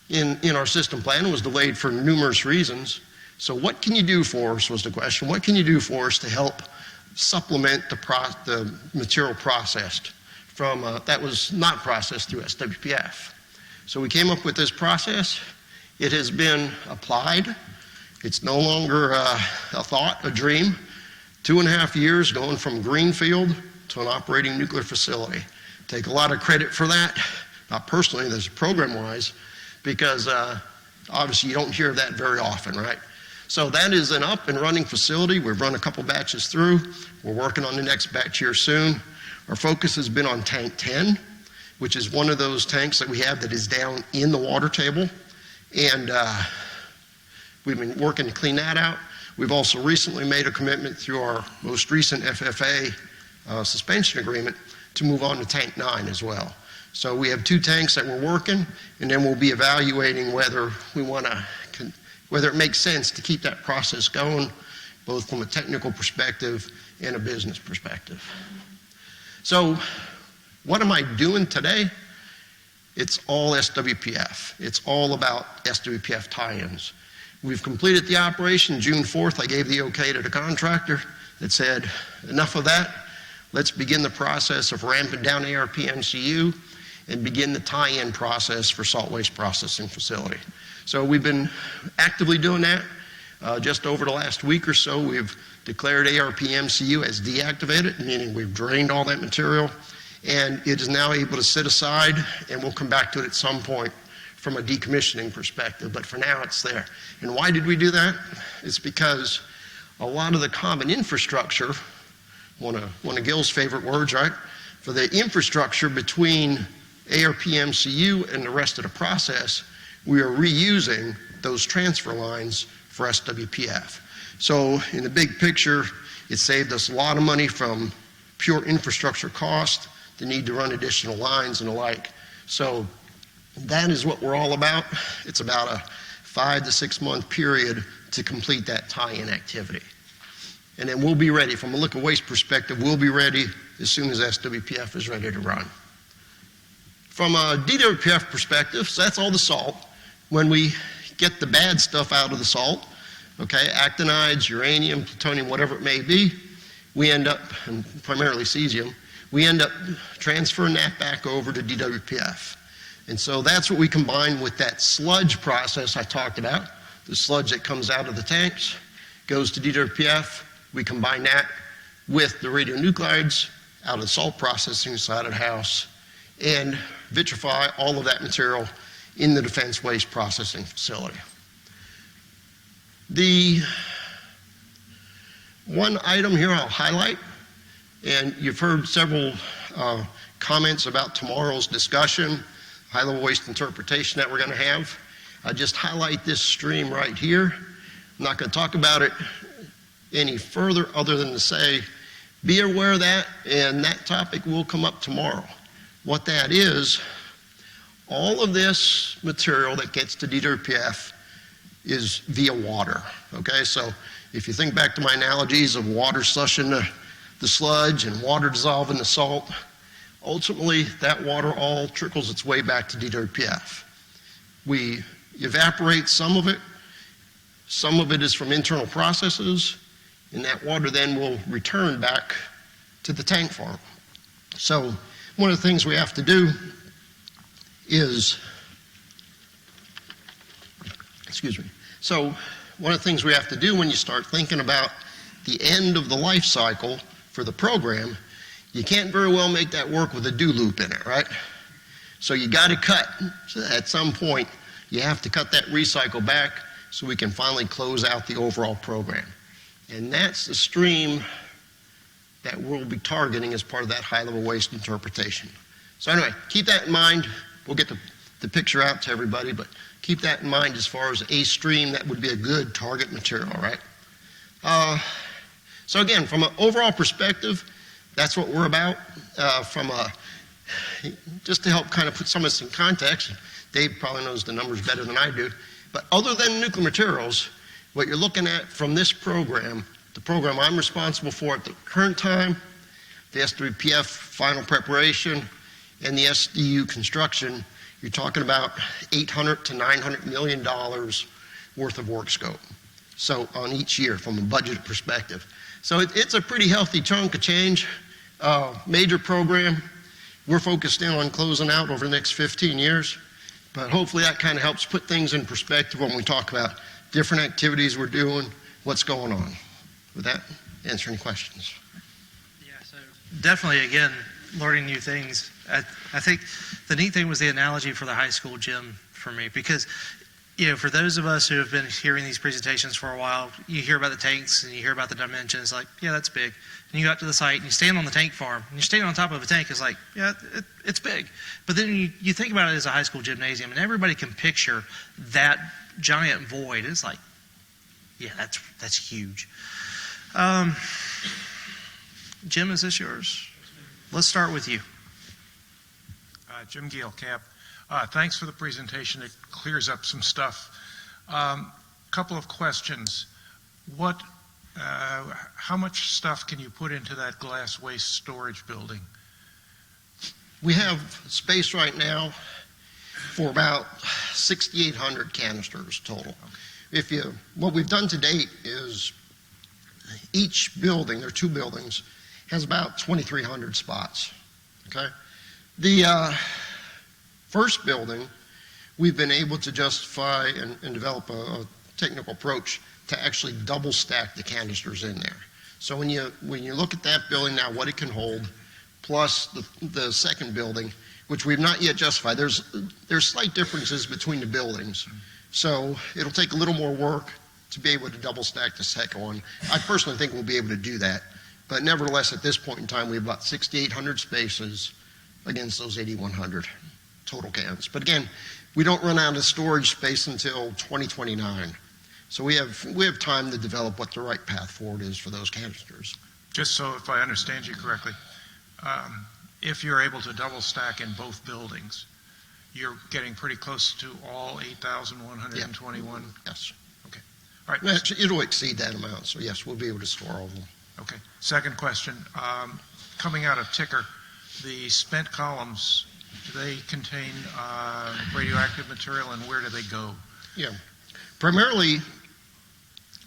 in our system plan. It was delayed for numerous reasons. So what can you do for us was the question. What can you do for us to help supplement the material processed from that was not processed through SWPF? So we came up with this process. It has been applied. It's no longer a thought, a dream. 2.5 years going from greenfield to an operating nuclear facility. Take a lot of credit for that, not personally, there's program-wise, because obviously you don't hear that very often, right? So that is an up and running facility. We've run a couple batches through. We're working on the next batch here soon. Our focus has been on tank 10, which is one of those tanks that we have that is down in the water table. And we've been working to clean that out. We've also recently made a commitment through our most recent FFA suspension agreement to move on to tank 9 as well. So we have 2 tanks that we're working, and then we'll be evaluating whether we want to, whether it makes sense to keep that process going both from a technical perspective and a business perspective. So what am I doing today? It's all SWPF. It's all about SWPF tie-ins. We've completed the operation. June 4th, I gave the okay to the contractor that said, enough of that. Let's begin the process of ramping down ARP MCU and begin the tie-in process for salt waste processing facility. So we've been actively doing that. Just over the last week or so, we've declared ARP MCU as deactivated, meaning we've drained all that material, and it is now able to sit aside, and we'll come back to it at some point from a decommissioning perspective, but for now it's there. And why did we do that? It's because a lot of the common infrastructure, one of Gil's favorite words, right? For the infrastructure between ARP MCU and the rest of the process, we are reusing those transfer lines for SWPF. So in the big picture, it saved us a lot of money from pure infrastructure cost, the need to run additional lines and the like. So that is what we're all about. It's about a 5 to 6 month period to complete that tie-in activity. And then we'll be ready, from a liquid waste perspective, we'll be ready as soon as SWPF is ready to run. From a DWPF perspective, so that's all the salt. When we get the bad stuff out of the salt, okay, actinides, uranium, plutonium, whatever it may be, we end up, and primarily cesium, we end up transferring that back over to DWPF. And so that's what we combine with that sludge process I talked about. The sludge that comes out of the tanks goes to DWPF. We combine that with the radionuclides out of the salt processing side of the house and vitrify all of that material in the defense waste processing facility. The one item here I'll highlight, and you've heard several comments about tomorrow's discussion, high-level waste interpretation that we're going to have. I just highlight this stream right here. I'm not going to talk about it any further other than to say, be aware of that, and that topic will come up tomorrow. What that is, all of this material that gets to DWPF is via water, okay? So if you think back to my analogies of water slushing the sludge and water dissolving the salt, ultimately that water all trickles its way back to DWPF. We evaporate some of it is from internal processes, and that water then will return back to the tank farm. So one of the things we have to do is, so one of the things we have to do when you start thinking about the end of the life cycle for the program, you can't very well make that work with a do loop in it, right? So you got to cut. So at some point, you have to cut that recycle back so we can finally close out the overall program. And that's the stream that we'll be targeting as part of that high-level waste interpretation. So anyway, keep that in mind. We'll get the picture out to everybody, but keep that in mind as far as a stream that would be a good target material, right? So again, from an overall perspective, that's what we're about. Just to help kind of put some of this in context, Dave probably knows the numbers better than I do, but other than nuclear materials, what you're looking at from this program, the program I'm responsible for at the current time, the SWPF final preparation, and the SDU construction, you're talking about $800 to $900 million worth of work scope. So on each year from a budget perspective. So it's a pretty healthy chunk of change. Major program. We're focused in on closing out over the next 15 years. But hopefully that kind of helps put things in perspective when we talk about different activities we're doing, what's going on. With that, answer any questions. Yeah, so definitely, again, learning new things. I think the neat thing was the analogy for the high school gym for me, because, you know, for those of us who have been hearing these presentations for a while, you hear about the tanks and you hear about the dimensions, like, yeah, that's big. And you go out to the site and you stand on the tank farm and you're standing on top of a tank, it's like, yeah, it's big. But then you think about it as a high school gymnasium and everybody can picture that giant void. It's like, yeah, that's huge. Jim, is this yours? Let's start with you. Jim Gale, CAP. Thanks for the presentation. It clears up some stuff. Couple of questions. What How much stuff can you put into that glass waste storage building? We have space right now for about 6,800 canisters total. What we've done to date is each building, there are 2 buildings, has about 2,300 spots. Okay? The first building, we've been able to justify and develop a technical approach to actually double stack the canisters in there. So when you look at that building now, what it can hold, plus the second building, which we've not yet justified, there's slight differences between the buildings. So it'll take a little more work to be able to double stack the second one. I personally think we'll be able to do that. But nevertheless, at this point in time, we have about 6,800 spaces against those 8,100 total cans. But again, we don't run out of storage space until 2029. So we have time to develop what the right path forward is for those canisters. Just so if I understand you correctly, if you're able to double stack in both buildings, you're getting pretty close to all 8,121? Yes. Okay. All right. Actually, it'll exceed that amount, so yes, we'll be able to store all of them. Okay. Second question. Coming out of Ticker, the spent columns, do they contain radioactive material, and where do they go? Yeah. Primarily,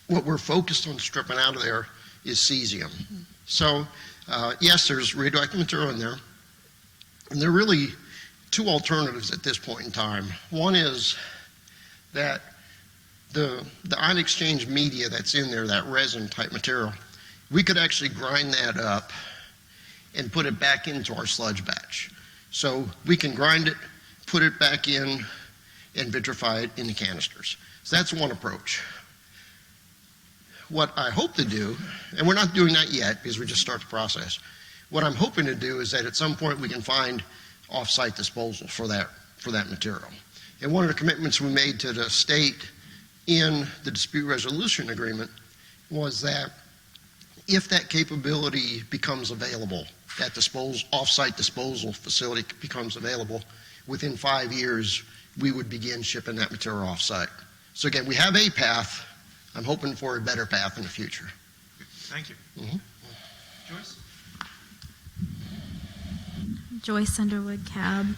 what we're focused on stripping out of there is cesium. So, yes, there's radioactive material in there, and there are really 2 alternatives at this point in time. One is that the ion exchange media that's in there, that resin type material, we could actually grind that up and put it back into our sludge batch. So we can grind it, put it back in, and vitrify it in the canisters. So that's one approach. What I hope to do, and we're not doing that yet because we just start the process, what I'm hoping to do is that at some point we can find off-site disposal for that material. And one of the commitments we made to the state in the dispute resolution agreement was that if that capability becomes available, that off-site disposal facility becomes available, within 5 years, we would begin shipping that material off-site. So again, we have a path. I'm hoping for a better path in the future. Thank you. Mm-hmm. Joyce? Joyce Underwood, Cab.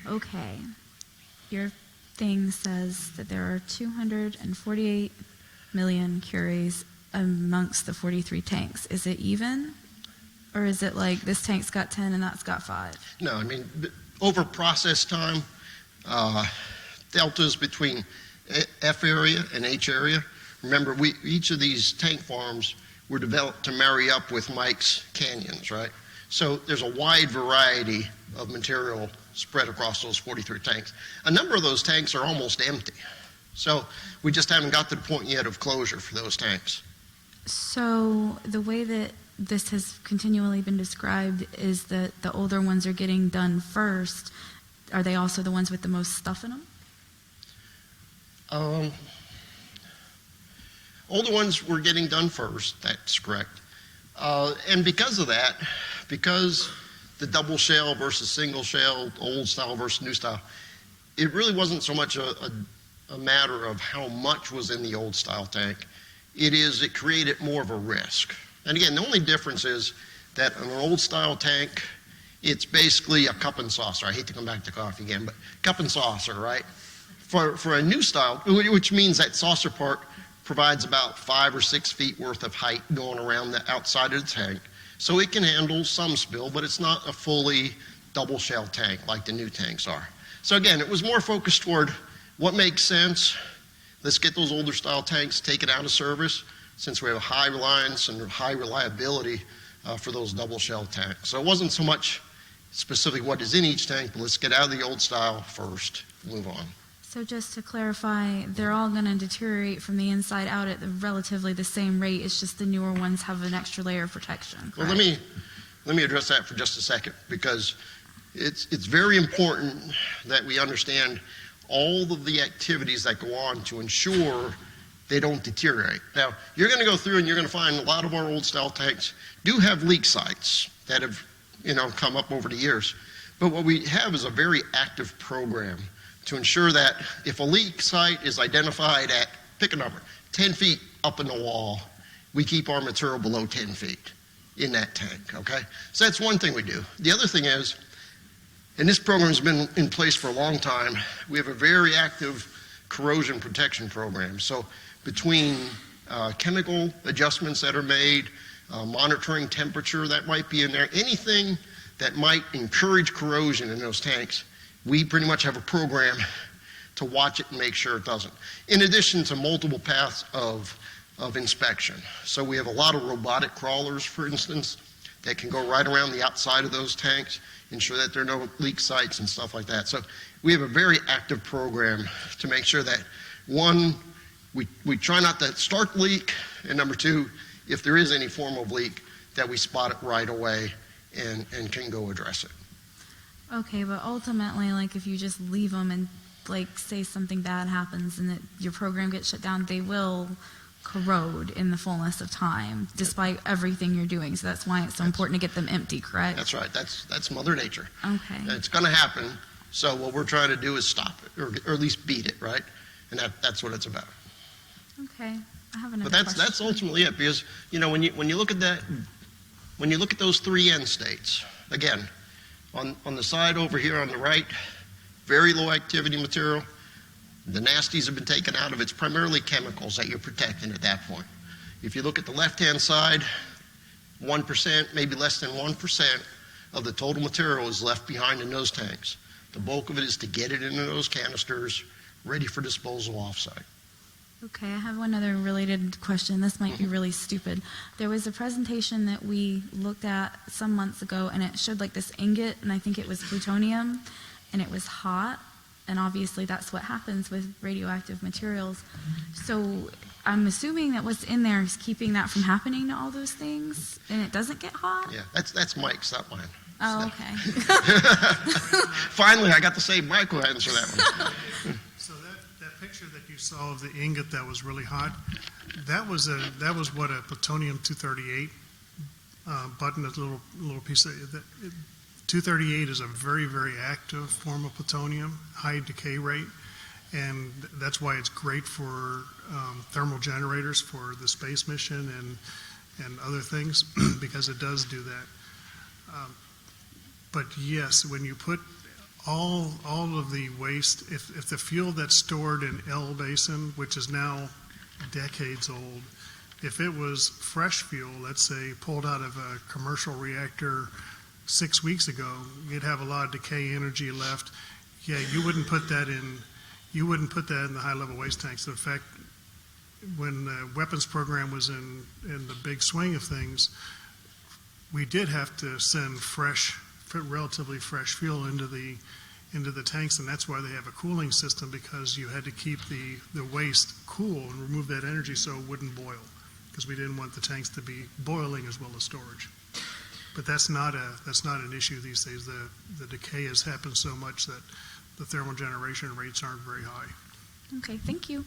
Okay. Your thing says that there are 248 million curies amongst the 43 tanks. Is it even? Or is it like this tank's got 10 and that's got 5? No, I mean, over process time, deltas between F area and H area. Remember, each of these tank farms were developed to marry up with Mike's canyons, right? So there's a wide variety of material spread across those 43 tanks. A number of those tanks are almost empty. So we just haven't got to the point yet of closure for those tanks. So the way that this has continually been described is that the older ones are getting done first. Are they also the ones with the most stuff in them? Older ones were getting done first, that's correct. And because of that, because the double shell versus single shell, old style versus new style, it really wasn't so much a matter of how much was in the old style tank. It created more of a risk. And again, the only difference is that in an old style tank, it's basically a cup and saucer. I hate to come back to coffee again, but cup and saucer, right? For a new style, which means that saucer part provides about 5 or 6 feet worth of height going around the outside of the tank. So it can handle some spill, but it's not a fully double shell tank like the new tanks are. So again, it was more focused toward what makes sense. Let's get those older style tanks taken out of service since we have a high reliance and high reliability for those double shell tanks. So it wasn't so much specifically what is in each tank, but let's get out of the old style first, move on. So just to clarify, they're all going to deteriorate from the inside out at relatively the same rate. It's just the newer ones have an extra layer of protection. Correct? Well, let me address that for just a second, because it's very important that we understand all of the activities that go on to ensure they don't deteriorate. Now, you're going to go through and you're going to find a lot of our old style tanks do have leak sites that have, come up over the years. But what we have is a very active program to ensure that if a leak site is identified at, pick a number, 10 feet up in the wall, we keep our material below 10 feet in that tank, okay? So that's one thing we do. The other thing is, and this program's been in place for a long time, we have a very active corrosion protection program. So between chemical adjustments that are made, monitoring temperature that might be in there, anything that might encourage corrosion in those tanks, we pretty much have a program to watch it and make sure it doesn't. In addition to multiple paths of inspection. So we have a lot of robotic crawlers, for instance, that can go right around the outside of those tanks, ensure that there are no leak sites and stuff like that. So we have a very active program to make sure that, one, we try not to start the leak, and number two, if there is any form of leak, that we spot it right away and can go address it. Okay, but ultimately, like if you just leave them and like say something bad happens and that your program gets shut down, they will corrode in the fullness of time, despite everything you're doing. So that's why it's so important to get them empty, correct? That's right. That's Mother Nature. Okay. It's going to happen. So what we're trying to do is stop it, or at least beat it, right? And that's what it's about. Okay. I have another But question. that's ultimately it, because when you look at that, when you look at those three end states, again, on the side over here on the right, very low activity material. The nasties have been taken out of it. It's primarily chemicals that you're protecting at that point. If you look at the left-hand side, 1%, maybe less than 1% of the total material is left behind in those tanks. The bulk of it is to get it into those canisters, ready for disposal off-site. Okay, I have one other related question. This might be really stupid. There was a presentation that we looked at some months ago, and it showed like this ingot, and I think it was plutonium, and it was hot, and obviously that's what happens with radioactive materials. So I'm assuming that what's in there is keeping that from happening to all those things, and it doesn't get hot? Yeah, that's Mike's, not mine. Oh, okay. Finally, I got to say Mike will answer that one. So that picture that you saw of the ingot that was really hot, that was what a plutonium-238 button, a little piece of that. 238 is a very, very active form of plutonium, high decay rate, and that's why it's great for thermal generators for the space mission and other things, because it does do that. But yes, when you put all of the waste, if the fuel that's stored in L Basin, which is now decades old, if it was fresh fuel, let's say pulled out of a commercial reactor 6 weeks ago, you'd have a lot of decay energy left. Yeah, you wouldn't put that in the high-level waste tanks. In fact, when the weapons program was in the big swing of things, we did have to send relatively fresh fuel into the tanks, and that's why they have a cooling system, because you had to keep the waste cool and remove that energy so it wouldn't boil, because we didn't want the tanks to be boiling as well as storage. But that's not an issue these days. The decay has happened so much that the thermal generation rates aren't very high. Okay, thank you.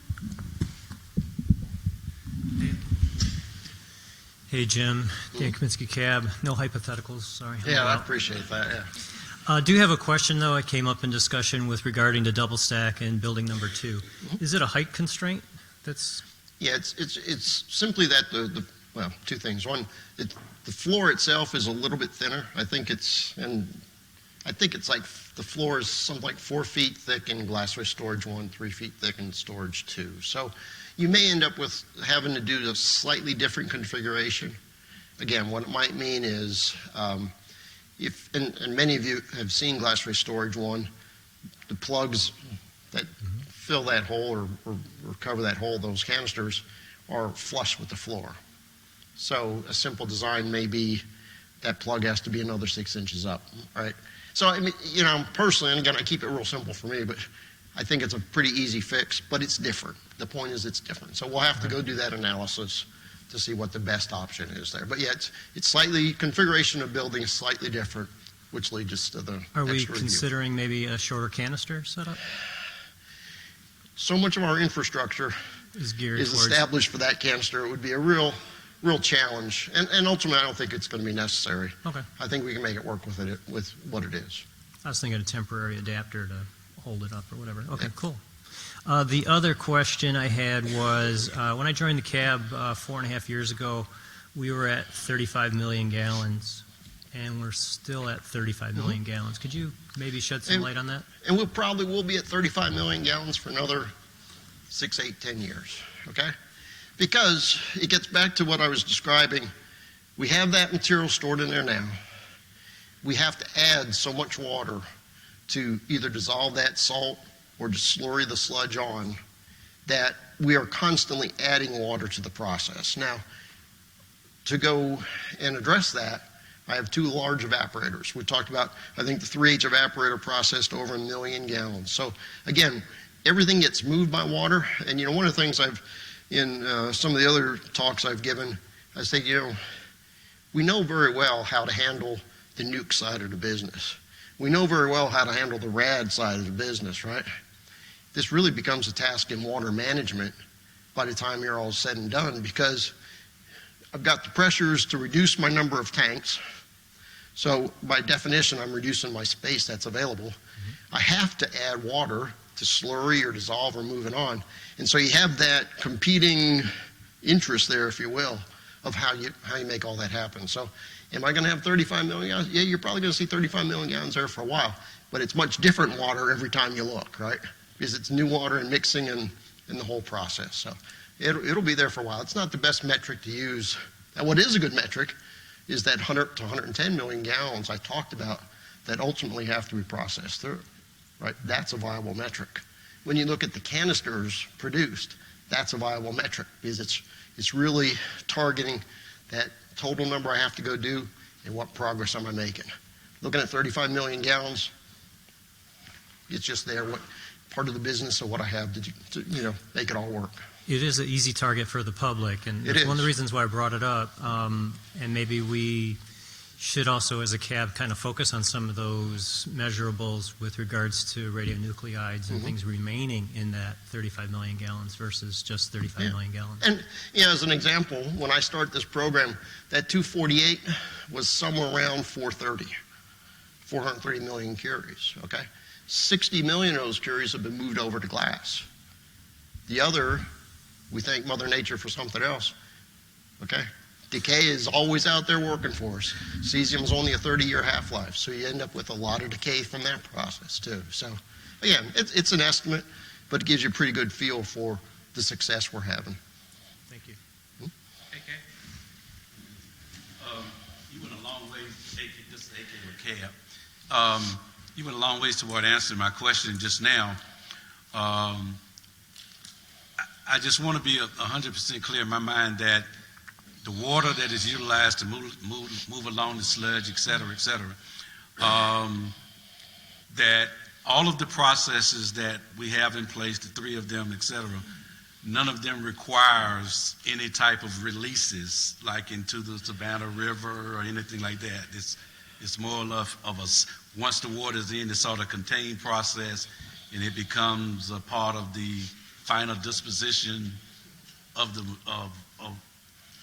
Hey, Jim. Dan Kaminsky Cab. No hypotheticals, sorry. Yeah, I appreciate that, yeah. Do have a question, though. I came up in discussion with regarding to double stack in building number 2. Is it a height constraint? Yeah, it's simply that well, two things. One, the floor itself is a little bit thinner. I think it's like the floor is something like 4 feet thick in glassware storage 1, 3 feet thick in storage 2. So you may end up with having to do a slightly different configuration. Again, what it might mean is, and many of you have seen glassware storage 1, the plugs that fill that hole or cover that hole, those canisters, are flush with the floor. So a simple design may be that plug has to be another 6 inches up, right? So, I mean, personally, and again, I keep it real simple for me, but I think it's a pretty easy fix, but it's different. The point is it's different. So we'll have to go do that analysis to see what the best option is there. But yeah, it's slightly, configuration of building is slightly different, which leads us to the Are we extra review. considering maybe a shorter canister setup? So much of our infrastructure is geared is established for that canister. It would be a real challenge, and ultimately I don't think it's going to be necessary. Okay. I think we can make it work with what it is. I was thinking a temporary adapter to hold it up or whatever. Okay, cool. The other question I had was, when I joined the cab 4.5 years ago, we were at 35 million gallons, and we're still at 35 million gallons. Could you maybe shed some light on that? And we'll probably will be at 35 million gallons for another 6, 8, 10 years, okay? Because it gets back to what I was describing. We have that material stored in there now. We have to add so much water to either dissolve that salt or to slurry the sludge on that we are constantly adding water to the process. Now, to go and address that, I have 2 large evaporators. We talked about, I think the 3H evaporator processed over 1 million gallons. So again, everything gets moved by water. And one of the things in some of the other talks I've given, I say, we know very well how to handle the nuke side of the business. We know very well how to handle the rad side of the business, right? This really becomes a task in water management by the time you're all said and done, because I've got the pressures to reduce my number of tanks. So by definition, I'm reducing my space that's available. I have to add water to slurry or dissolve or move it on. And so you have that competing interest there, if you will, of how you make all that happen. So am I going to have 35 million gallons? Yeah, you're probably going to see 35 million gallons there for a while, but it's much different water every time you look, right? Because it's new water and mixing in the whole process. So it'll be there for a while. It's not the best metric to use. And what is a good metric is that 100 to 110 million gallons I talked about that ultimately have to be processed through, right? That's a viable metric. When you look at the canisters produced, that's a viable metric, because it's really targeting that total number I have to go do and what progress am I making. Looking at 35 million gallons, it's just there, what part of the business of what I have to make it all work. It is an easy target for the public, and that's one of the reasons why I brought it up. And maybe we should also, as a CAB, kind of focus on some of those measurables with regards to radionuclides and things remaining in that 35 million gallons versus just 35 million gallons. And as an example, when I start this program, that 248 was somewhere around 430 million curies, okay? 60 million of those curies have been moved over to glass. The other, we thank Mother Nature for something else, okay? Decay is always out there working for us. Cesium is only a 30-year half-life, so you end up with a lot of decay from that process too. So again, it's an estimate, but it gives you a pretty good feel for the success we're having. Thank you. AK, you went a long way, this is AK with CAB. You went a long ways toward answering my question just now. I just want to be 100% clear in my mind that the water that is utilized to move along the sludge, et cetera, that all of the processes that we have in place, the 3 of them, et cetera, none of them requires any type of releases like into the Savannah River or anything like that. It's more of a, once the water is in, it's sort of contained process, and it becomes a part of the final disposition of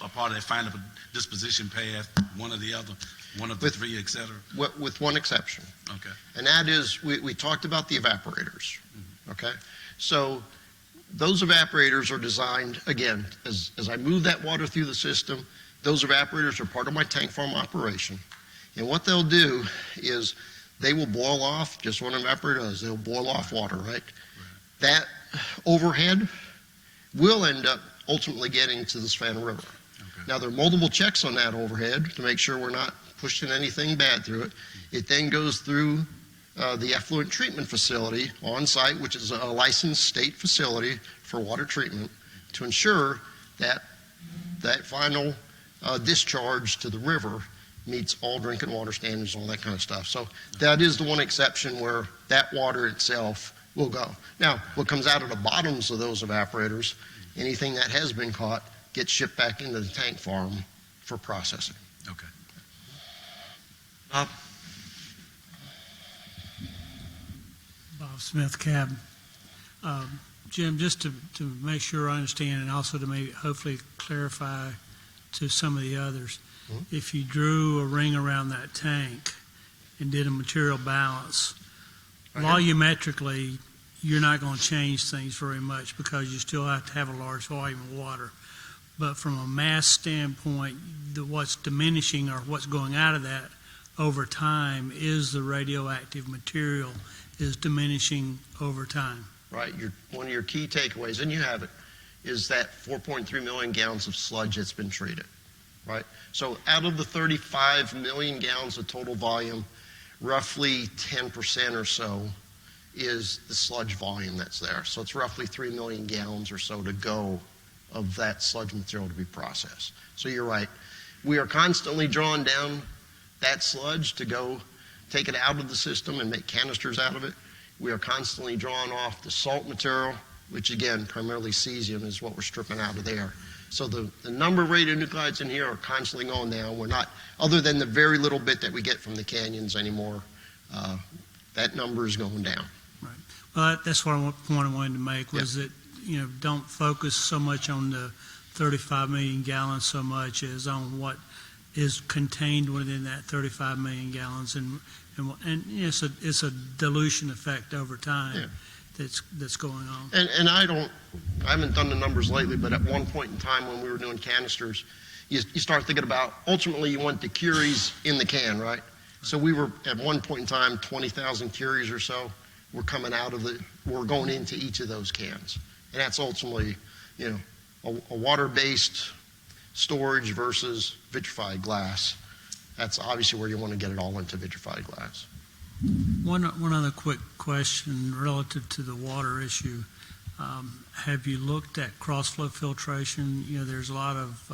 a part of that final disposition path, one or the other, one of the 3, et cetera? With one exception. Okay. And that is, we talked about the evaporators, okay? So those evaporators are designed, again, as I move that water through the system, those evaporators are part of my tank farm operation. And what they'll do is they will boil off, just what an evaporator does, they'll boil off water, right? That overhead will end up ultimately getting to the Savannah River. Now, there are multiple checks on that overhead to make sure we're not pushing anything bad through it. It then goes through the effluent treatment facility on site, which is a licensed state facility for water treatment, to ensure that that final discharge to the river meets all drinking water standards, all that kind of stuff. So that is the one exception where that water itself will go. Now, what comes out of the bottoms of those evaporators, anything that has been caught, gets shipped back into the tank farm for processing. Okay. Bob? Bob Smith, CAB. Jim, just to make sure I understand, and also to maybe hopefully clarify to some of the others, if you drew a ring around that tank and did a material balance, volumetrically, you're not going to change things very much because you still have to have a large volume of water. But from a mass standpoint, what's diminishing or what's going out of that over time is the radioactive material is diminishing over time. Right. One of your key takeaways, and you have it, is that 4.3 million gallons of sludge that's been treated. Right. So out of the 35 million gallons of total volume, roughly 10% or so is the sludge volume that's there. So it's roughly 3 million gallons or so to go of that sludge material to be processed. So you're right. We are constantly drawing down that sludge to go take it out of the system and make canisters out of it. We are constantly drawing off the salt material, which again, primarily cesium is what we're stripping out of there. So the number of radionuclides in here are constantly going down. We're not, other than the very little bit that we get from the canyons anymore, that number is going down. Right. Well, that's what point I wanted to make was that, don't focus so much on the 35 million gallons so much as on what is contained within that 35 million gallons. And it's a dilution effect over time that's going on. And I haven't done the numbers lately, but at one point in time when we were doing canisters, you start thinking about, ultimately you want the curies in the can, right? So we were, at one point in time, 20,000 curies or so were coming out of we're going into each of those cans. And that's ultimately, a water-based storage versus vitrified glass. That's obviously where you want to get it all into vitrified glass. One other quick question relative to the water issue. Have you looked at cross-flow filtration? There's a lot of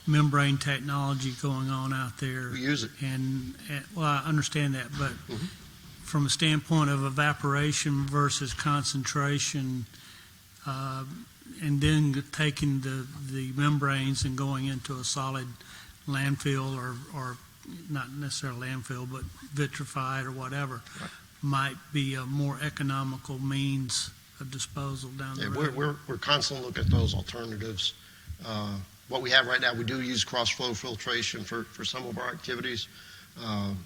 membrane technology going on out there. We use it. And well, I understand that, but from a standpoint of evaporation versus concentration, and then taking the membranes and going into a solid landfill or not necessarily landfill, but vitrified or whatever, might be a more economical means of disposal down the road. We're constantly looking at those alternatives. What we have right now, we do use cross-flow filtration for some of our activities. And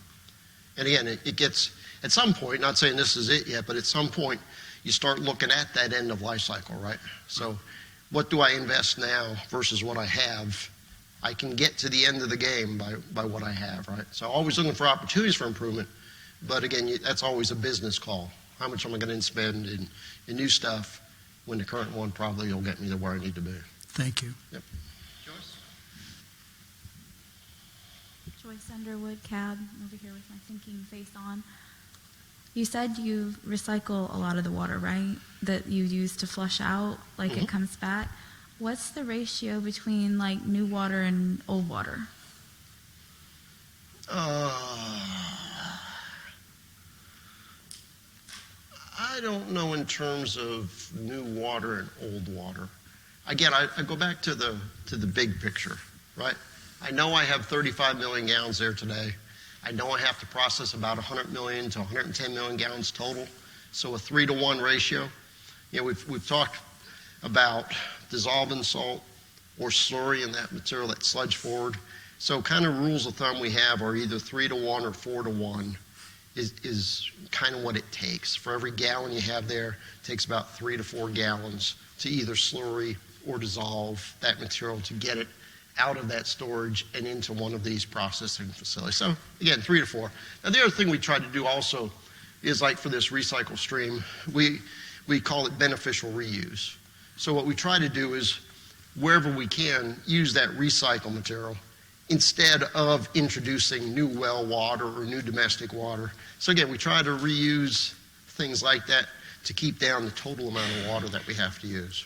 again, it gets, at some point, not saying this is it yet, but at some point, you start looking at that end of life cycle, right? So what do I invest now versus what I have? I can get to the end of the game by what I have, right? So always looking for opportunities for improvement, but again, that's always a business call. How much am I going to spend in new stuff when the current one probably will get me to where I need to be? Thank you. Yep. Joyce Underwood, cab, over here with my thinking face on. You said you recycle a lot of the water, right? That you use to flush out, like it comes back. What's the ratio between like new water and old water? I don't know in terms of new water and old water. Again, I go back to the big picture, right? I know I have 35 million gallons there today. I know I have to process about 100 million to 110 million gallons total. So a 3-to-1 ratio. We've talked about dissolving salt or slurry in that material, that sludge forward. So kind of rules of thumb we have are either 3-to-1 or 4-to-1 is kind of what it takes. For every gallon you have there, it takes about 3 to 4 gallons to either slurry or dissolve that material to get it out of that storage and into one of these processing facilities. So again, 3 to 4. Now the other thing we try to do also is, like for this recycle stream, we call it beneficial reuse. So what we try to do is, wherever we can, use that recycled material instead of introducing new well water or new domestic water. So again, we try to reuse things like that to keep down the total amount of water that we have to use.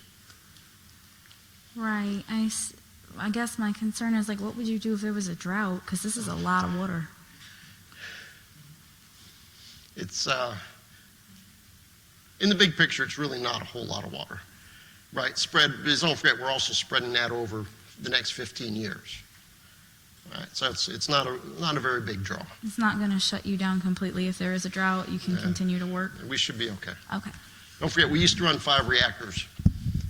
Right. I guess my concern is, like, what would you do if there was a drought? Because this is a lot of water. It's, in the big picture, it's really not a whole lot of water, right? Don't forget, we're also spreading that over the next 15 years. Right, so it's not a very big draw. It's not going to shut you down completely. If there is a drought, you can continue to work. We should be okay. Okay. Don't forget, we used to run 5 reactors,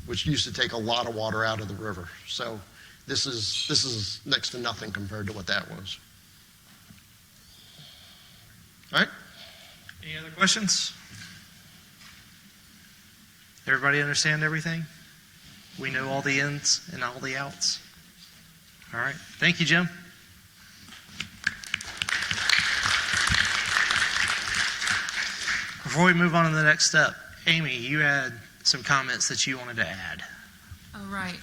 which used to take a lot of water out of the river. So this is next to nothing compared to what that was. All right. Any other questions? Everybody understand everything? We know all the ins and all the outs. All right. Thank you, Jim. Before we move on to the next step, Amy, you had some comments that you wanted to add. Oh, right.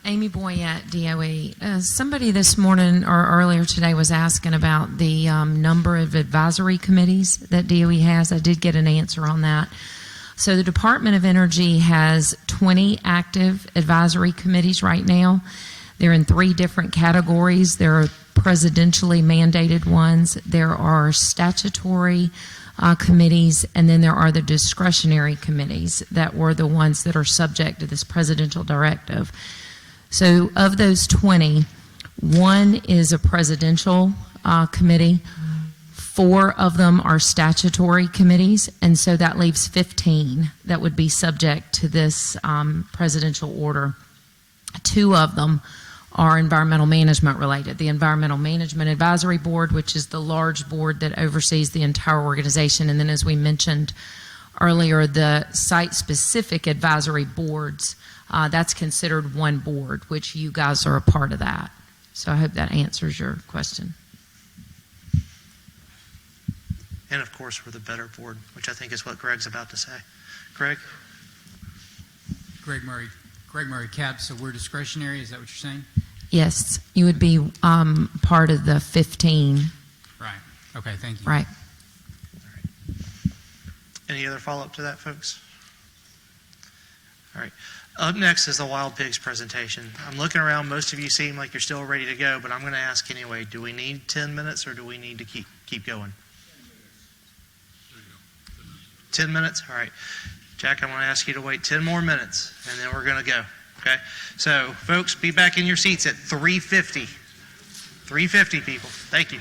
Amy Boyette, DOE. Somebody this morning or earlier today was asking about the number of advisory committees that DOE has. I did get an answer on that. So the Department of Energy has 20 active advisory committees right now. They're in 3 different categories. There are presidentially mandated ones. There are statutory committees, and then there are the discretionary committees that were the ones that are subject to this presidential directive. So of those 20, 1 is a presidential committee, 4 of them are statutory committees, and so that leaves 15 that would be subject to this presidential order. 2 of them are environmental management related. The Environmental Management Advisory Board, which is the large board that oversees the entire organization, and then as we mentioned earlier, the site-specific advisory boards, that's considered one board, which you guys are a part of that. So I hope that answers your question. And of course, we're the better board, which I think is what Greg's about to say. Greg? Greg Murray, CAB, so we're discretionary, is that what you're saying? Yes, you would be part of the 15. Right. Okay, thank you. Right. Any other follow-up to that, folks? All right. Up next is the Wild Pigs presentation. I'm looking around. Most of you seem like you're still ready to go, but I'm going to ask anyway, do we need 10 minutes or do we need to keep going? 10 minutes? All right. Jack, I'm going to ask you to wait 10 more minutes, and then we're going to go. Okay? So, folks, be back in your seats at 3:50. 3:50, people. Thank you.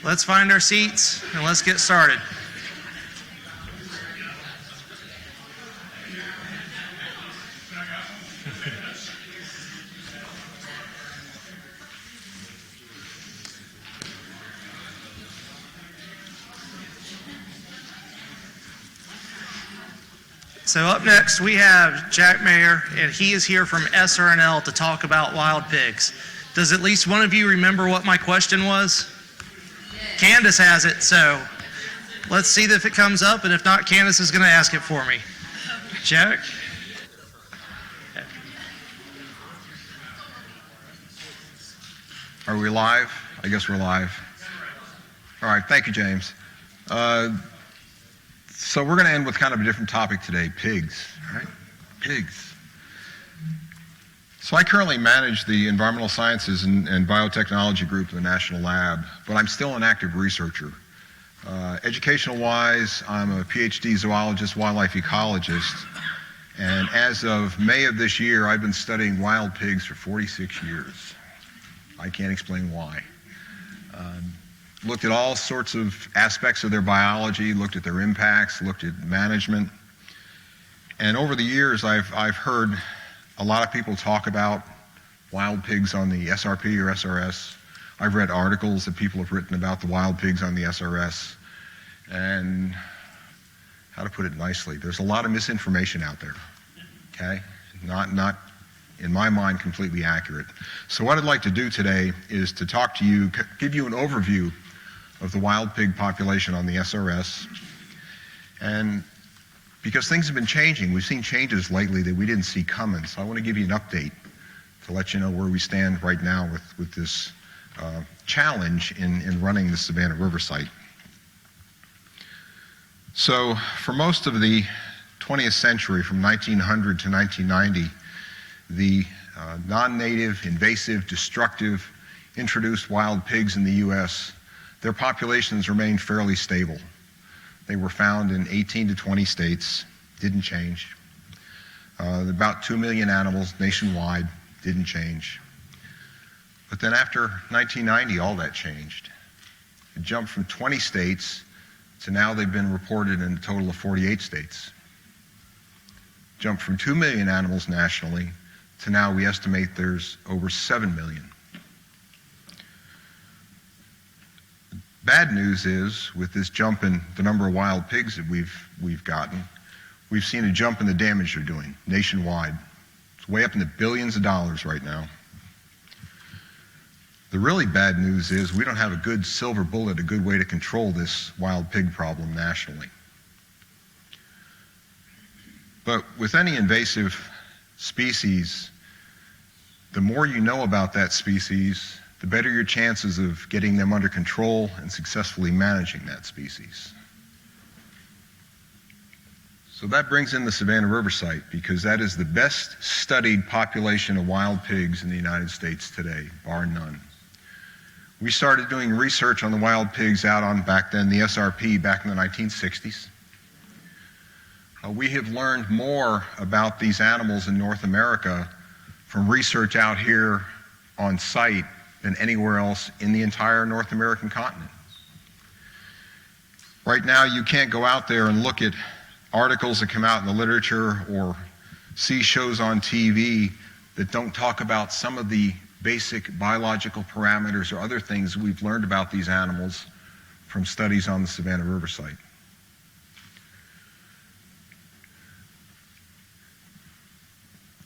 Let's find our seats and let's get started. So up next, we have Jack Mayer, and he is here from SRNL to talk about wild pigs. Does at least one of you remember what my question was? Yes. Candace has it, so let's see if it comes up, and if not, Candace is going to ask it for me. Jack? Are we live? I guess we're live. All right, thank you, James. So we're going to end with kind of a different topic today, pigs, right? Pigs. So I currently manage the Environmental Sciences and Biotechnology Group of the National Lab, but I'm still an active researcher. Educational-wise, I'm a PhD zoologist, wildlife ecologist, and as of May of this year, I've been studying wild pigs for 46 years. I can't explain why. Looked at all sorts of aspects of their biology, looked at their impacts, looked at management. And over the years, I've heard a lot of people talk about wild pigs on the SRP or SRS. I've read articles that people have written about the wild pigs on the SRS. And how to put it nicely, there's a lot of misinformation out there, okay? Not in my mind, completely accurate. So what I'd like to do today is to talk to you, give you an overview of the wild pig population on the SRS. And because things have been changing, we've seen changes lately that we didn't see coming. So I want to give you an update to let you know where we stand right now with this challenge in running the Savannah River site. So for most of the 20th century, from 1900 to 1990, the non-native, invasive, destructive, introduced wild pigs in the U.S., their populations remained fairly stable. They were found in 18 to 20 states, didn't change. About 2 million animals nationwide, didn't change. But then after 1990, all that changed. It jumped from 20 states to now they've been reported in a total of 48 states. Jumped from 2 million animals nationally to now we estimate there's over 7 million. Bad news is, with this jump in the number of wild pigs that we've gotten, we've seen a jump in the damage they're doing nationwide. It's way up in the billions of dollars right now. The really bad news is we don't have a good silver bullet, a good way to control this wild pig problem nationally. But with any invasive species, the more you know about that species, the better your chances of getting them under control and successfully managing that species. So that brings in the Savannah River site, because that is the best studied population of wild pigs in the United States today, bar none. We started doing research on the wild pigs out on back then, the SRP, back in the 1960s. We have learned more about these animals in North America from research out here on site than anywhere else in the entire North American continent. Right now, you can't go out there and look at articles that come out in the literature or see shows on TV that don't talk about some of the basic biological parameters or other things we've learned about these animals from studies on the Savannah River site.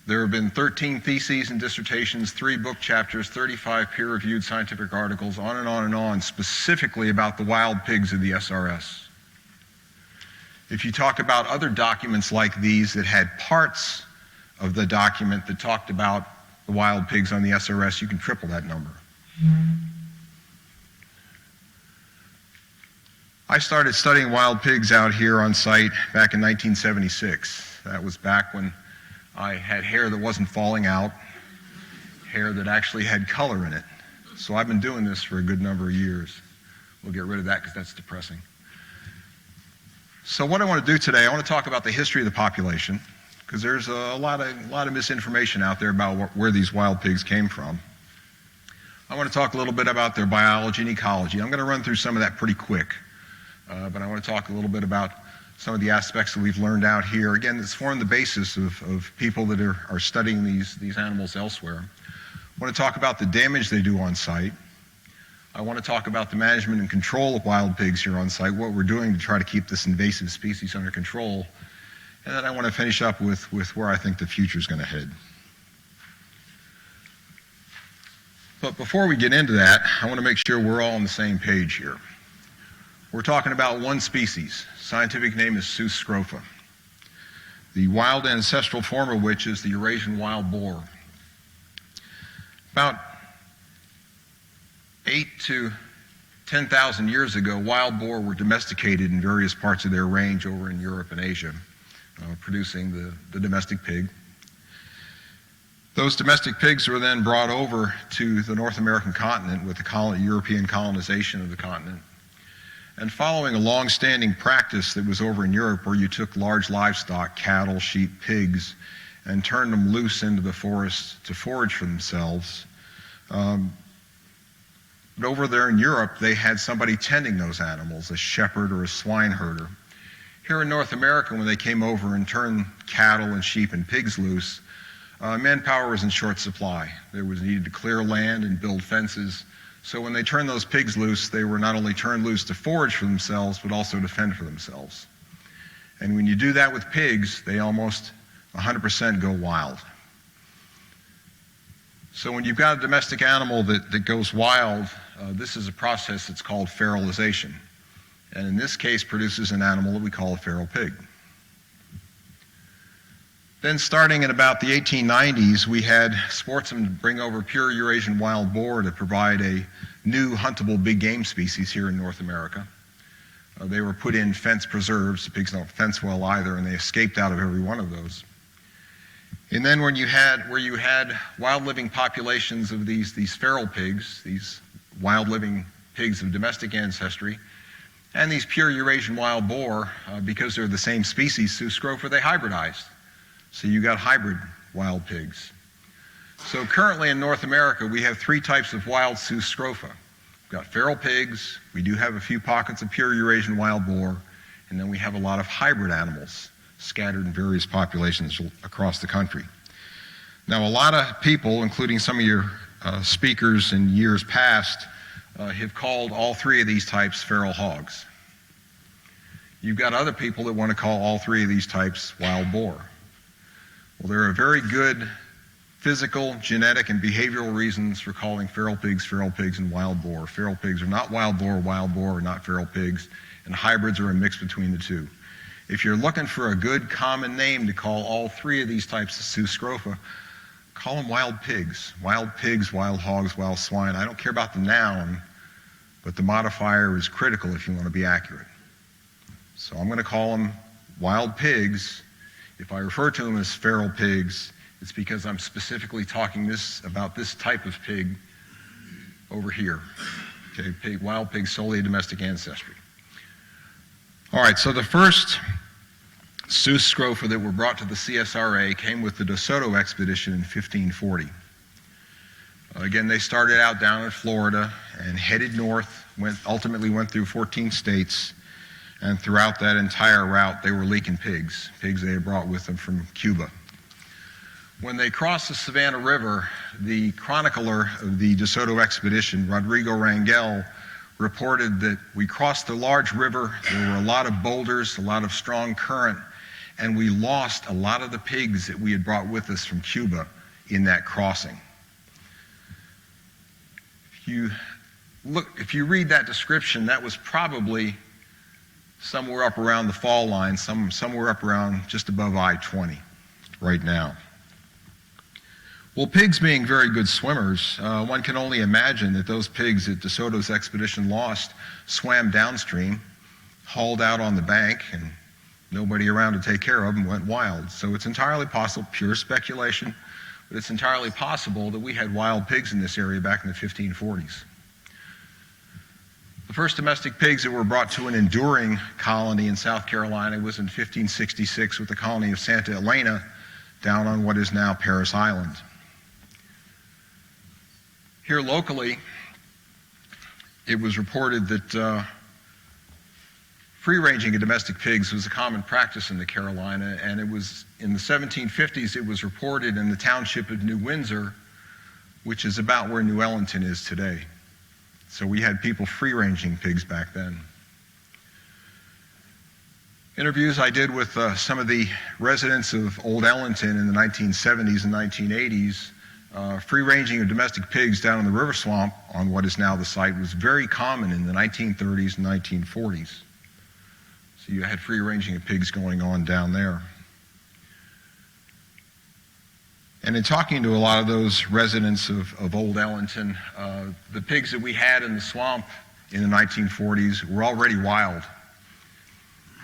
There have been 13 theses and dissertations, 3 book chapters, 35 peer-reviewed scientific articles, on and on, specifically about the wild pigs of the SRS. If you talk about other documents like these that had parts of the document that talked about the wild pigs on the SRS, you can triple that number. I started studying wild pigs out here on site back in 1976. That was back when I had hair that wasn't falling out, hair that actually had color in it. So I've been doing this for a good number of years. We'll get rid of that because that's depressing. So what I want to do today, I want to talk about the history of the population, because there's a lot of misinformation out there about where these wild pigs came from. I want to talk a little bit about their biology and ecology. I'm going to run through some of that pretty quick, but I want to talk a little bit about some of the aspects that we've learned out here. Again, it's formed the basis of people that are studying these animals elsewhere. I want to talk about the damage they do on site. I want to talk about the management and control of wild pigs here on site, what we're doing to try to keep this invasive species under control. And then I want to finish up with where I think the future is going to head. But before we get into that, I want to make sure we're all on the same page here. We're talking about one species. Scientific name is Sus scrofa. The wild ancestral form of which is the Eurasian wild boar. About 8 to 10,000 years ago, wild boar were domesticated in various parts of their range over in Europe and Asia, producing the domestic pig. Those domestic pigs were then brought over to the North American continent with the European colonization of the continent. And following a long-standing practice that was over in Europe where you took large livestock, cattle, sheep, pigs, and turned them loose into the forest to forage for themselves, but over there in Europe, they had somebody tending those animals, a shepherd or a swine herder. Here in North America, when they came over and turned cattle and sheep and pigs loose, manpower was in short supply. There was needed to clear land and build fences. So when they turned those pigs loose, they were not only turned loose to forage for themselves, but also to fend for themselves. And when you do that with pigs, they almost 100% go wild. So when you've got a domestic animal that goes wild, this is a process that's called fertilization. And in this case, produces an animal that we call a feral pig. Then starting in about the 1890s, we had sportsmen bring over pure Eurasian wild boar to provide a new huntable big game species here in North America. They were put in fence preserves. The pigs don't fence well either, and they escaped out of every one of those. And then where you had wild living populations of these feral pigs, these wild living pigs of domestic ancestry, and these pure Eurasian wild boar, because they're the same species, Sus scrofa, they hybridized. So you got hybrid wild pigs. So currently in North America, we have 3 types of wild Sus scrofa. We've got feral pigs, we do have a few pockets of pure Eurasian wild boar, and then we have a lot of hybrid animals scattered in various populations across the country. Now, a lot of people, including some of your speakers in years past, have called all 3 of these types feral hogs. You've got other people that want to call all 3 of these types wild boar. Well, there are very good physical, genetic, and behavioral reasons for calling feral pigs, and wild boar. Feral pigs are not wild boar are not feral pigs, and hybrids are a mix between the two. If you're looking for a good common name to call all 3 of these types of Sus scrofa, call them wild pigs, wild hogs, wild swine. I don't care about the noun, but the modifier is critical if you want to be accurate. So I'm going to call them wild pigs. If I refer to them as feral pigs, it's because I'm specifically talking about this type of pig over here. Okay, wild pig, solely domestic ancestry. All right, so the first Sus scrofa that were brought to the CSRA came with the De Soto expedition in 1540. Again, they started out down in Florida and headed north, ultimately went through 14 states, and throughout that entire route, they were leaking pigs they had brought with them from Cuba. When they crossed the Savannah River, the chronicler of the De Soto expedition, Rodrigo Rangel, reported that we crossed the large river, there were a lot of boulders, a lot of strong current, and we lost a lot of the pigs that we had brought with us from Cuba in that crossing. If you read that description, that was probably somewhere up around the fall line, somewhere up around just above I-20 right now. Well, pigs being very good swimmers, one can only imagine that those pigs that De Soto's expedition lost swam downstream, hauled out on the bank, and nobody around to take care of them, went wild. So it's entirely possible, pure speculation, but it's entirely possible that we had wild pigs in this area back in the 1540s. The first domestic pigs that were brought to an enduring colony in South Carolina was in 1566 with the colony of Santa Elena down on what is now Parris Island. Here locally, it was reported that free-ranging of domestic pigs was a common practice in the Carolina, and it was in the 1750s it was reported in the township of New Windsor, which is about where New Ellington is today. So we had people free-ranging pigs back then. Interviews I did with some of the residents of Old Ellington in the 1970s and 1980s, free-ranging of domestic pigs down in the river swamp on what is now the site was very common in the 1930s and 1940s. So you had free-ranging of pigs going on down there. And in talking to a lot of those residents of Old Ellington, the pigs that we had in the swamp in the 1940s were already wild.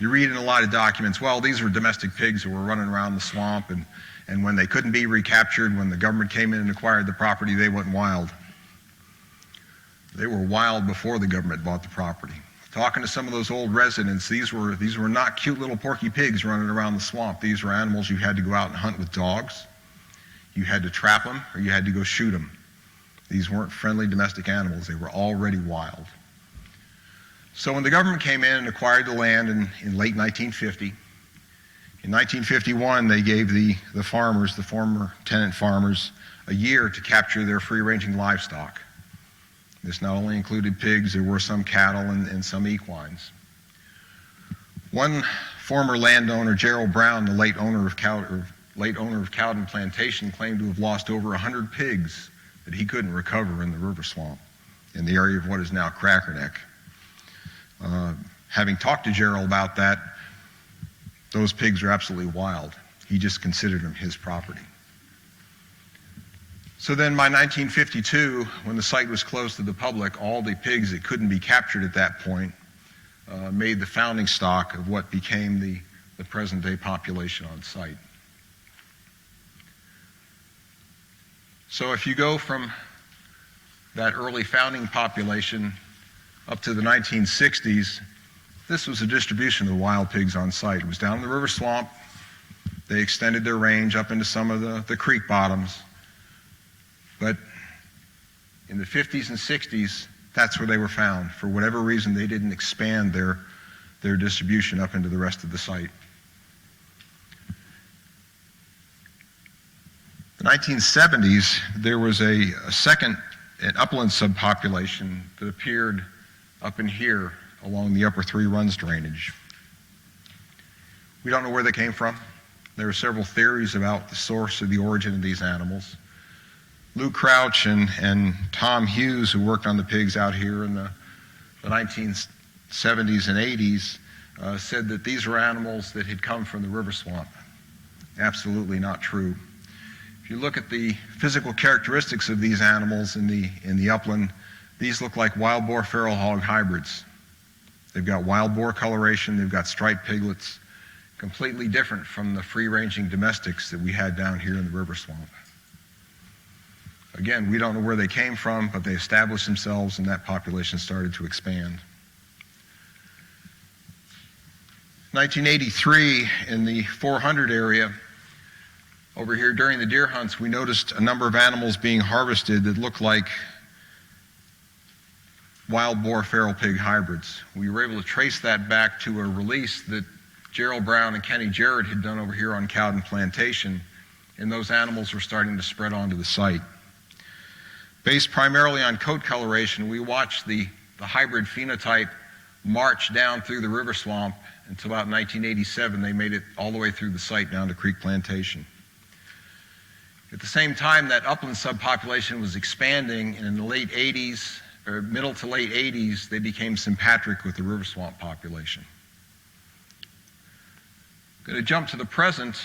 You read in a lot of documents, well, these were domestic pigs that were running around the swamp, and when they couldn't be recaptured, when the government came in and acquired the property, they went wild. They were wild before the government bought the property. Talking to some of those old residents, these were not cute little porky pigs running around the swamp. These were animals you had to go out and hunt with dogs. You had to trap them, or you had to go shoot them. These weren't friendly domestic animals. They were already wild. So when the government came in and acquired the land in late 1950, in 1951 they gave the farmers, the former tenant farmers, a year to capture their free-ranging livestock. This not only included pigs, there were some cattle and some equines. One former landowner, Gerald Brown, the late owner of Cowden Plantation, claimed to have lost over 100 pigs that he couldn't recover in the river swamp in the area of what is now Crackerneck. Having talked to Gerald about that, those pigs are absolutely wild. He just considered them his property. So then by 1952, when the site was closed to the public, all the pigs that couldn't be captured at that point made the founding stock of what became the present-day population on site. So if you go from that early founding population up to the 1960s, this was a distribution of the wild pigs on site. It was down in the river swamp. They extended their range up into some of the creek bottoms. But in the 50s and 60s, that's where they were found. For whatever reason, they didn't expand their distribution up into the rest of the site. In the 1970s, there was an upland subpopulation that appeared up in here along the upper Three Runs drainage. We don't know where they came from. There are several theories about the source of the origin of these animals. Lou Crouch and Tom Hughes, who worked on the pigs out here in the 1970s and 80s, said that these were animals that had come from the river swamp. Absolutely not true. If you look at the physical characteristics of these animals in the upland, these look like wild boar feral hog hybrids. They've got wild boar coloration, they've got striped piglets, completely different from the free-ranging domestics that we had down here in the river swamp. Again, we don't know where they came from, but they established themselves and that population started to expand. 1983, in the 400 area, over here during the deer hunts, we noticed a number of animals being harvested that looked like wild boar feral pig hybrids. We were able to trace that back to a release that Gerald Brown and Kenny Jarrett had done over here on Cowden Plantation, and those animals were starting to spread onto the site. Based primarily on coat coloration, we watched the hybrid phenotype march down through the river swamp until about 1987. They made it all the way through the site down to Creek Plantation. At the same time, that upland subpopulation was expanding, and in the late 80s, or middle to late 80s, they became sympatric with the river swamp population. Going to jump to the present.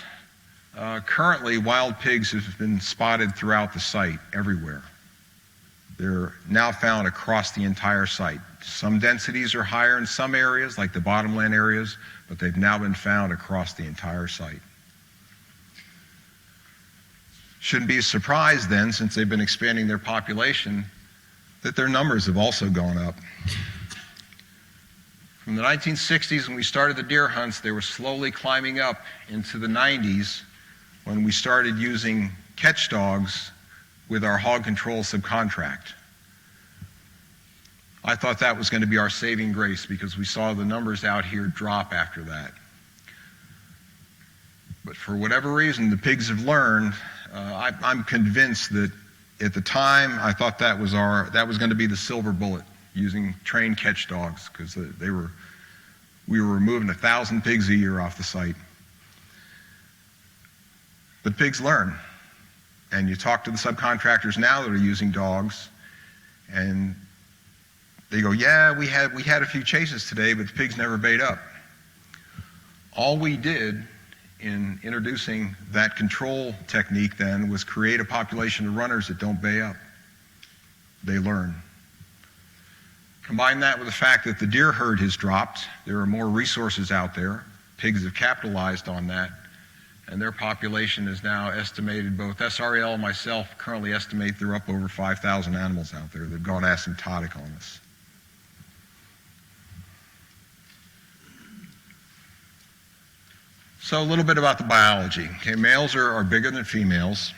Currently, wild pigs have been spotted throughout the site, everywhere. They're now found across the entire site. Some densities are higher in some areas, like the bottomland areas, but they've now been found across the entire site. Shouldn't be a surprise then, since they've been expanding their population, that their numbers have also gone up. From the 1960s, when we started the deer hunts, they were slowly climbing up into the 90s when we started using catch dogs with our hog control subcontract. I thought that was going to be our saving grace because we saw the numbers out here drop after that. But for whatever reason, the pigs have learned. I'm convinced that at the time, I thought that was going to be the silver bullet, using trained catch dogs, because we were removing 1,000 pigs a year off the site. But pigs learn. And you talk to the subcontractors now that are using dogs, and they go, yeah, we had a few chases today, but the pigs never bayed up. All we did in introducing that control technique then was create a population of runners that don't bay up. They learn. Combine that with the fact that the deer herd has dropped. There are more resources out there. Pigs have capitalized on that. And their population is now estimated, both SRL and myself currently estimate they're up over 5,000 animals out there. They've gone asymptotic on us. So a little bit about the biology. Okay, males are bigger than females.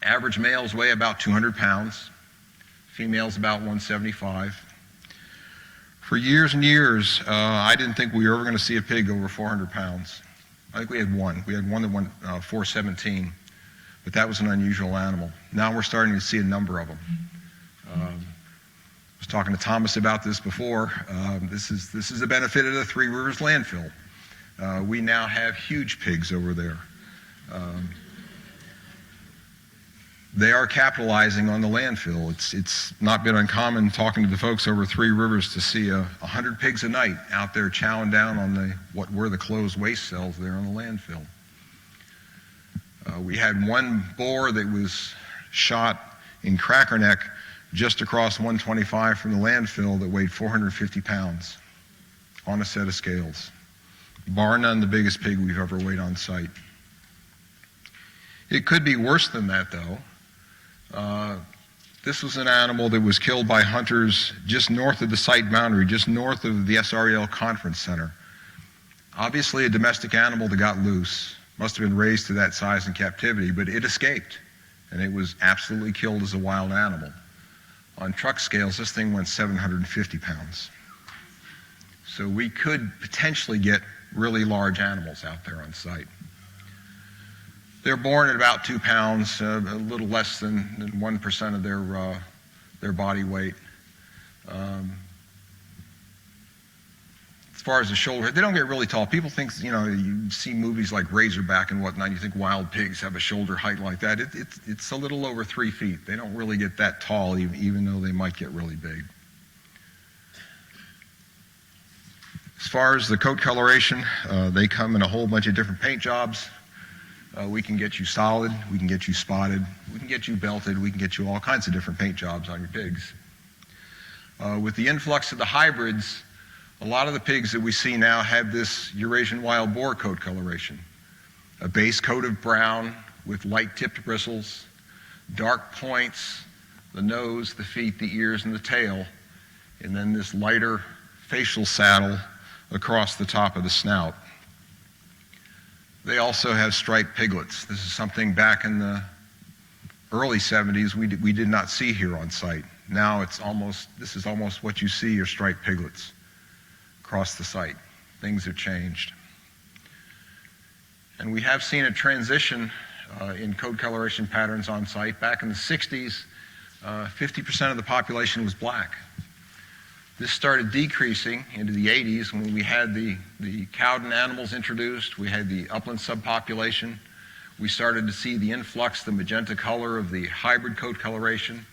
Average males weigh about 200 pounds. Females about 175. For years and years, I didn't think we were ever going to see a pig over 400 pounds. I think we had one. We had one that went 417, but that was an unusual animal. Now we're starting to see a number of them. I was talking to Thomas about this before. This is the benefit of the Three Rivers landfill. We now have huge pigs over there. They are capitalizing on the landfill. It's not been uncommon talking to the folks over Three Rivers to see 100 pigs a night out there chowing down on what were the closed waste cells there on the landfill. We had one boar that was shot in Crackerneck just across 125 from the landfill that weighed 450 pounds on a set of scales. Bar none the biggest pig we've ever weighed on site. It could be worse than that, though. This was an animal that was killed by hunters just north of the site boundary, just north of the SRL Conference Center. Obviously a domestic animal that got loose, must have been raised to that size in captivity, but it escaped, and it was absolutely killed as a wild animal. On truck scales, this thing went 750 pounds. So we could potentially get really large animals out there on site. They're born at about 2 pounds, a little less than 1% of their body weight. As far as the shoulder, they don't get really tall. People think, you see movies like Razorback and whatnot, you think wild pigs have a shoulder height like that. It's a little over 3 feet. They don't really get that tall, even though they might get really big. As far as the coat coloration, they come in a whole bunch of different paint jobs. We can get you solid, we can get you spotted, we can get you belted, we can get you all kinds of different paint jobs on your pigs. With the influx of the hybrids, a lot of the pigs that we see now have this Eurasian wild boar coat coloration. A base coat of brown with light-tipped bristles, dark points, the nose, the feet, the ears, and the tail, and then this lighter facial saddle across the top of the snout. They also have striped piglets. This is something back in the early 70s we did not see here on site. Now this is almost what you see are striped piglets across the site. Things have changed. And we have seen a transition in coat coloration patterns on site. Back in the 60s, 50% of the population was black. This started decreasing into the 80s when we had the Cowden animals introduced. We had the upland subpopulation. We started to see the influx, the magenta color of the hybrid coat coloration.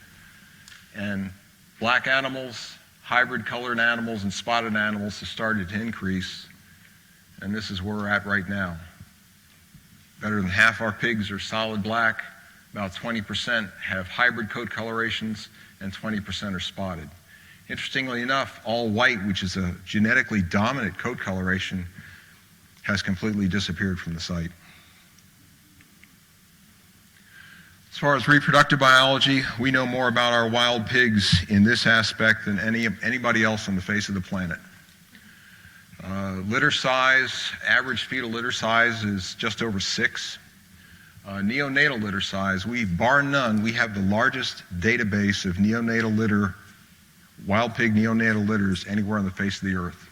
And black animals, hybrid colored animals, and spotted animals have started to increase. And this is where we're at right now. Better than half our pigs are solid black. About 20% have hybrid coat colorations, and 20% are spotted. Interestingly enough, all white, which is a genetically dominant coat coloration, has completely disappeared from the site. As far as reproductive biology, we know more about our wild pigs in this aspect than anybody else on the face of the planet. Litter size, average fetal litter size is just over 6. Neonatal litter size, bar none, we have the largest database of neonatal litter, wild pig neonatal litters anywhere on the face of the earth.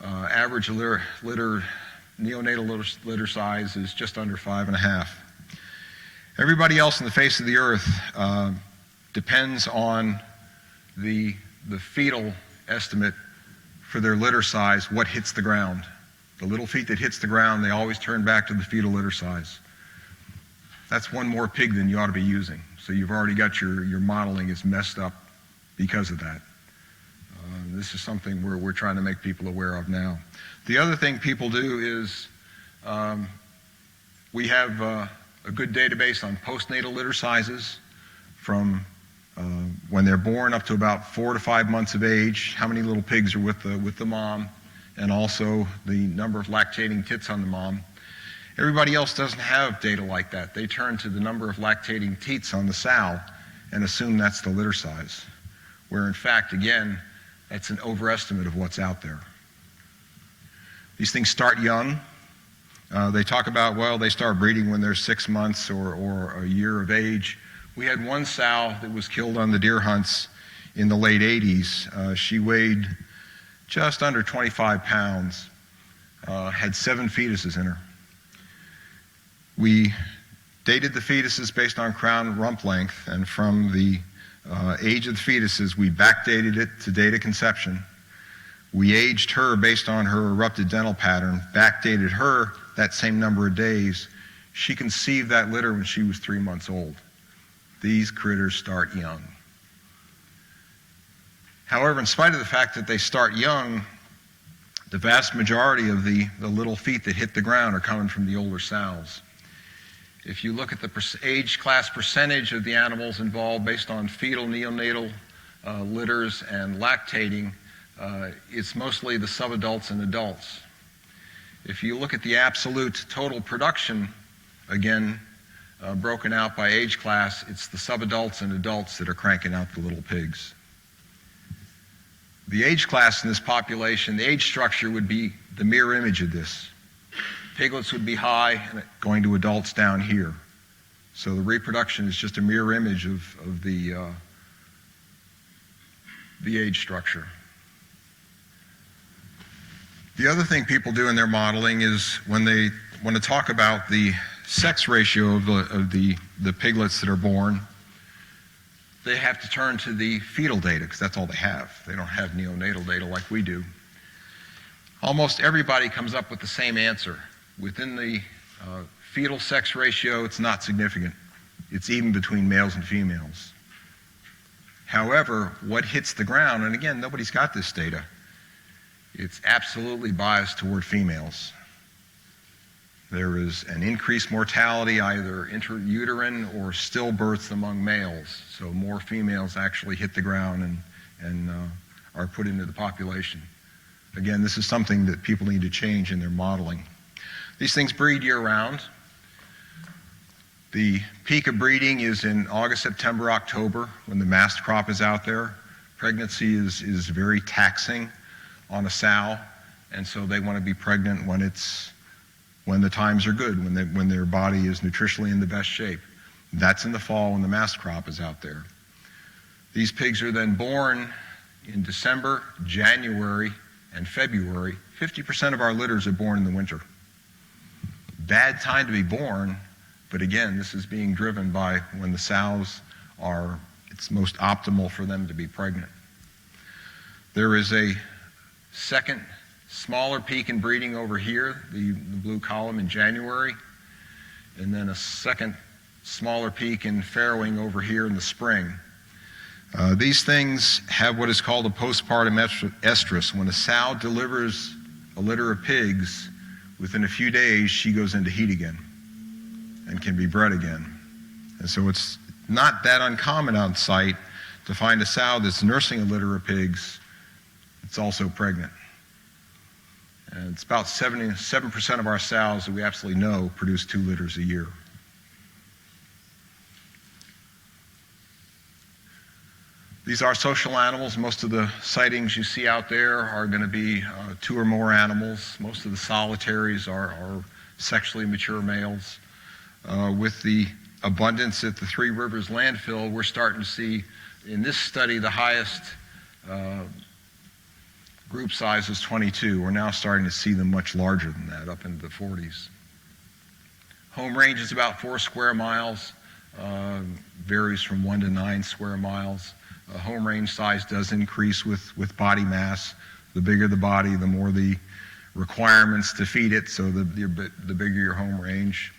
Average neonatal litter size is just under 5.5. Everybody else on the face of the earth depends on the fetal estimate for their litter size, what hits the ground. The little feet that hits the ground, they always turn back to the fetal litter size. That's one more pig than you ought to be using. So you've already got your modeling is messed up because of that. This is something we're trying to make people aware of now. The other thing people do is we have a good database on postnatal litter sizes from when they're born up to about 4 to 5 months of age, how many little pigs are with the mom, and also the number of lactating tits on the mom. Everybody else doesn't have data like that. They turn to the number of lactating teats on the sow and assume that's the litter size, where in fact, again, that's an overestimate of what's out there. These things start young. They talk about, well, they start breeding when they're 6 months or a year of age. We had one sow that was killed on the deer hunts in the late 80s. She weighed just under 25 pounds, had 7 fetuses in her. We dated the fetuses based on crown rump length, and from the age of the fetuses, we backdated it to date of conception. We aged her based on her erupted dental pattern, backdated her that same number of days. She conceived that litter when she was 3 months old. These critters start young. However, in spite of the fact that they start young, the vast majority of the little feet that hit the ground are coming from the older sows. If you look at the age class percentage of the animals involved based on fetal neonatal litters and lactating, it's mostly the subadults and adults. If you look at the absolute total production, again, broken out by age class, it's the subadults and adults that are cranking out the little pigs. The age class in this population, the age structure would be the mirror image of this. Piglets would be high and going to adults down here. So the reproduction is just a mirror image of the age structure. The other thing people do in their modeling is when they want to talk about the sex ratio of the piglets that are born, they have to turn to the fetal data because that's all they have. They don't have neonatal data like we do. Almost everybody comes up with the same answer. Within the fetal sex ratio, it's not significant. It's even between males and females. However, what hits the ground, and again, nobody's got this data, it's absolutely biased toward females. There is an increased mortality, either intrauterine or stillbirths among males. So more females actually hit the ground and are put into the population. Again, this is something that people need to change in their modeling. These things breed year-round. The peak of breeding is in August, September, October, when the mast crop is out there. Pregnancy is very taxing on a sow, and so they want to be pregnant when the times are good, when their body is nutritionally in the best shape. That's in the fall when the mast crop is out there. These pigs are then born in December, January, and February. 50% of our litters are born in the winter. Bad time to be born, but again, this is being driven by when the sows it's most optimal for them to be pregnant. There is a second smaller peak in breeding over here, the blue column in January, and then a second smaller peak in farrowing over here in the spring. These things have what is called a postpartum estrus. When a sow delivers a litter of pigs, within a few days she goes into heat again and can be bred again. And so it's not that uncommon on site to find a sow that's nursing a litter of pigs that's also pregnant. And it's about 77% of our sows that we absolutely know produce 2 litters a year. These are social animals. Most of the sightings you see out there are going to be 2 or more animals. Most of the solitaries are sexually mature males. With the abundance at the Three Rivers landfill, we're starting to see in this study the highest group size is 22. We're now starting to see them much larger than that, up into the 40s. Home range is about 4 square miles, varies from 1 to 9 square miles. Home range size does increase with body mass. The bigger the body, the more the requirements to feed it, so the bigger your home range.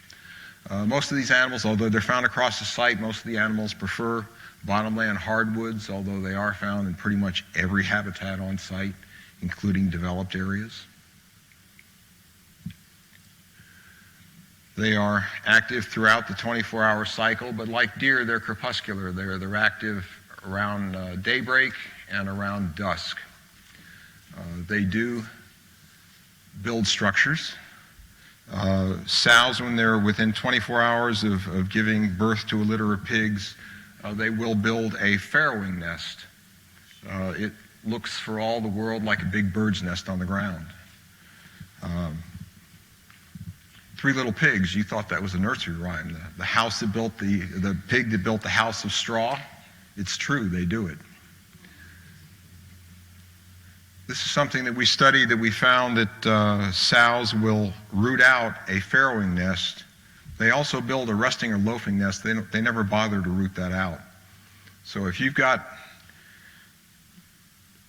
Most of these animals, although they're found across the site, most of the animals prefer bottomland hardwoods, although they are found in pretty much every habitat on site, including developed areas. They are active throughout the 24-hour cycle, but like deer, they're crepuscular. They're active around daybreak and around dusk. They do build structures. Sows, when they're within 24 hours of giving birth to a litter of pigs, they will build a farrowing nest. It looks for all the world like a big bird's nest on the ground. Three Little Pigs, you thought that was a nursery rhyme. The house that built the pig that built the house of straw, it's true, they do it. This is something that we studied, that we found that sows will root out a farrowing nest. They also build a resting or loafing nest. They never bother to root that out. So if you've got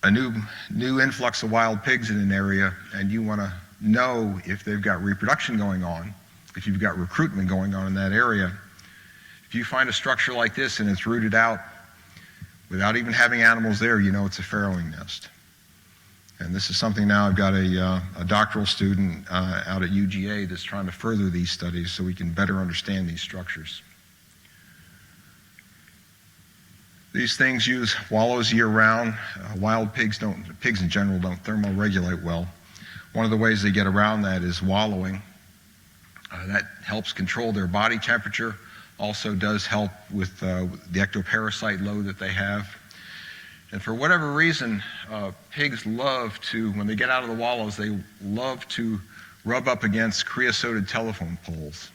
a new influx of wild pigs in an area and you want to know if they've got reproduction going on, if you've got recruitment going on in that area, if you find a structure like this and it's rooted out without even having animals there, you know it's a farrowing nest. And this is something now I've got a doctoral student out at UGA that's trying to further these studies so we can better understand these structures. These things use wallows year-round. Wild pigs in general don't thermoregulate well. One of the ways they get around that is wallowing. That helps control their body temperature, also does help with the ectoparasite load that they have. And for whatever reason, pigs love to, when they get out of the wallows, they love to rub up against creosoted telephone poles.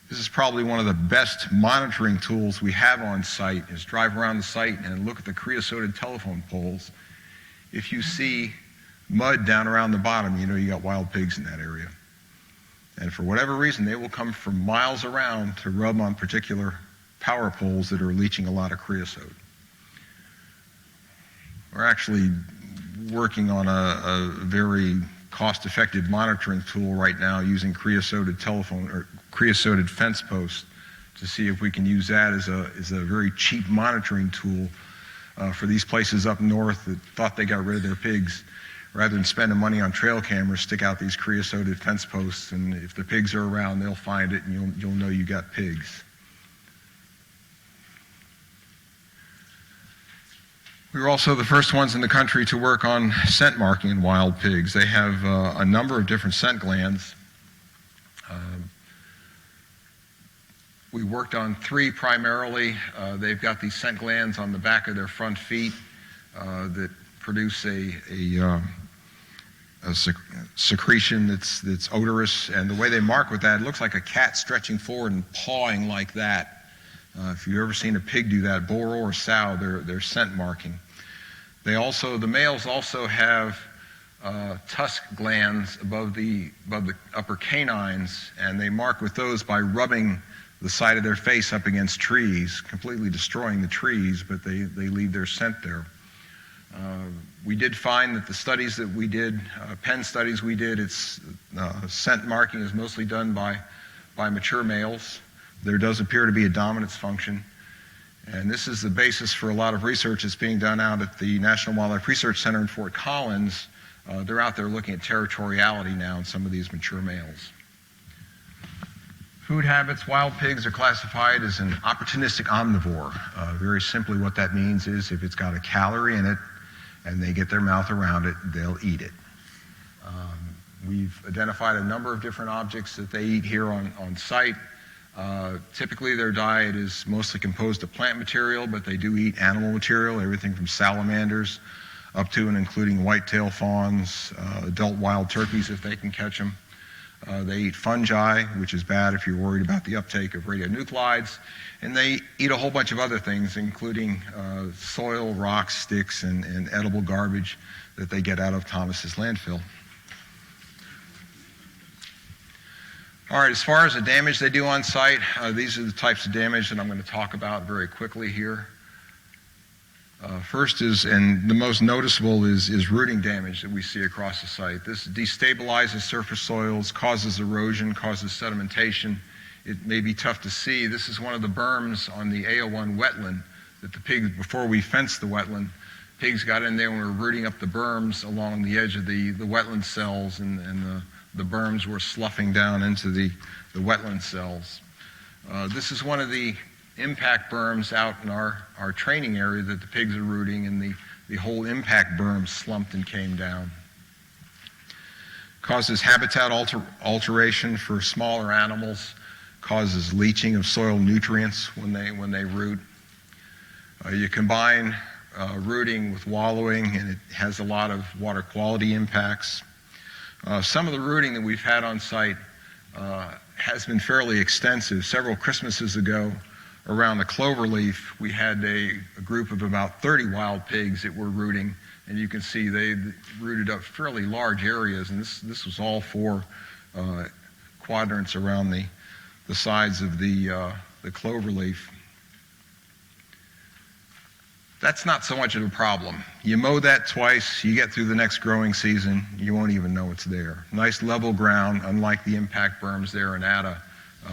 This is probably one of the best monitoring tools we have on site, is drive around the site and look at the creosoted telephone poles. If you see mud down around the bottom, you know you got wild pigs in that area. And for whatever reason, they will come from miles around to rub on particular power poles that are leaching a lot of creosote. We're actually working on a very cost-effective monitoring tool right now using creosoted fence posts to see if we can use that as a very cheap monitoring tool for these places up north that thought they got rid of their pigs. Rather than spending money on trail cameras, stick out these creosoted fence posts, and if the pigs are around, they'll find it and you'll know you got pigs. We were also the first ones in the country to work on scent marking in wild pigs. They have a number of different scent glands. We worked on 3 primarily. They've got these scent glands on the back of their front feet that produce a secretion that's odorous, and the way they mark with that, it looks like a cat stretching forward and pawing like that. If you've ever seen a pig do that, bull or sow, they're scent marking. The males also have tusk glands above the upper canines, and they mark with those by rubbing the side of their face up against trees, completely destroying the trees, but they leave their scent there. We did find that the studies that we did, pen studies we did, scent marking is mostly done by mature males. There does appear to be a dominance function. And this is the basis for a lot of research that's being done out at the National Wildlife Research Center in Fort Collins. They're out there looking at territoriality now in some of these mature males. Food habits, wild pigs are classified as an opportunistic omnivore. Very simply what that means is if it's got a calorie in it and they get their mouth around it, they'll eat it. We've identified a number of different objects that they eat here on site. Typically their diet is mostly composed of plant material, but they do eat animal material, everything from salamanders up to and including whitetail fawns, adult wild turkeys if they can catch them. They eat fungi, which is bad if you're worried about the uptake of radionuclides. And they eat a whole bunch of other things, including soil, rocks, sticks, and edible garbage that they get out of Thomas's landfill. All right, as far as the damage they do on site, these are the types of damage that I'm going to talk about very quickly here. First is, and the most noticeable is rooting damage that we see across the site. This destabilizes surface soils, causes erosion, causes sedimentation. It may be tough to see. This is one of the berms on the A01 wetland that the pigs, before we fenced the wetland, pigs got in there and were rooting up the berms along the edge of the wetland cells, and the berms were sloughing down into the wetland cells. This is one of the impact berms out in our training area that the pigs are rooting, and the whole impact berm slumped and came down. Causes habitat alteration for smaller animals, causes leaching of soil nutrients when they root. You combine rooting with wallowing, and it has a lot of water quality impacts. Some of the rooting that we've had on site has been fairly extensive. Several Christmases ago, around the cloverleaf, we had a group of about 30 wild pigs that were rooting, and you can see they rooted up fairly large areas, and this was all 4 quadrants around the sides of the cloverleaf. That's not so much of a problem. You mow that twice, you get through the next growing season, you won't even know it's there. Nice level ground, unlike the impact berms there in Ada.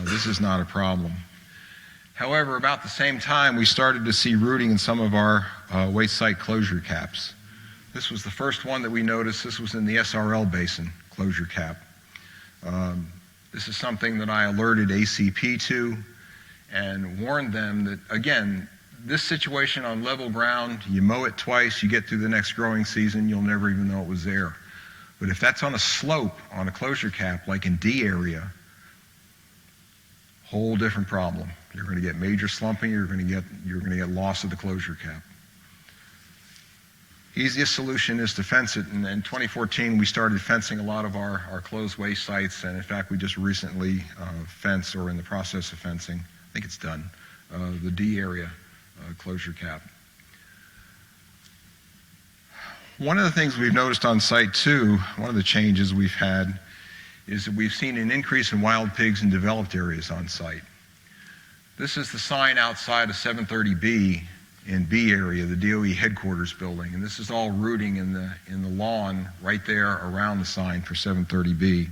This is not a problem. However, about the same time, we started to see rooting in some of our waste site closure caps. This was the first one that we noticed. This was in the SRL basin closure cap. This is something that I alerted ACP to and warned them that, again, this situation on level ground, you mow it twice, you get through the next growing season, you'll never even know it was there. But if that's on a slope, on a closure cap, like in D area, whole different problem. You're going to get major slumping, you're going to get loss of the closure cap. Easiest solution is to fence it, and in 2014 we started fencing a lot of our closed waste sites, and in fact we just recently fenced, or in the process of fencing, I think it's done, the D area closure cap. One of the things we've noticed on site too, one of the changes we've had, is that we've seen an increase in wild pigs in developed areas on site. This is the sign outside of 730B in B area, the DOE headquarters building, and this is all rooting in the lawn right there around the sign for 730B.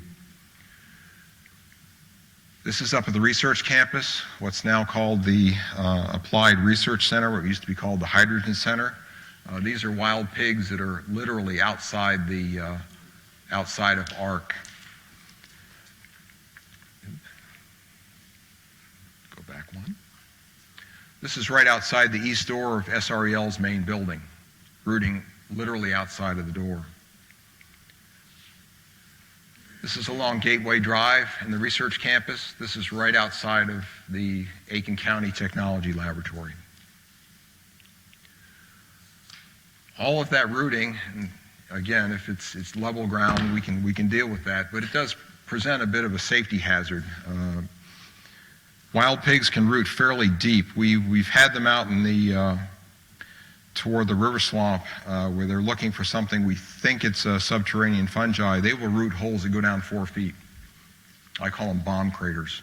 This is up at the research campus, what's now called the Applied Research Center, what used to be called the Hydrogen Center. These are wild pigs that are literally outside of ARC. Go back one. This is right outside the east door of SREL's main building, rooting literally outside of the door. This is along Gateway Drive in the research campus. This is right outside of the Aiken County Technology Laboratory. All of that rooting, and again, if it's level ground, we can deal with that, but it does present a bit of a safety hazard. Wild pigs can root fairly deep. We've had them out in the toward the river swamp where they're looking for something. We think it's a subterranean fungi. They will root holes that go down 4 feet. I call them bomb craters.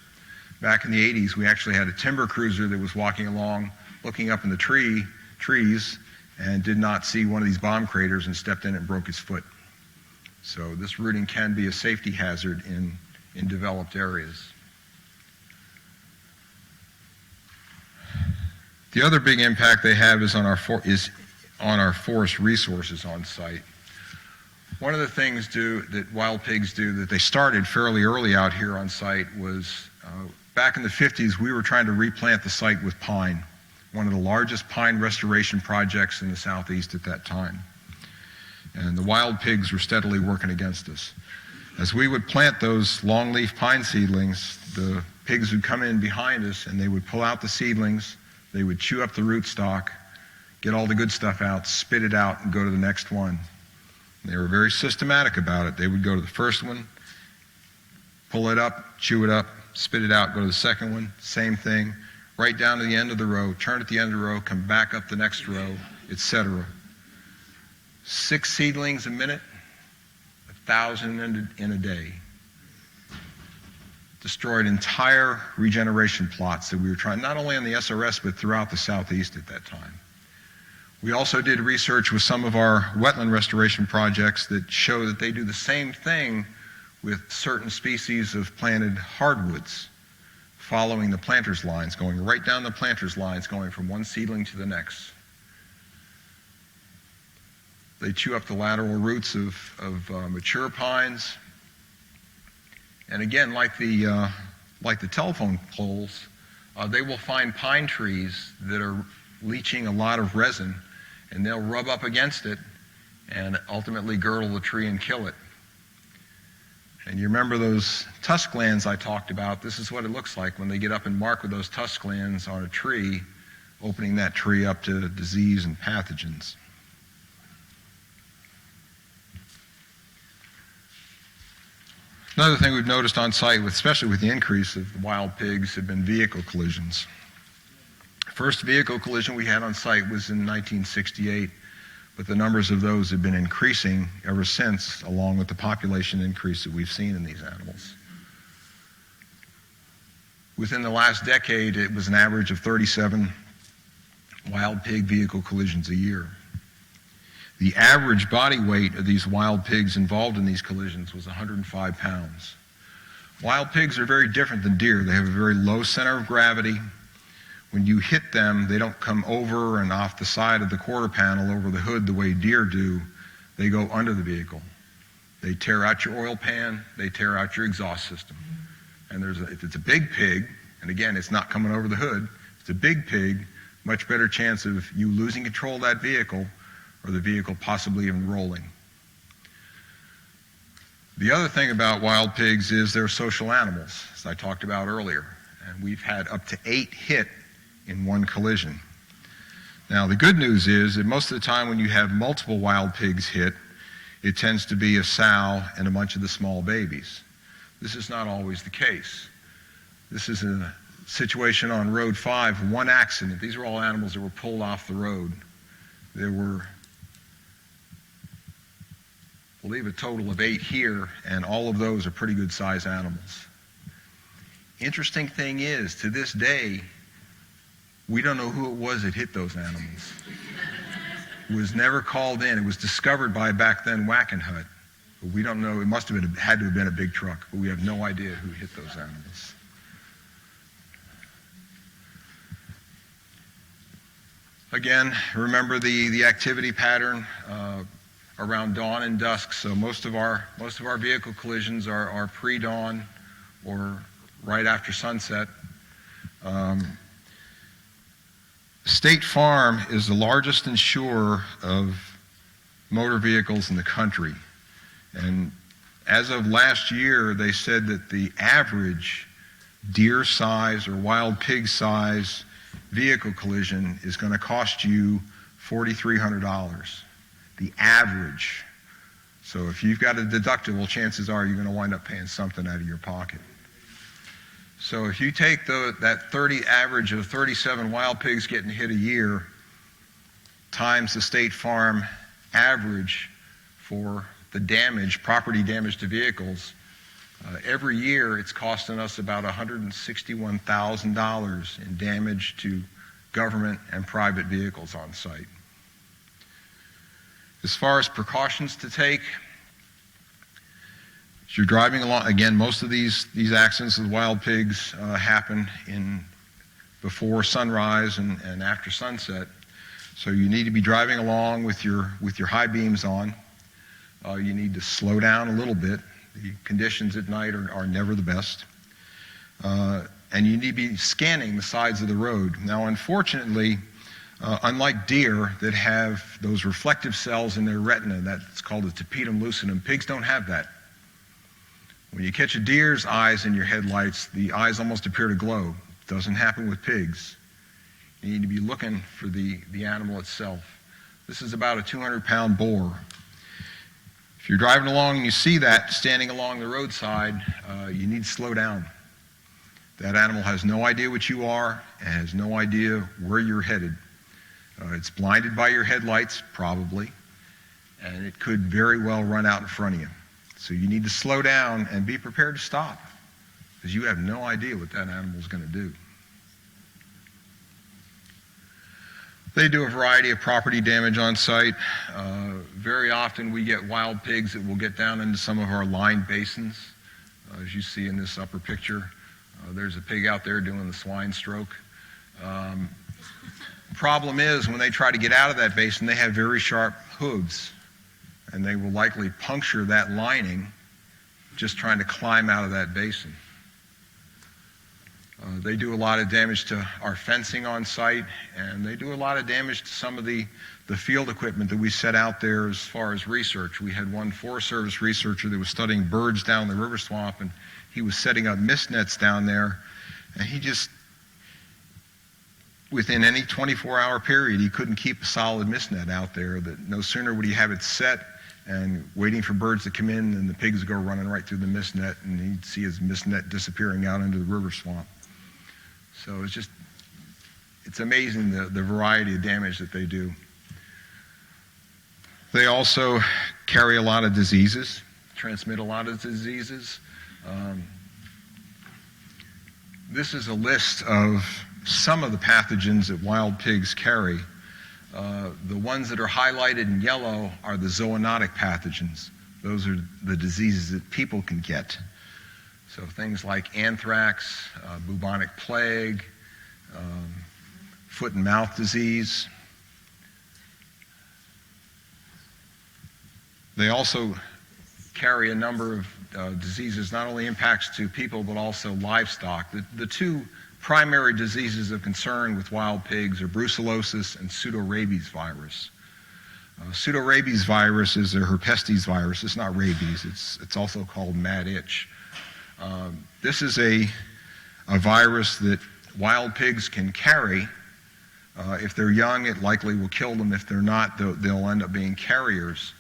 Back in the 80s, we actually had a timber cruiser that was walking along, looking up in the trees, and did not see one of these bomb craters and stepped in it and broke his foot. So this rooting can be a safety hazard in developed areas. The other big impact they have is on our forest resources on site. One of the things that wild pigs do that they started fairly early out here on site was back in the 50s we were trying to replant the site with pine, one of the largest pine restoration projects in the southeast at that time. And the wild pigs were steadily working against us. As we would plant those longleaf pine seedlings, the pigs would come in behind us and they would pull out the seedlings. They would chew up the rootstock, get all the good stuff out, spit it out, and go to the next one. They were very systematic about it. They would go to the first one, pull it up, chew it up, spit it out, go to the second one, same thing, right down to the end of the row, turn at the end of the row, come back up the next row, etc. 6 seedlings a minute, 1,000 in a day. Destroyed entire regeneration plots that we were trying, not only on the SRS, but throughout the Southeast at that time. We also did research with some of our wetland restoration projects that show that they do the same thing with certain species of planted hardwoods, following the planter's lines, going right down the planter's lines, going from one seedling to the next. They chew up the lateral roots of mature pines. And again, like the telephone poles, they will find pine trees that are leaching a lot of resin, and they'll rub up against it and ultimately girdle the tree and kill it. And you remember those tusk glands I talked about? This is what it looks like when they get up and mark with those tusk glands on a tree, opening that tree up to disease and pathogens. Another thing we've noticed on site, especially with the increase of wild pigs, have been vehicle collisions. First vehicle collision we had on site was in 1968, but the numbers of those have been increasing ever since, along with the population increase that we've seen in these animals. Within the last decade, it was an average of 37 wild pig vehicle collisions a year. The average body weight of these wild pigs involved in these collisions was 105 pounds. Wild pigs are very different than deer. They have a very low center of gravity. When you hit them, they don't come over and off the side of the quarter panel over the hood the way deer do. They go under the vehicle. They tear out your oil pan. They tear out your exhaust system. And if it's a big pig, and again, it's not coming over the hood, if it's a big pig, much better chance of you losing control of that vehicle or the vehicle possibly even rolling. The other thing about wild pigs is they're social animals, as I talked about earlier. And we've had up to 8 hit in one collision. Now, the good news is that most of the time when you have multiple wild pigs hit, it tends to be a sow and a bunch of the small babies. This is not always the case. This is a situation on Road 5, one accident. These are all animals that were pulled off the road. There were, I believe, a total of 8 here, and all of those are pretty good sized animals. Interesting thing is, to this day, we don't know who it was that hit those animals. It was never called in. It was discovered by back then Whack and Hut. But we don't know. It must have been, had to have been a big truck, but we have no idea who hit those animals. Again, remember the activity pattern around dawn and dusk. So most of our vehicle collisions are pre-dawn or right after sunset. State Farm is the largest insurer of motor vehicles in the country. And as of last year, they said that the average deer size or wild pig size vehicle collision is going to cost you $4,300. The average. So if you've got a deductible, chances are you're going to wind up paying something out of your pocket. So if you take that 30 average of 37 wild pigs getting hit a year times the State Farm average for the damage, property damage to vehicles, every year it's costing us about $161,000 in damage to government and private vehicles on site. As far as precautions to take, as you're driving along, again, most of these accidents with wild pigs happen before sunrise and after sunset. So you need to be driving along with your high beams on. You need to slow down a little bit. The conditions at night are never the best. And you need to be scanning the sides of the road. Now, unfortunately, unlike deer that have those reflective cells in their retina, that's called a tapetum lucidum, pigs don't have that. When you catch a deer's eyes in your headlights, the eyes almost appear to glow. It doesn't happen with pigs. You need to be looking for the animal itself. This is about a 200-pound boar. If you're driving along and you see that standing along the roadside, you need to slow down. That animal has no idea what you are and has no idea where you're headed. It's blinded by your headlights, probably, and it could very well run out in front of you. So you need to slow down and be prepared to stop, because you have no idea what that animal is going to do. They do a variety of property damage on site. Very often we get wild pigs that will get down into some of our lined basins. As you see in this upper picture, there's a pig out there doing the swine stroke. Problem is, when they try to get out of that basin, they have very sharp hooves, and they will likely puncture that lining just trying to climb out of that basin. They do a lot of damage to our fencing on site, and they do a lot of damage to some of the field equipment that we set out there as far as research. We had one Forest Service researcher that was studying birds down the river swamp, and he was setting up mist nets down there, and he just, within any 24-hour period, he couldn't keep a solid mist net out there. That no sooner would he have it set and waiting for birds to come in, and the pigs would go running right through the mist net, and he'd see his mist net disappearing out into the river swamp. So it's amazing the variety of damage that they do. They also carry a lot of diseases, transmit a lot of diseases. This is a list of some of the pathogens that wild pigs carry. The ones that are highlighted in yellow are the zoonotic pathogens. Those are the diseases that people can get. So things like anthrax, bubonic plague, foot and mouth disease. They also carry a number of diseases, not only impacts to people but also livestock. The two primary diseases of concern with wild pigs are brucellosis and pseudorabies virus. Pseudorabies virus is a herpestes virus. It's not rabies. It's also called mad itch. This is a virus that wild pigs can carry. If they're young, it likely will kill them. If they're not, they'll end up being carriers.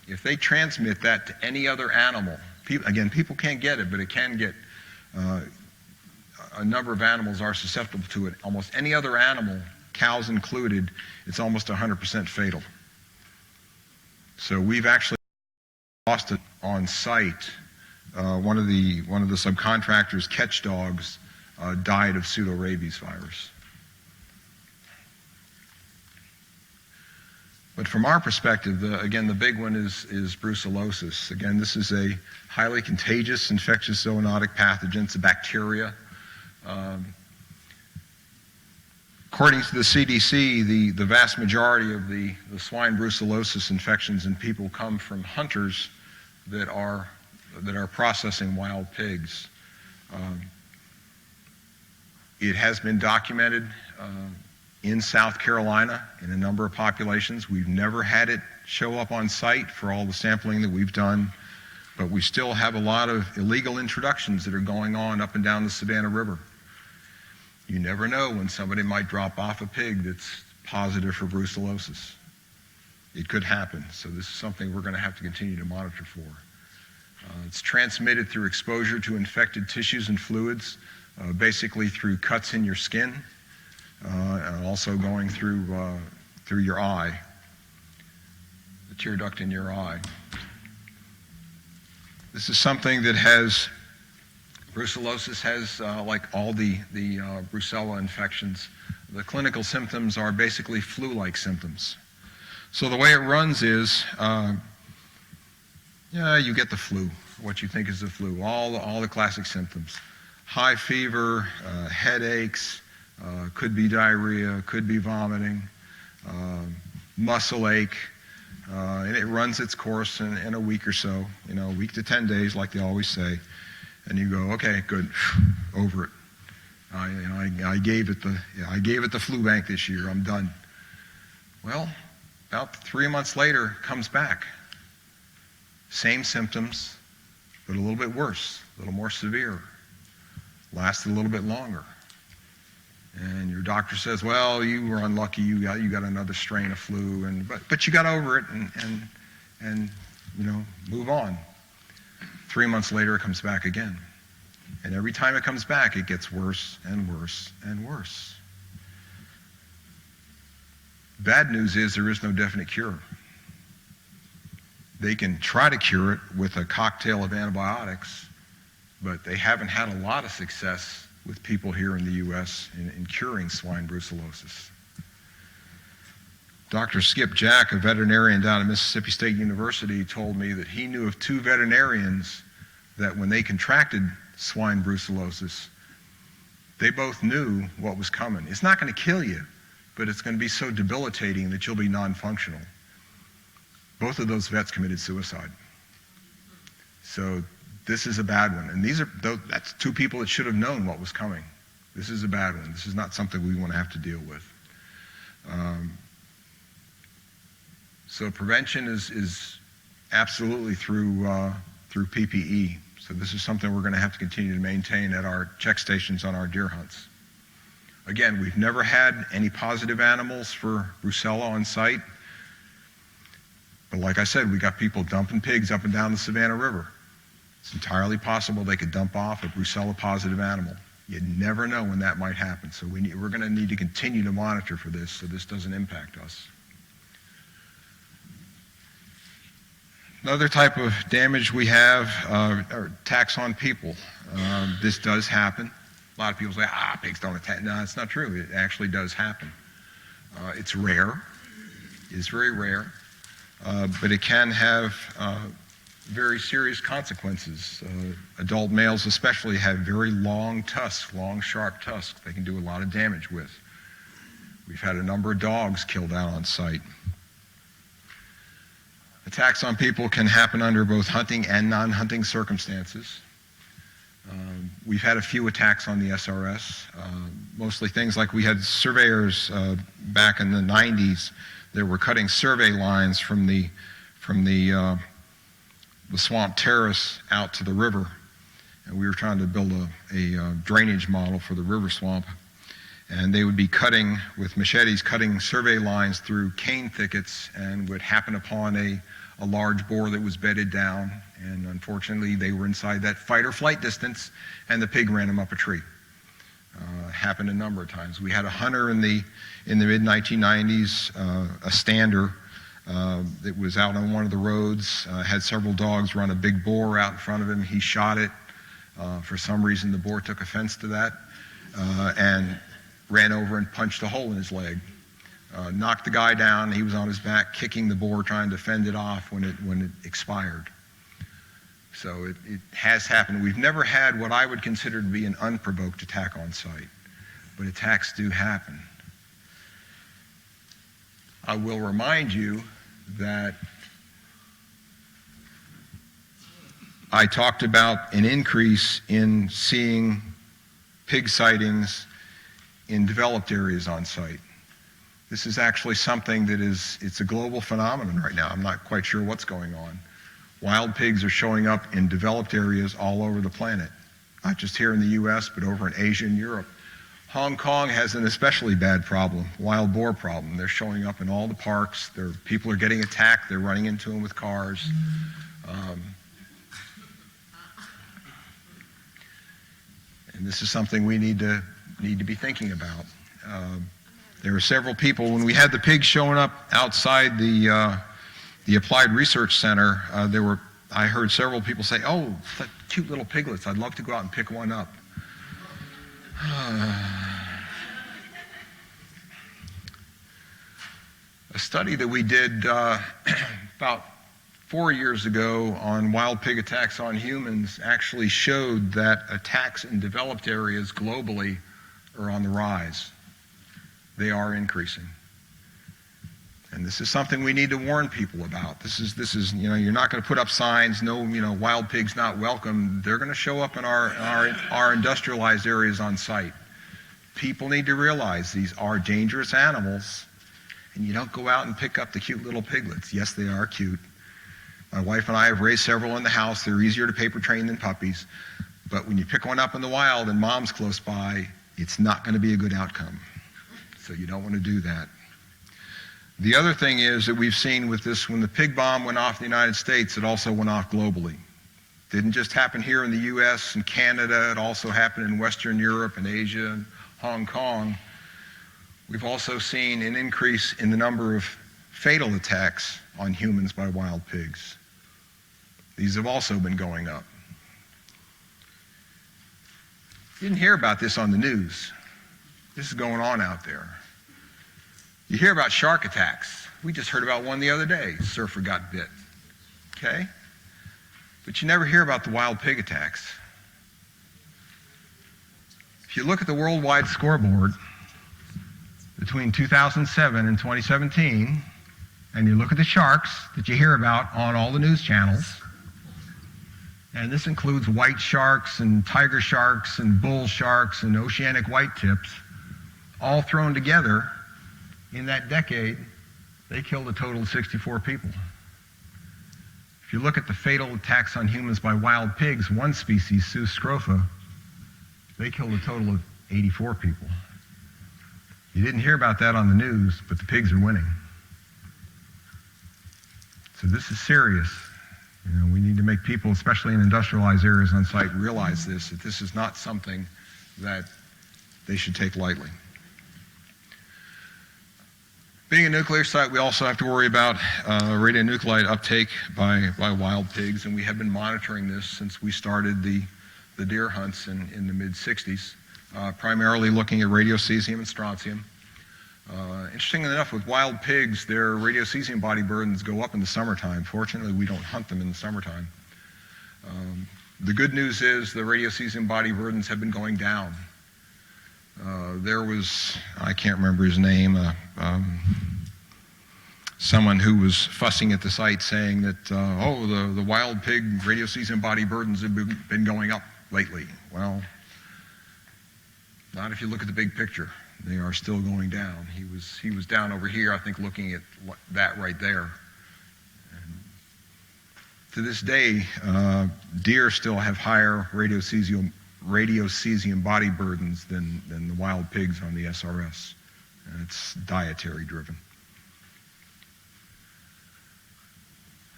If they transmit that to any other animal, people can't get it, but it can get, a number of animals are susceptible to it. Almost any other animal, cows included, it's almost 100% fatal. So we've actually lost it on site. One of the subcontractors' catch dogs died of pseudorabies virus. But from our perspective, again, the big one is brucellosis. Again, this is a highly contagious infectious zoonotic pathogen. It's a bacteria. According to the CDC, the vast majority of the swine brucellosis infections in people come from hunters that are processing wild pigs. It has been documented in South Carolina in a number of populations. We've never had it show up on site for all the sampling that we've done, but we still have a lot of illegal introductions that are going on up and down the Savannah River. You never know when somebody might drop off a pig that's positive for brucellosis. It could happen, so this is something we're going to have to continue to monitor for. It's transmitted through exposure to infected tissues and fluids, basically through cuts in your skin, and also going through your eye, the tear duct in your eye. This is something that brucellosis has, like all the brucella infections, the clinical symptoms are basically flu-like symptoms. So the way it runs is, you get the flu, what you think is the flu, all the classic symptoms. High fever, headaches, could be diarrhea, could be vomiting, muscle ache, and it runs its course in a week or so, a week to 10 days like they always say, and you go, okay, good, over it. I gave it the flu bank this year, I'm done. Well, about 3 months later, it comes back. Same symptoms, but a little bit worse, a little more severe. Lasted a little bit longer. And your doctor says, well, you were unlucky, you got another strain of flu, but you got over it, and move on. 3 months later, it comes back again. And every time it comes back, it gets worse and worse and worse. Bad news is there is no definite cure. They can try to cure it with a cocktail of antibiotics, but they haven't had a lot of success with people here in the U.S. in curing swine brucellosis. Dr. Skip Jack, a veterinarian down at Mississippi State University, told me that he knew of 2 veterinarians that when they contracted swine brucellosis, they both knew what was coming. It's not going to kill you, but it's going to be so debilitating that you'll be non-functional. Both of those vets committed suicide. So this is a bad one. And that's 2 people that should have known what was coming. This is a bad one. This is not something we want to have to deal with. So prevention is absolutely through PPE. So this is something we're going to have to continue to maintain at our check stations on our deer hunts. Again, we've never had any positive animals for brucella on site. But like I said, we got people dumping pigs up and down the Savannah River. It's entirely possible they could dump off a brucella positive animal. You never know when that might happen. So we're going to need to continue to monitor for this so this doesn't impact us. Another type of damage we have are attacks on people. This does happen. A lot of people say, pigs don't attack. No, it's not true. It actually does happen. It's rare. It's very rare. But it can have very serious consequences. Adult males especially have very long tusks, long sharp tusks they can do a lot of damage with. We've had a number of dogs killed out on site. Attacks on people can happen under both hunting and non-hunting circumstances. We've had a few attacks on the SRS, mostly things like we had surveyors back in the 90s that were cutting survey lines from the swamp terrace out to the river. And we were trying to build a drainage model for the river swamp. And they would be cutting, with machetes, cutting survey lines through cane thickets and would happen upon a large boar that was bedded down. And unfortunately, they were inside that fight or flight distance, and the pig ran them up a tree. Happened a number of times. We had a hunter in the mid-1990s, a stander that was out on one of the roads, had several dogs run a big boar out in front of him. He shot it. For some reason, the boar took offense to that and ran over and punched a hole in his leg. Knocked the guy down. He was on his back kicking the boar, trying to fend it off when it expired. So it has happened. We've never had what I would consider to be an unprovoked attack on site, but attacks do happen. I will remind you that I talked about an increase in seeing pig sightings in developed areas on site. This is actually something that it's a global phenomenon right now. I'm not quite sure what's going on. Wild pigs are showing up in developed areas all over the planet, not just here in the U.S., but over in Asia and Europe. Hong Kong has an especially bad problem, wild boar problem. They're showing up in all the parks. People are getting attacked. They're running into them with cars. And this is something we need to be thinking about. There were several people, when we had the pigs showing up outside the Applied Research Center, I heard several people say, "Oh, cute little piglets. I'd love to go out and pick one up." A study that we did about 4 years ago on wild pig attacks on humans actually showed that attacks in developed areas globally are on the rise. They are increasing. And this is something we need to warn people about. This is you're not going to put up signs, no, wild pigs not welcome. They're going to show up in our industrialized areas on site. People need to realize these are dangerous animals, and you don't go out and pick up the cute little piglets. Yes, they are cute. My wife and I have raised several in the house. They're easier to paper train than puppies. But when you pick one up in the wild and mom's close by, it's not going to be a good outcome. So you don't want to do that. The other thing is that we've seen with this, when the pig bomb went off in the United States, it also went off globally. Didn't just happen here in the U.S. and Canada, it also happened in Western Europe and Asia and Hong Kong. We've also seen an increase in the number of fatal attacks on humans by wild pigs. These have also been going up. You didn't hear about this on the news. This is going on out there. You hear about shark attacks. We just heard about one the other day. A surfer got bit. Okay? But you never hear about the wild pig attacks. If you look at the worldwide scoreboard between 2007 and 2017, and you look at the sharks that you hear about on all the news channels, and this includes white sharks and tiger sharks and bull sharks and oceanic white tips, all thrown together in that decade, they killed a total of 64 people. If you look at the fatal attacks on humans by wild pigs, one species, Sus scrofa, they killed a total of 84 people. You didn't hear about that on the news, but the pigs are winning. So this is serious. You know, we need to make people, especially in industrialized areas on site, realize this, that this is not something that they should take lightly. Being a nuclear site, we also have to worry about radionuclide uptake by wild pigs, and we have been monitoring this since we started the deer hunts in the mid-60s, primarily looking at radiocesium and strontium. Interestingly enough, with wild pigs, their radiocesium body burdens go up in the summertime. Fortunately, we don't hunt them in the summertime. The good news is the radiocesium body burdens have been going down. There was, I can't remember his name, someone who was fussing at the site saying that, the wild pig radiocesium body burdens have been going up lately. Well, not if you look at the big picture. They are still going down. He was down over here, I think, looking at that right there. And to this day, deer still have higher radiocesium body burdens than the wild pigs on the SRS. And it's dietary driven.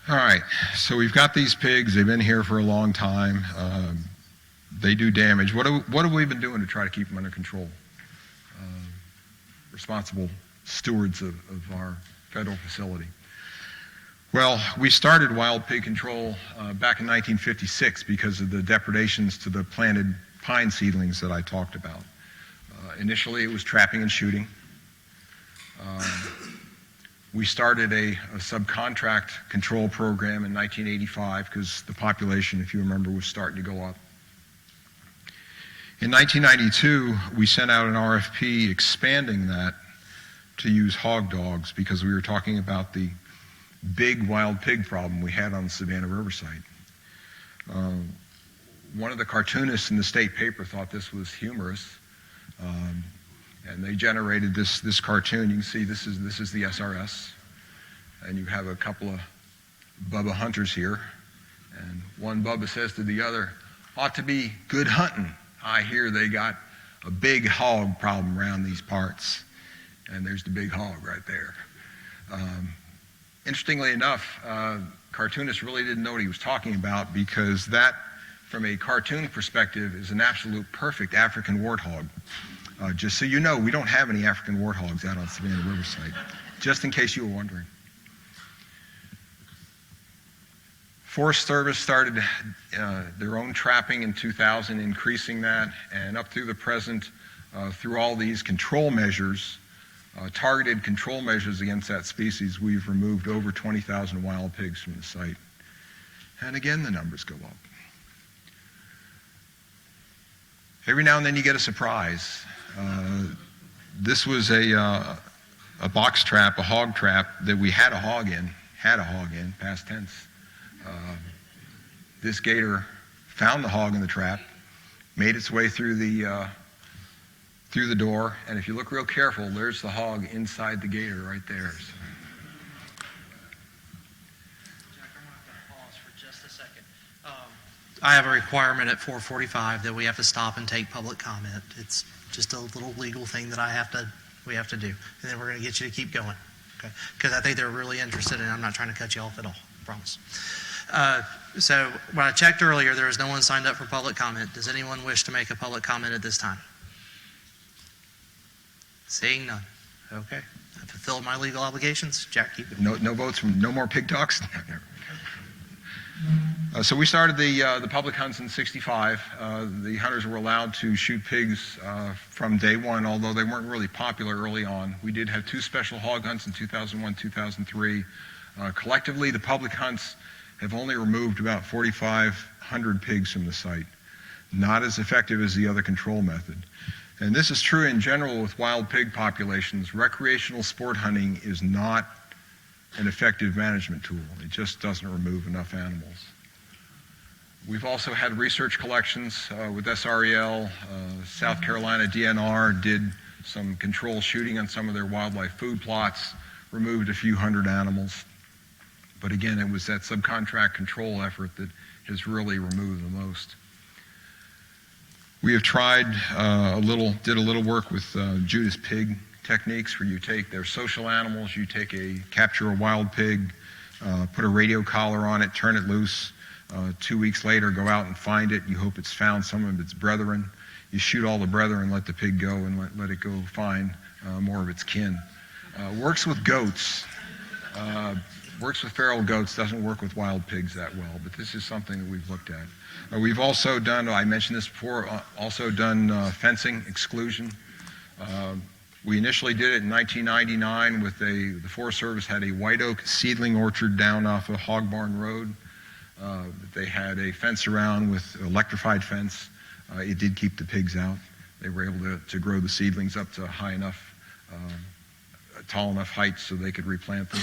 All right, so we've got these pigs. They've been here for a long time. They do damage. What have we been doing to try to keep them under control? Responsible stewards of our federal facility. Well, we started wild pig control back in 1956 because of the depredations to the planted pine seedlings that I talked about. Initially, it was trapping and shooting. We started a subcontract control program in 1985 because the population, if you remember, was starting to go up. In 1992, we sent out an RFP expanding that to use hog dogs because we were talking about the big wild pig problem we had on the Savannah River site. One of the cartoonists in the state paper thought this was humorous, and they generated this cartoon. You can see this is the SRS, and you have a couple of Bubba hunters here, and one Bubba says to the other, "Ought to be good hunting. I hear they got a big hog problem around these parts." And there's the big hog right there. Interestingly enough, cartoonist really didn't know what he was talking about because that, from a cartoon perspective, is an absolute perfect African warthog. Just so you know, we don't have any African warthogs out on Savannah River site, just in case you were wondering. Forest Service started their own trapping in 2000, increasing that, and up through the present, through all these control measures, targeted control measures against that species, we've removed over 20,000 wild pigs from the site. And again, the numbers go up. Every now and then you get a surprise. This was a box trap, a hog trap that we had a hog in, past tense. This gator found the hog in the trap, made its way through the door, and if you look real careful, there's the hog inside the gator right there. So. Jack, I'm going to have to pause for just a second. I have a requirement at 4:45 that we have to stop and take public comment. It's just a little legal thing that we have to do, and then we're going to get you to keep going. Okay, because I think they're really interested, and I'm not trying to cut you off at all, I promise. So when I checked earlier, there was no one signed up for public comment. Does anyone wish to make a public comment at this time? Seeing none. Okay. I fulfilled my legal obligations. Jack, keep it. No votes from no more pig talks? So we started the public hunts in '65. The hunters were allowed to shoot pigs from day one, although they weren't really popular early on. We did have 2 special hog hunts in 2001, 2003. Collectively, the public hunts have only removed about 4,500 pigs from the site. Not as effective as the other control method. And this is true in general with wild pig populations. Recreational sport hunting is not an effective management tool. It just doesn't remove enough animals. We've also had research collections with SREL. South Carolina DNR did some control shooting on some of their wildlife food plots, removed a few hundred animals. But again, it was that subcontract control effort that has really removed the most. We have tried did a little work with Judas pig techniques where you take their social animals, you capture a wild pig, put a radio collar on it, turn it loose. 2 weeks later, go out and find it. You hope it's found some of its brethren. You shoot all the brethren, let the pig go, and let it go find more of its kin. Works with goats. Works with feral goats, doesn't work with wild pigs that well, but this is something that we've looked at. We've also done, I mentioned this before, also done fencing exclusion. We initially did it in 1999 with the Forest Service had a white oak seedling orchard down off of Hog Barn Road. They had a fence around with electrified fence. It did keep the pigs out. They were able to grow the seedlings up to high enough, tall enough height so they could replant them.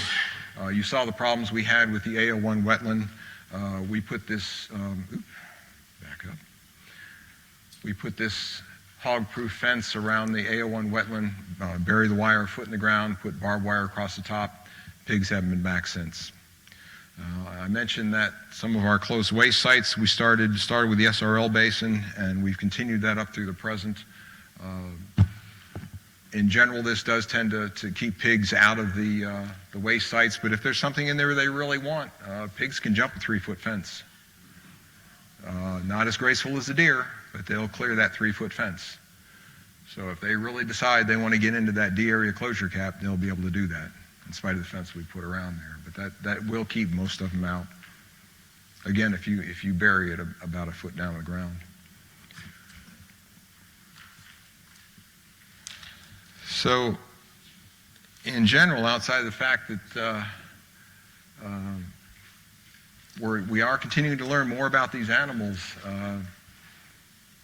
You saw the problems we had with the AO1 wetland. We put this, back up. We put this hog-proof fence around the AO1 wetland, bury the wire a foot in the ground, put barbed wire across the top. Pigs haven't been back since. I mentioned that some of our closed waste sites, we started with the SRL basin, and we've continued that up through the present. In general, this does tend to keep pigs out of the waste sites, but if there's something in there they really want, pigs can jump a 3-foot fence. Not as graceful as the deer, but they'll clear that 3-foot fence. So if they really decide they want to get into that D area closure cap, they'll be able to do that, in spite of the fence we put around there. But that will keep most of them out. Again, if you bury it about a foot down the ground. So, in general, outside of the fact that we are continuing to learn more about these animals,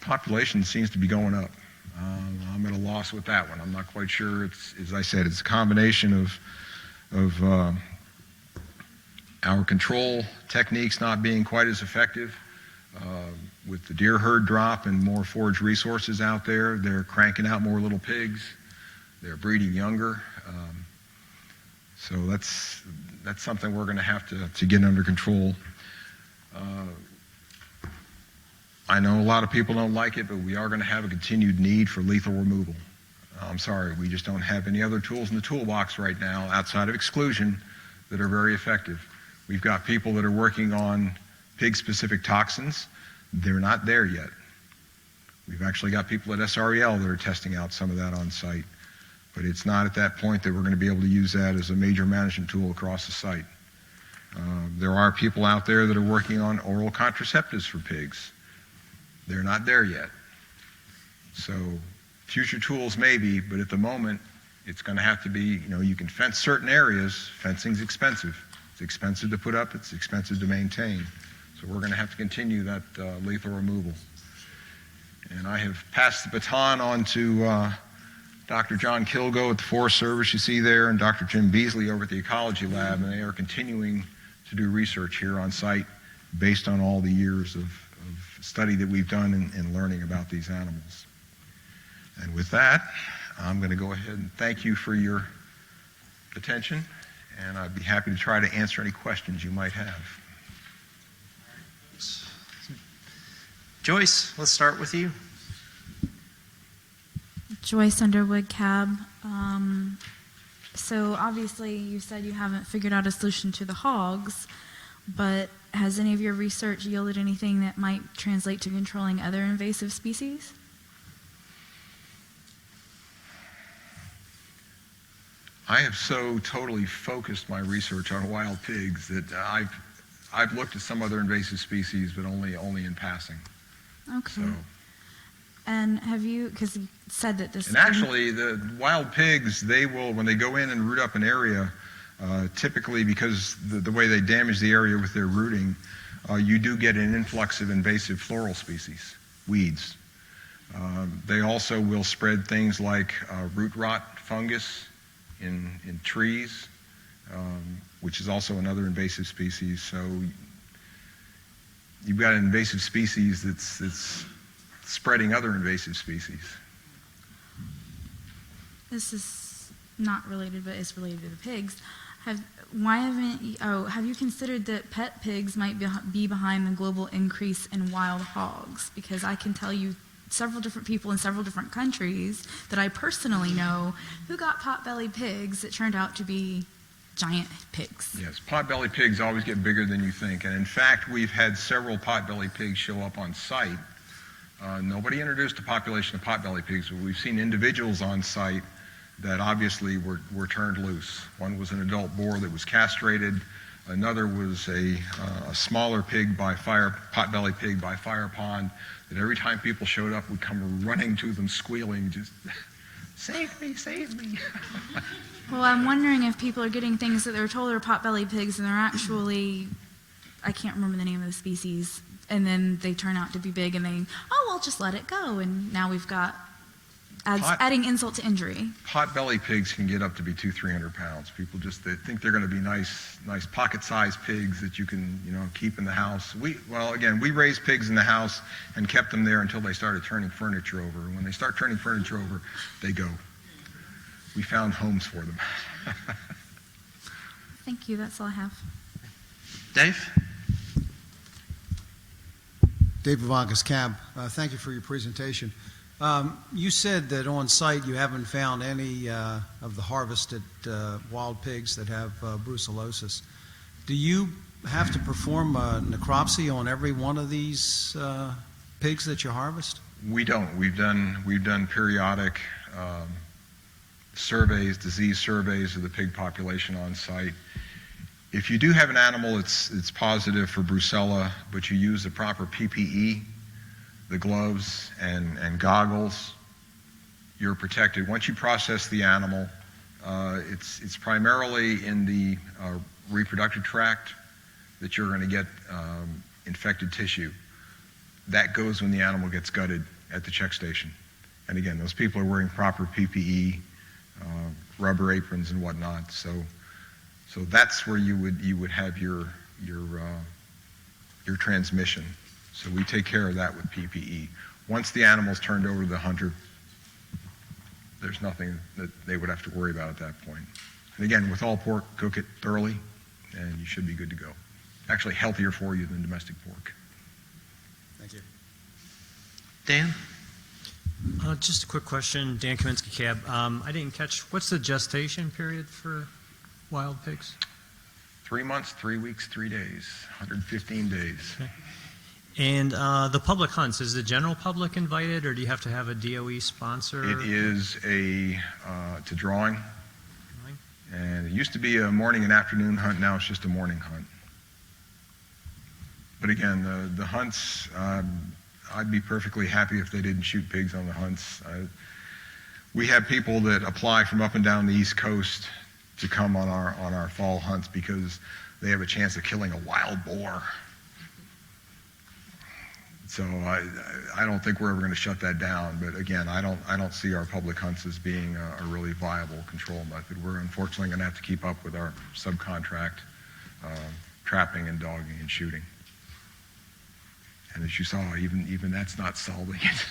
population seems to be going up. I'm at a loss with that one. I'm not quite sure. It's, as I said, it's a combination of our control techniques not being quite as effective. With the deer herd drop and more forage resources out there, they're cranking out more little pigs. They're breeding younger. So that's something we're going to have to get under control. I know a lot of people don't like it, but we are going to have a continued need for lethal removal. I'm sorry, we just don't have any other tools in the toolbox right now outside of exclusion that are very effective. We've got people that are working on pig-specific toxins. They're not there yet. We've actually got people at SREL that are testing out some of that on site. But it's not at that point that we're going to be able to use that as a major management tool across the site. There are people out there that are working on oral contraceptives for pigs. They're not there yet. So future tools maybe, but at the moment, it's going to have to be, you can fence certain areas. Fencing's expensive. It's expensive to put up. It's expensive to maintain. So we're going to have to continue that lethal removal. And I have passed the baton on to Dr. John Kilgo at the Forest Service, you see there, and Dr. Jim Beasley over at the Ecology Lab, and they are continuing to do research here on site based on all the years of study that we've done in learning about these animals. And with that, I'm going to go ahead and thank you for your attention, and I'd be happy to try to answer any questions you might have. Joyce, let's start with you. Joyce Underwood, Cab. So obviously you said you haven't figured out a solution to the hogs, but has any of your research yielded anything that might translate to controlling other invasive species? I have so totally focused my research on wild pigs that I've looked at some other invasive species, but only in passing. Okay. So, and have you, because you said that this... and actually, the wild pigs, they will, when they go in and root up an area, typically because the way they damage the area with their rooting, you do get an influx of invasive floral species, weeds. They also will spread things like root rot fungus in trees, which is also another invasive species. So you've got an invasive species that's spreading other invasive species. This is not related, but it's related to the pigs. Have you considered that pet pigs might be behind the global increase in wild hogs? Because I can tell you several different people in several different countries that I personally know who got pot-bellied pigs that turned out to be giant pigs. Yes, pot-bellied pigs always get bigger than you think. And in fact, we've had several pot-bellied pigs show up on site. Nobody introduced a population of pot-bellied pigs, but we've seen individuals on site that obviously were turned loose. One was an adult boar that was castrated. Another was a smaller pig by fire, pot-bellied pig by fire pond, that every time people showed up would come running to them squealing, just, save me, save me. Well, I'm wondering if people are getting things that they're told are pot-bellied pigs and they're actually, I can't remember the name of the species, and then they turn out to be big and we'll just let it go, and now we've got adding insult to injury. Pot-bellied pigs can get up to be 200-300 pounds. People they think they're going to be nice pocket-sized pigs that you can, keep in the house. We raised pigs in the house and kept them there until they started turning furniture over. When they start turning furniture over, they go. We found homes for them. Thank you. That's all I have. Dave? Dave Vavankas, CAB. Thank you for your presentation. You said that on site you haven't found any of the harvested wild pigs that have brucellosis. Do you have to perform a necropsy on every one of these pigs that you harvest? We don't. We've done periodic surveys, disease surveys of the pig population on site. If you do have an animal that's positive for brucella, but you use the proper PPE, the gloves and goggles, you're protected. Once you process the animal, it's primarily in the reproductive tract that you're going to get infected tissue. That goes when the animal gets gutted at the check station. And again, those people are wearing proper PPE, rubber aprons and whatnot. So that's where you would have your transmission. So we take care of that with PPE. Once the animal's turned over to the hunter, there's nothing that they would have to worry about at that point. And again, with all pork, cook it thoroughly, and you should be good to go. Actually healthier for you than domestic pork. Thank you. Dan? Just a quick question, Dan Kaminsky, CAB. I didn't catch, what's the gestation period for wild pigs? 3 months, 3 weeks, 3 days, 115 days. Okay. And the public hunts, is the general public invited, or do you have to have a DOE sponsor? It is it's a drawing. And it used to be a morning and afternoon hunt. Now it's just a morning hunt. But again, the hunts, I'd be perfectly happy if they didn't shoot pigs on the hunts. We have people that apply from up and down the East Coast to come on our fall hunts because they have a chance of killing a wild boar. So I don't think we're ever going to shut that down. But again, I don't see our public hunts as being a really viable control method. We're unfortunately going to have to keep up with our subcontract trapping and dogging and shooting. And as you saw, even that's not solving it.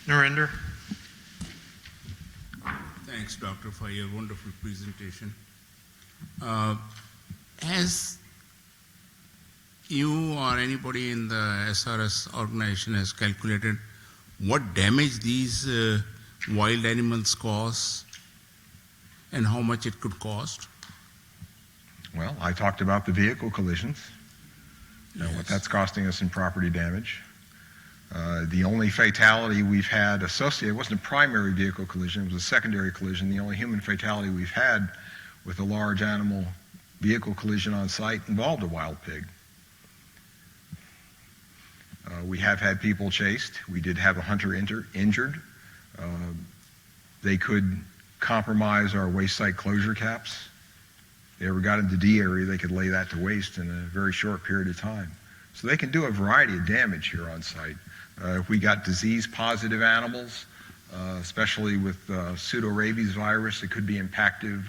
Narinder? Thanks, Doctor, for your wonderful presentation. Has you or anybody in the SRS organization has calculated what damage these wild animals cause and how much it could cost? Well, I talked about the vehicle collisions, what that's costing us in property damage. The only fatality we've had associated, it wasn't a primary vehicle collision, it was a secondary collision. The only human fatality we've had with a large animal vehicle collision on site involved a wild pig. We have had people chased. We did have a hunter injured. They could compromise our waste site closure caps. If they ever got into D area, they could lay that to waste in a very short period of time. So they can do a variety of damage here on site. If we got disease-positive animals, especially with pseudo-rabies virus, it could be impactive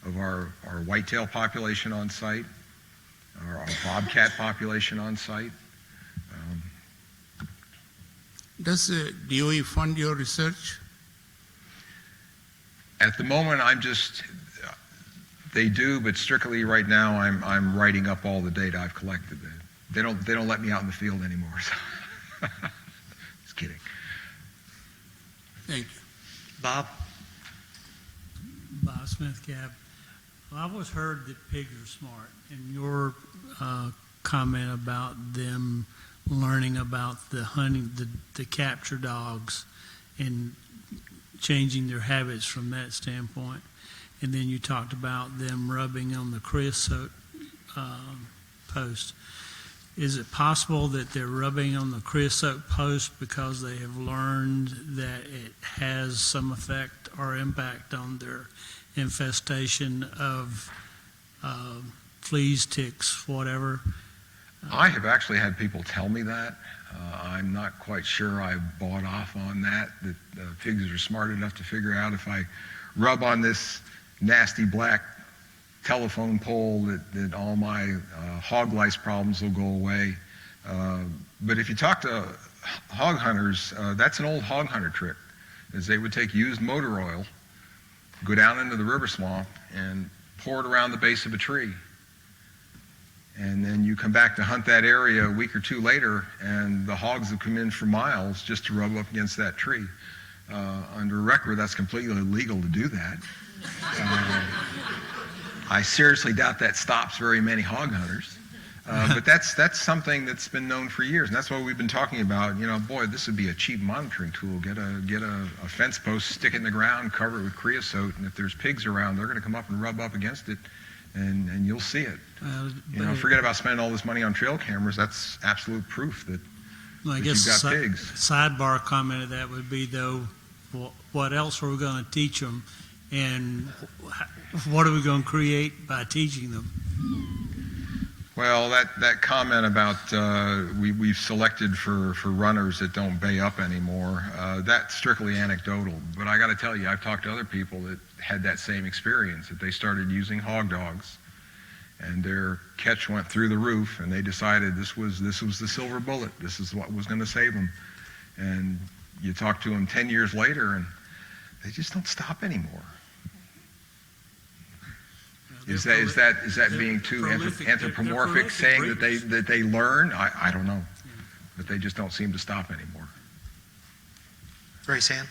of our whitetail population on site, our bobcat population on site. Does DOE fund your research? At the moment, they do, but strictly right now, I'm writing up all the data I've collected. They don't let me out in the field anymore. So. Just kidding. Thank you. Bob? Bob Smith, Cab. Well, I've always heard that pigs are smart, and your comment about them learning about the hunting, the capture dogs, and changing their habits from that standpoint. And then you talked about them rubbing on the creosote post. Is it possible that they're rubbing on the creosote post because they have learned that it has some effect or impact on their infestation of fleas, ticks, whatever? I have actually had people tell me that. I'm not quite sure I bought off on that pigs are smart enough to figure out if I rub on this nasty black telephone pole that all my hog lice problems will go away. But if you talk to hog hunters, that's an old hog hunter trick, is they would take used motor oil, go down into the river swamp, and pour it around the base of a tree. And then you come back to hunt that area a week or two later, and the hogs have come in for miles just to rub up against that tree. Under record, that's completely illegal to do that. I seriously doubt that stops very many hog hunters. But that's something that's been known for years, and that's what we've been talking about. Boy, this would be a cheap monitoring tool. Get a fence post, stick it in the ground, cover it with creosote, and if there's pigs around, they're going to come up and rub up against it, and you'll see it. Forget about spending all this money on trail cameras. That's absolute proof that, I that guess you've got pigs. Sidebar comment of that would be, though, what else are we going to teach them, and what are we going to create by teaching them? Well, that comment about we've selected for runners that don't bay up anymore, that's strictly anecdotal. But I got to tell you, I've talked to other people that had that same experience, that they started using hog dogs, and their catch went through the roof, and they decided this was the silver bullet. This is what was going to save them. And you talk to them 10 years later, and they just don't stop anymore. Is that being too anthropomorphic, saying that they learn? I don't know, but they just don't seem to stop anymore. Grace Ann?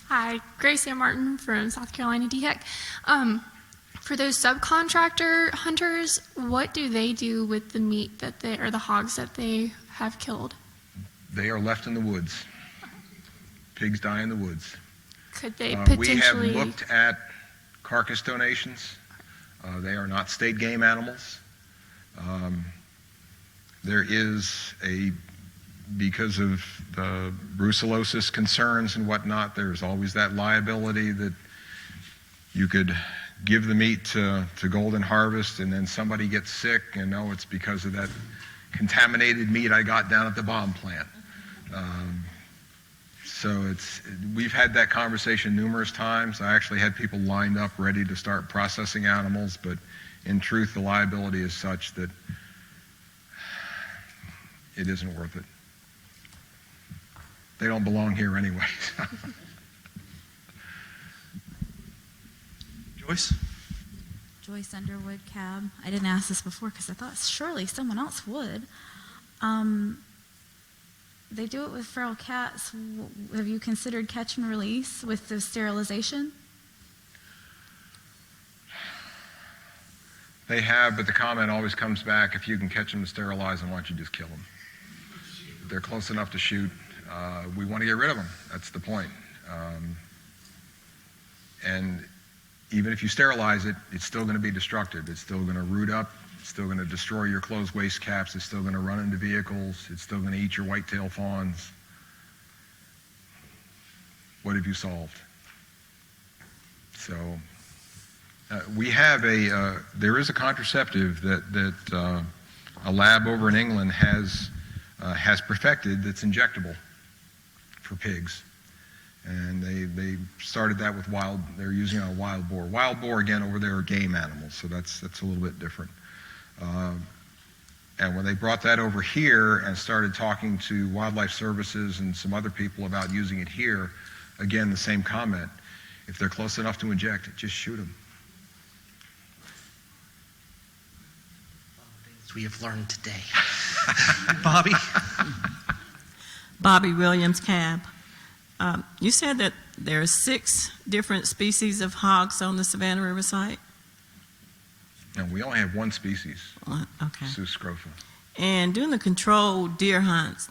Hi, Grace Ann Martin from South Carolina DHEC. For those subcontractor hunters, what do they do with the meat or the hogs that they have killed? They are left in the woods. Pigs die in the woods. Could they potentially... We have looked at carcass donations. They are not state game animals. There is because of the brucellosis concerns and whatnot, there's always that liability that you could give the meat to Golden Harvest and then somebody gets sick and it's because of that contaminated meat I got down at the bomb plant. So we've had that conversation numerous times. I actually had people lined up ready to start processing animals, but in truth, the liability is such that it isn't worth it. They don't belong here anyway. Joyce? Joyce Underwood, Cab. I didn't ask this before because I thought surely someone else would. They do it with feral cats. Have you considered catch and release with the sterilization? They have, but the comment always comes back, if you can catch them and sterilize them, why don't you just kill them? If they're close enough to shoot, we want to get rid of them. That's the point. And even if you sterilize it, it's still going to be destructive. It's still going to root up. It's still going to destroy your closed waste caps. It's still going to run into vehicles. It's still going to eat your whitetail fawns. What have you solved? So we have there is a contraceptive that a lab over in England has perfected that's injectable for pigs. And they started that with they're using it on wild boar. Wild boar, again, over there are game animals, so that's a little bit different. And when they brought that over here and started talking to wildlife services and some other people about using it here, again, the same comment. If they're close enough to inject, just shoot them. Things we have learned today. Bobby? Bobby Williams, Cab. You said that there are 6 different species of hogs on the Savannah River site? No, we only have one species, Okay. Sus scrofa. And during the controlled deer hunts,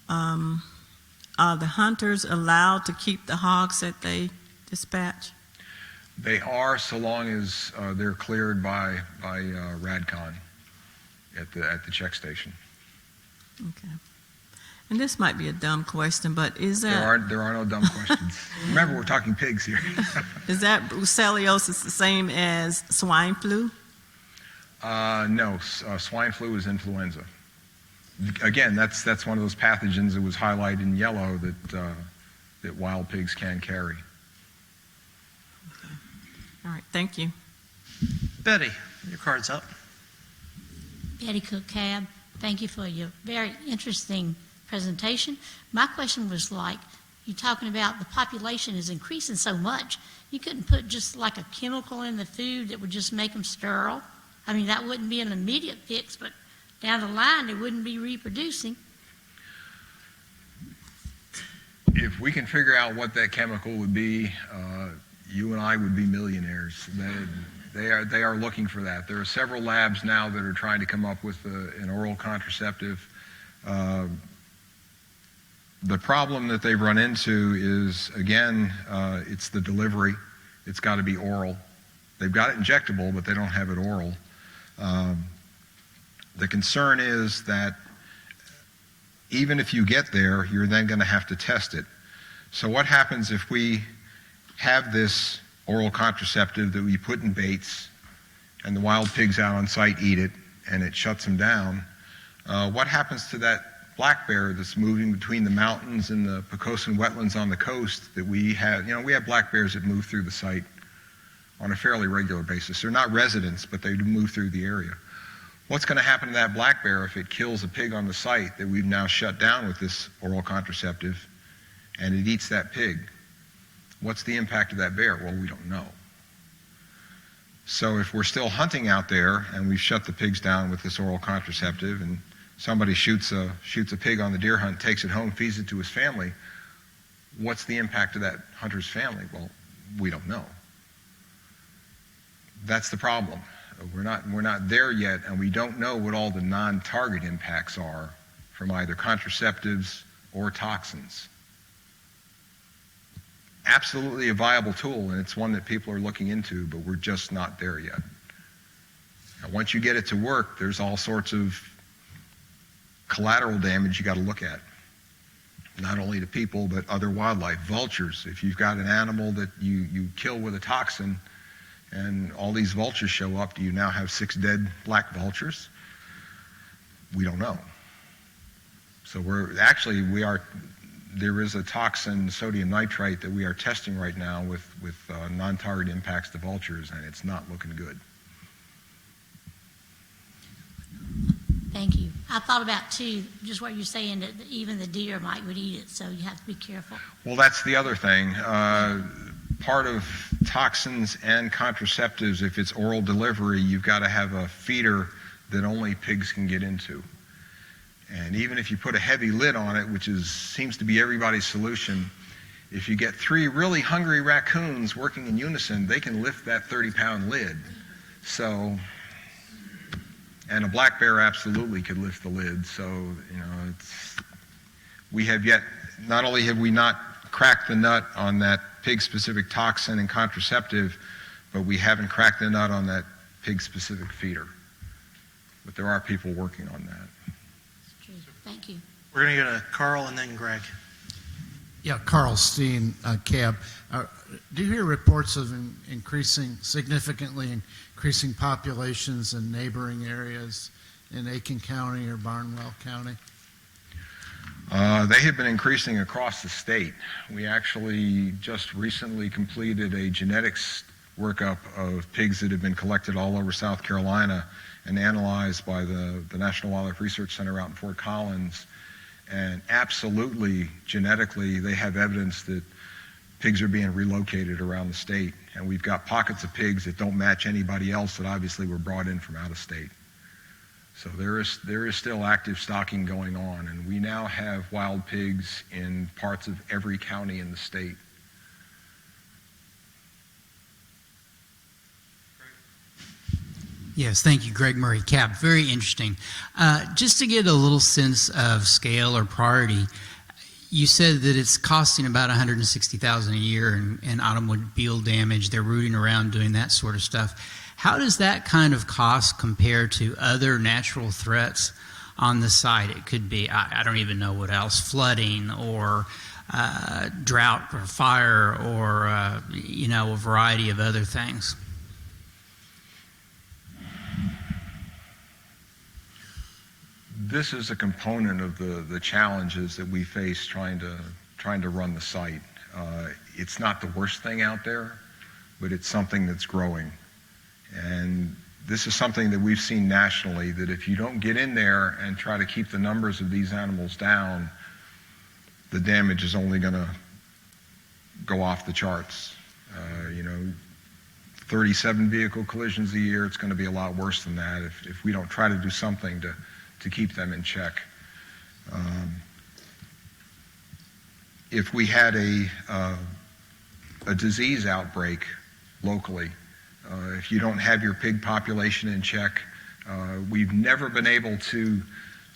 are the hunters allowed to keep the hogs that they dispatch? They are, so long as they're cleared by RADCON at the check station. Okay. And this might be a dumb question, but is that... There are no dumb questions. Remember, we're talking pigs here. Is that brucellosis the same as swine flu? No, swine flu is influenza. Again, that's one of those pathogens that was highlighted in yellow that wild pigs can carry. Okay. All right, thank you. Betty, your card's up. Betty Cook, Cab. Thank you for your very interesting presentation. My question was you're talking about the population is increasing so much, you couldn't put just like a chemical in the food that would just make them sterile? I mean, that wouldn't be an immediate fix, but down the line, they wouldn't be reproducing. If we can figure out what that chemical would be, you and I would be millionaires. They are looking for that. There are several labs now that are trying to come up with an oral contraceptive. The problem that they've run into is, again, it's the delivery. It's got to be oral. They've got it injectable, but they don't have it oral. The concern is that even if you get there, you're then going to have to test it. So what happens if we have this oral contraceptive that we put in baits and the wild pigs out on site eat it and it shuts them down? What happens to that black bear that's moving between the mountains and the Pocosin wetlands on the coast that we have? We have black bears that move through the site on a fairly regular basis. They're not residents, but they do move through the area. What's going to happen to that black bear if it kills a pig on the site that we've now shut down with this oral contraceptive and it eats that pig? What's the impact of that bear? Well, we don't know. So if we're still hunting out there and we've shut the pigs down with this oral contraceptive and somebody shoots a pig on the deer hunt, takes it home, feeds it to his family, what's the impact of that hunter's family? Well, we don't know. That's the problem. We're not there yet, and we don't know what all the non-target impacts are from either contraceptives or toxins. Absolutely a viable tool, and it's one that people are looking into, but we're just not there yet. Now, once you get it to work, there's all sorts of collateral damage you got to look at. Not only to people, but other wildlife. Vultures. If you've got an animal that you kill with a toxin, and all these vultures show up, do you now have 6 dead black vultures? We don't know. So there is a toxin, sodium nitrite, that we are testing right now with non-target impacts to vultures, and it's not looking good. Thank you. I thought about, too, just what you're saying, that even the deer would eat it, so you have to be careful. Well, that's the other thing. Part of toxins and contraceptives, if it's oral delivery, you've got to have a feeder that only pigs can get into. And even if you put a heavy lid on it, which seems to be everybody's solution, if you get 3 really hungry raccoons working in unison, they can lift that 30-pound lid. So And a black bear absolutely could lift the lid. So, you know, we have yet, not only have we not cracked the nut on that pig-specific toxin and contraceptive, but we haven't cracked the nut on that pig-specific feeder. But there are people working on that. Thank you. We're going to go to Carl and then Greg. Yeah, Carl Steen, CAB. Do you hear reports of significantly increasing populations in neighboring areas in Aiken County or Barnwell County? They have been increasing across the state. We actually just recently completed a genetics workup of pigs that have been collected all over South Carolina and analyzed by the National Wildlife Research Center out in Fort Collins. And absolutely, genetically, they have evidence that pigs are being relocated around the state. And we've got pockets of pigs that don't match anybody else that obviously were brought in from out of state. So there is still active stocking going on. And we now have wild pigs in parts of every county in the state. Yes, thank you, Greg Murray, CAB. Very interesting. Just to get a little sense of scale or priority, you said that it's costing about $160,000 a year in automobile damage. They're rooting around doing that sort of stuff. How does that kind of cost compare to other natural threats on the site? It could be, I don't even know what else, flooding or drought or fire or, a variety of other things. This is a component of the challenges that we face trying to run the site. It's not the worst thing out there, but it's something that's growing. And this is something that we've seen nationally, that if you don't get in there and try to keep the numbers of these animals down, the damage is only going to go off the charts. 37 vehicle collisions a year, it's going to be a lot worse than that if we don't try to do something to keep them in check. If we had a disease outbreak locally, if you don't have your pig population in check, we've never been able to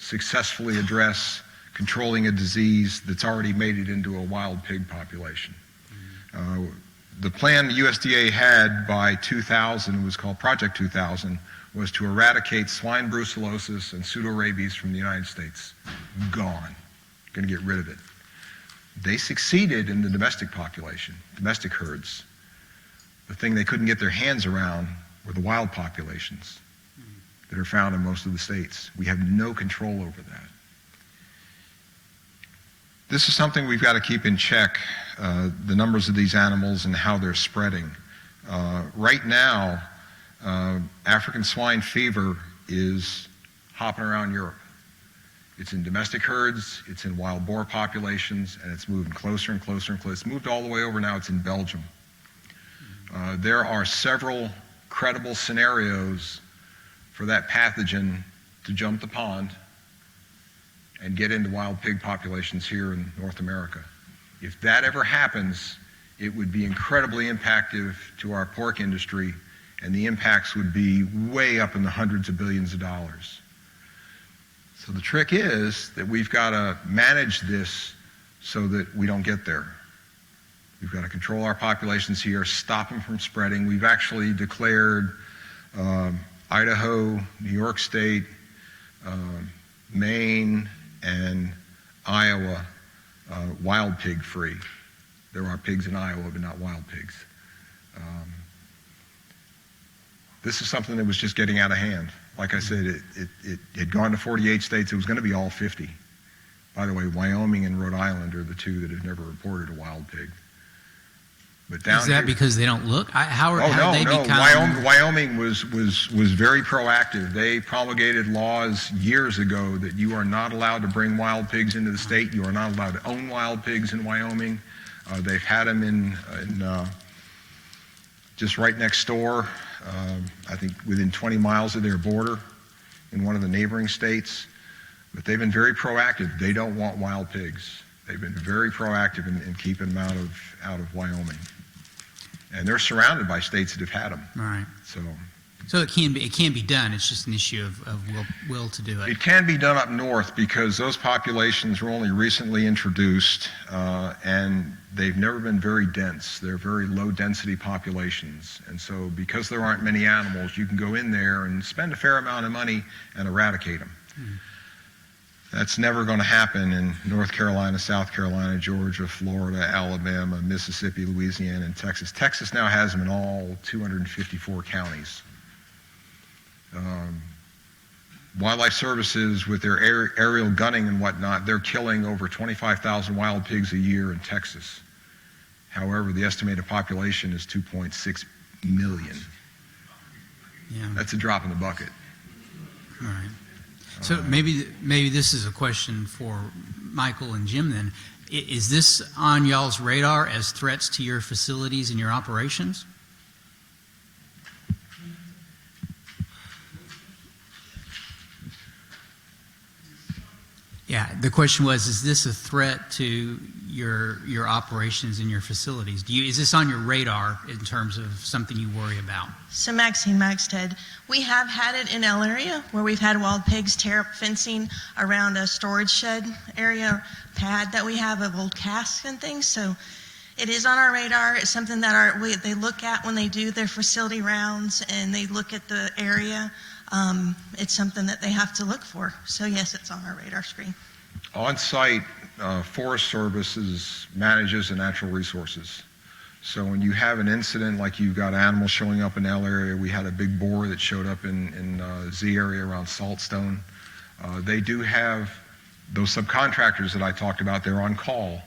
successfully address controlling a disease that's already made it into a wild pig population. The plan the USDA had by 2000 was called Project 2000, was to eradicate swine brucellosis and pseudorabies from the United States. Gone. Going to get rid of it. They succeeded in the domestic population, domestic herds. The thing they couldn't get their hands around were the wild populations that are found in most of the states. We have no control over that. This is something we've got to keep in check, the numbers of these animals and how they're spreading. Right now, African swine fever is hopping around Europe. It's in domestic herds, it's in wild boar populations, and it's moving closer and closer and closer. It's moved all the way over now, it's in Belgium. There are several credible scenarios for that pathogen to jump the pond and get into wild pig populations here in North America. If that ever happens, it would be incredibly impactful to our pork industry, and the impacts would be way up in the hundreds of billions of dollars. So the trick is that we've got to manage this so that we don't get there. We've got to control our populations here, stop them from spreading. We've actually declared Idaho, New York State, Maine, and Iowa wild pig free. There are pigs in Iowa, but not wild pigs. This is something that was just getting out of hand. Like I said, it had gone to 48 states. It was going to be all 50. By the way, Wyoming and Rhode Island are the two that have never reported a wild pig. But down Is that here, because they don't look? How no. they become? Wyoming was very proactive. They promulgated laws years ago that you are not allowed to bring wild pigs into the state. You are not allowed to own wild pigs in Wyoming. They've had them in just right next door, I think within 20 miles of their border in one of the neighboring states. But they've been very proactive. They don't want wild pigs. They've been very proactive in keeping them out of Wyoming. And they're surrounded by states that have had them. Right. So So it can be done. It's just an issue of will to do it. It can be done up north because those populations were only recently introduced, and they've never been very dense. They're very low density populations. And so because there aren't many animals, you can go in there and spend a fair amount of money and eradicate them. That's never going to happen in North Carolina, South Carolina, Georgia, Florida, Alabama, Mississippi, Louisiana, and Texas. Texas now has them in all 254 counties. Wildlife Services, with their aerial gunning and whatnot, they're killing over 25,000 wild pigs a year in Texas. However, the estimated population is 2.6 million. Yeah. That's a drop in the bucket. All right. So maybe this is a question for Michael and Jim then. Is this on y'all's radar as threats to your facilities and your operations? Yeah, the question was, is this a threat to your operations and your facilities? Is this on your radar in terms of something you worry about? So Maxine Maxted, we have had it in L area where we've had wild pigs tear up fencing around a storage shed area pad that we have of old casks and things. So it is on our radar. It's something that they look at when they do their facility rounds and they look at the area. It's something that they have to look for. So yes, it's on our radar screen. On site, Forest Services manages the natural resources. So when you have an incident like you've got animals showing up in L area, we had a big boar that showed up in Z area around Saltstone. They do have those subcontractors that I talked about. They're on call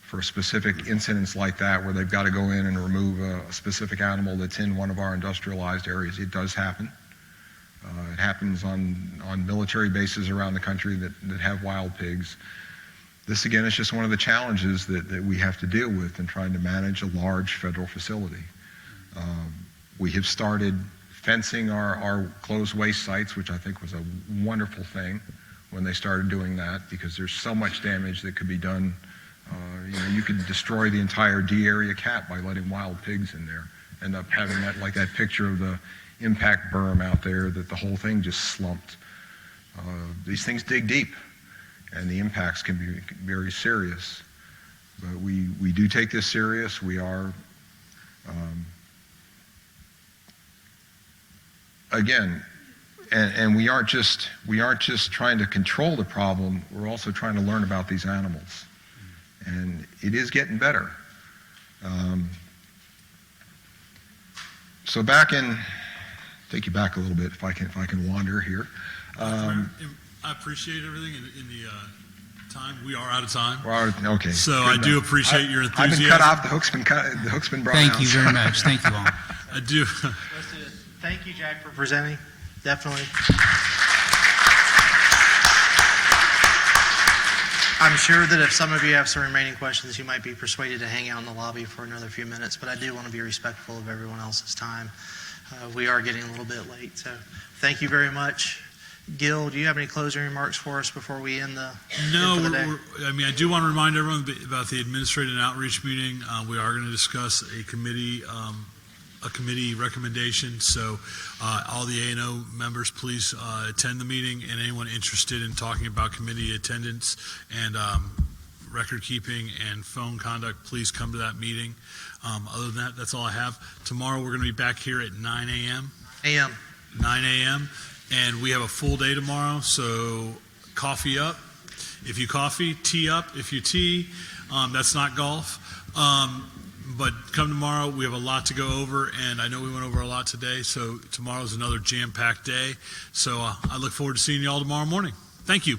for specific incidents like that where they've got to go in and remove a specific animal that's in one of our industrialized areas. It does happen. It happens on military bases around the country that have wild pigs. This, again, is just one of the challenges that we have to deal with in trying to manage a large federal facility. We have started fencing our closed waste sites, which I think was a wonderful thing when they started doing that, because there's so much damage that could be done. You could destroy the entire D area cap by letting wild pigs in there. End up having that picture of the impact berm out there, that the whole thing just slumped. These things dig deep, and the impacts can be very serious. But we do take this serious. We are, again, and we aren't just trying to control the problem. We're also trying to learn about these animals, and it is getting better. So take you back a little bit if I can wander here. I appreciate everything in the time. We are out of time. Okay. So I do appreciate your enthusiasm. I've been cut off. The hook's been brought out. Thank you very much. Thank you all. I do. Thank you, Jack, for presenting. Definitely. I'm sure that if some of you have some remaining questions, you might be persuaded to hang out in the lobby for another few minutes, but I do want to be respectful of everyone else's time. We are getting a little bit late, so thank you very much. Gil, do you have any closing remarks for us before we end the day? I do want to remind everyone about the administrative and outreach meeting. We are going to discuss a committee recommendation. So all the A&O members, please attend the meeting, and anyone interested in talking about committee attendance and record keeping and phone conduct, please come to that meeting. Other than that, that's all I have. Tomorrow we're going to be back here at 9 a.m. 9 a.m. And we have a full day tomorrow, so coffee up if you coffee, tea up if you tea. That's not golf. But come tomorrow, we have a lot to go over, and I know we went over a lot today, so tomorrow's another jam-packed day. So I look forward to seeing you all tomorrow morning. Thank you.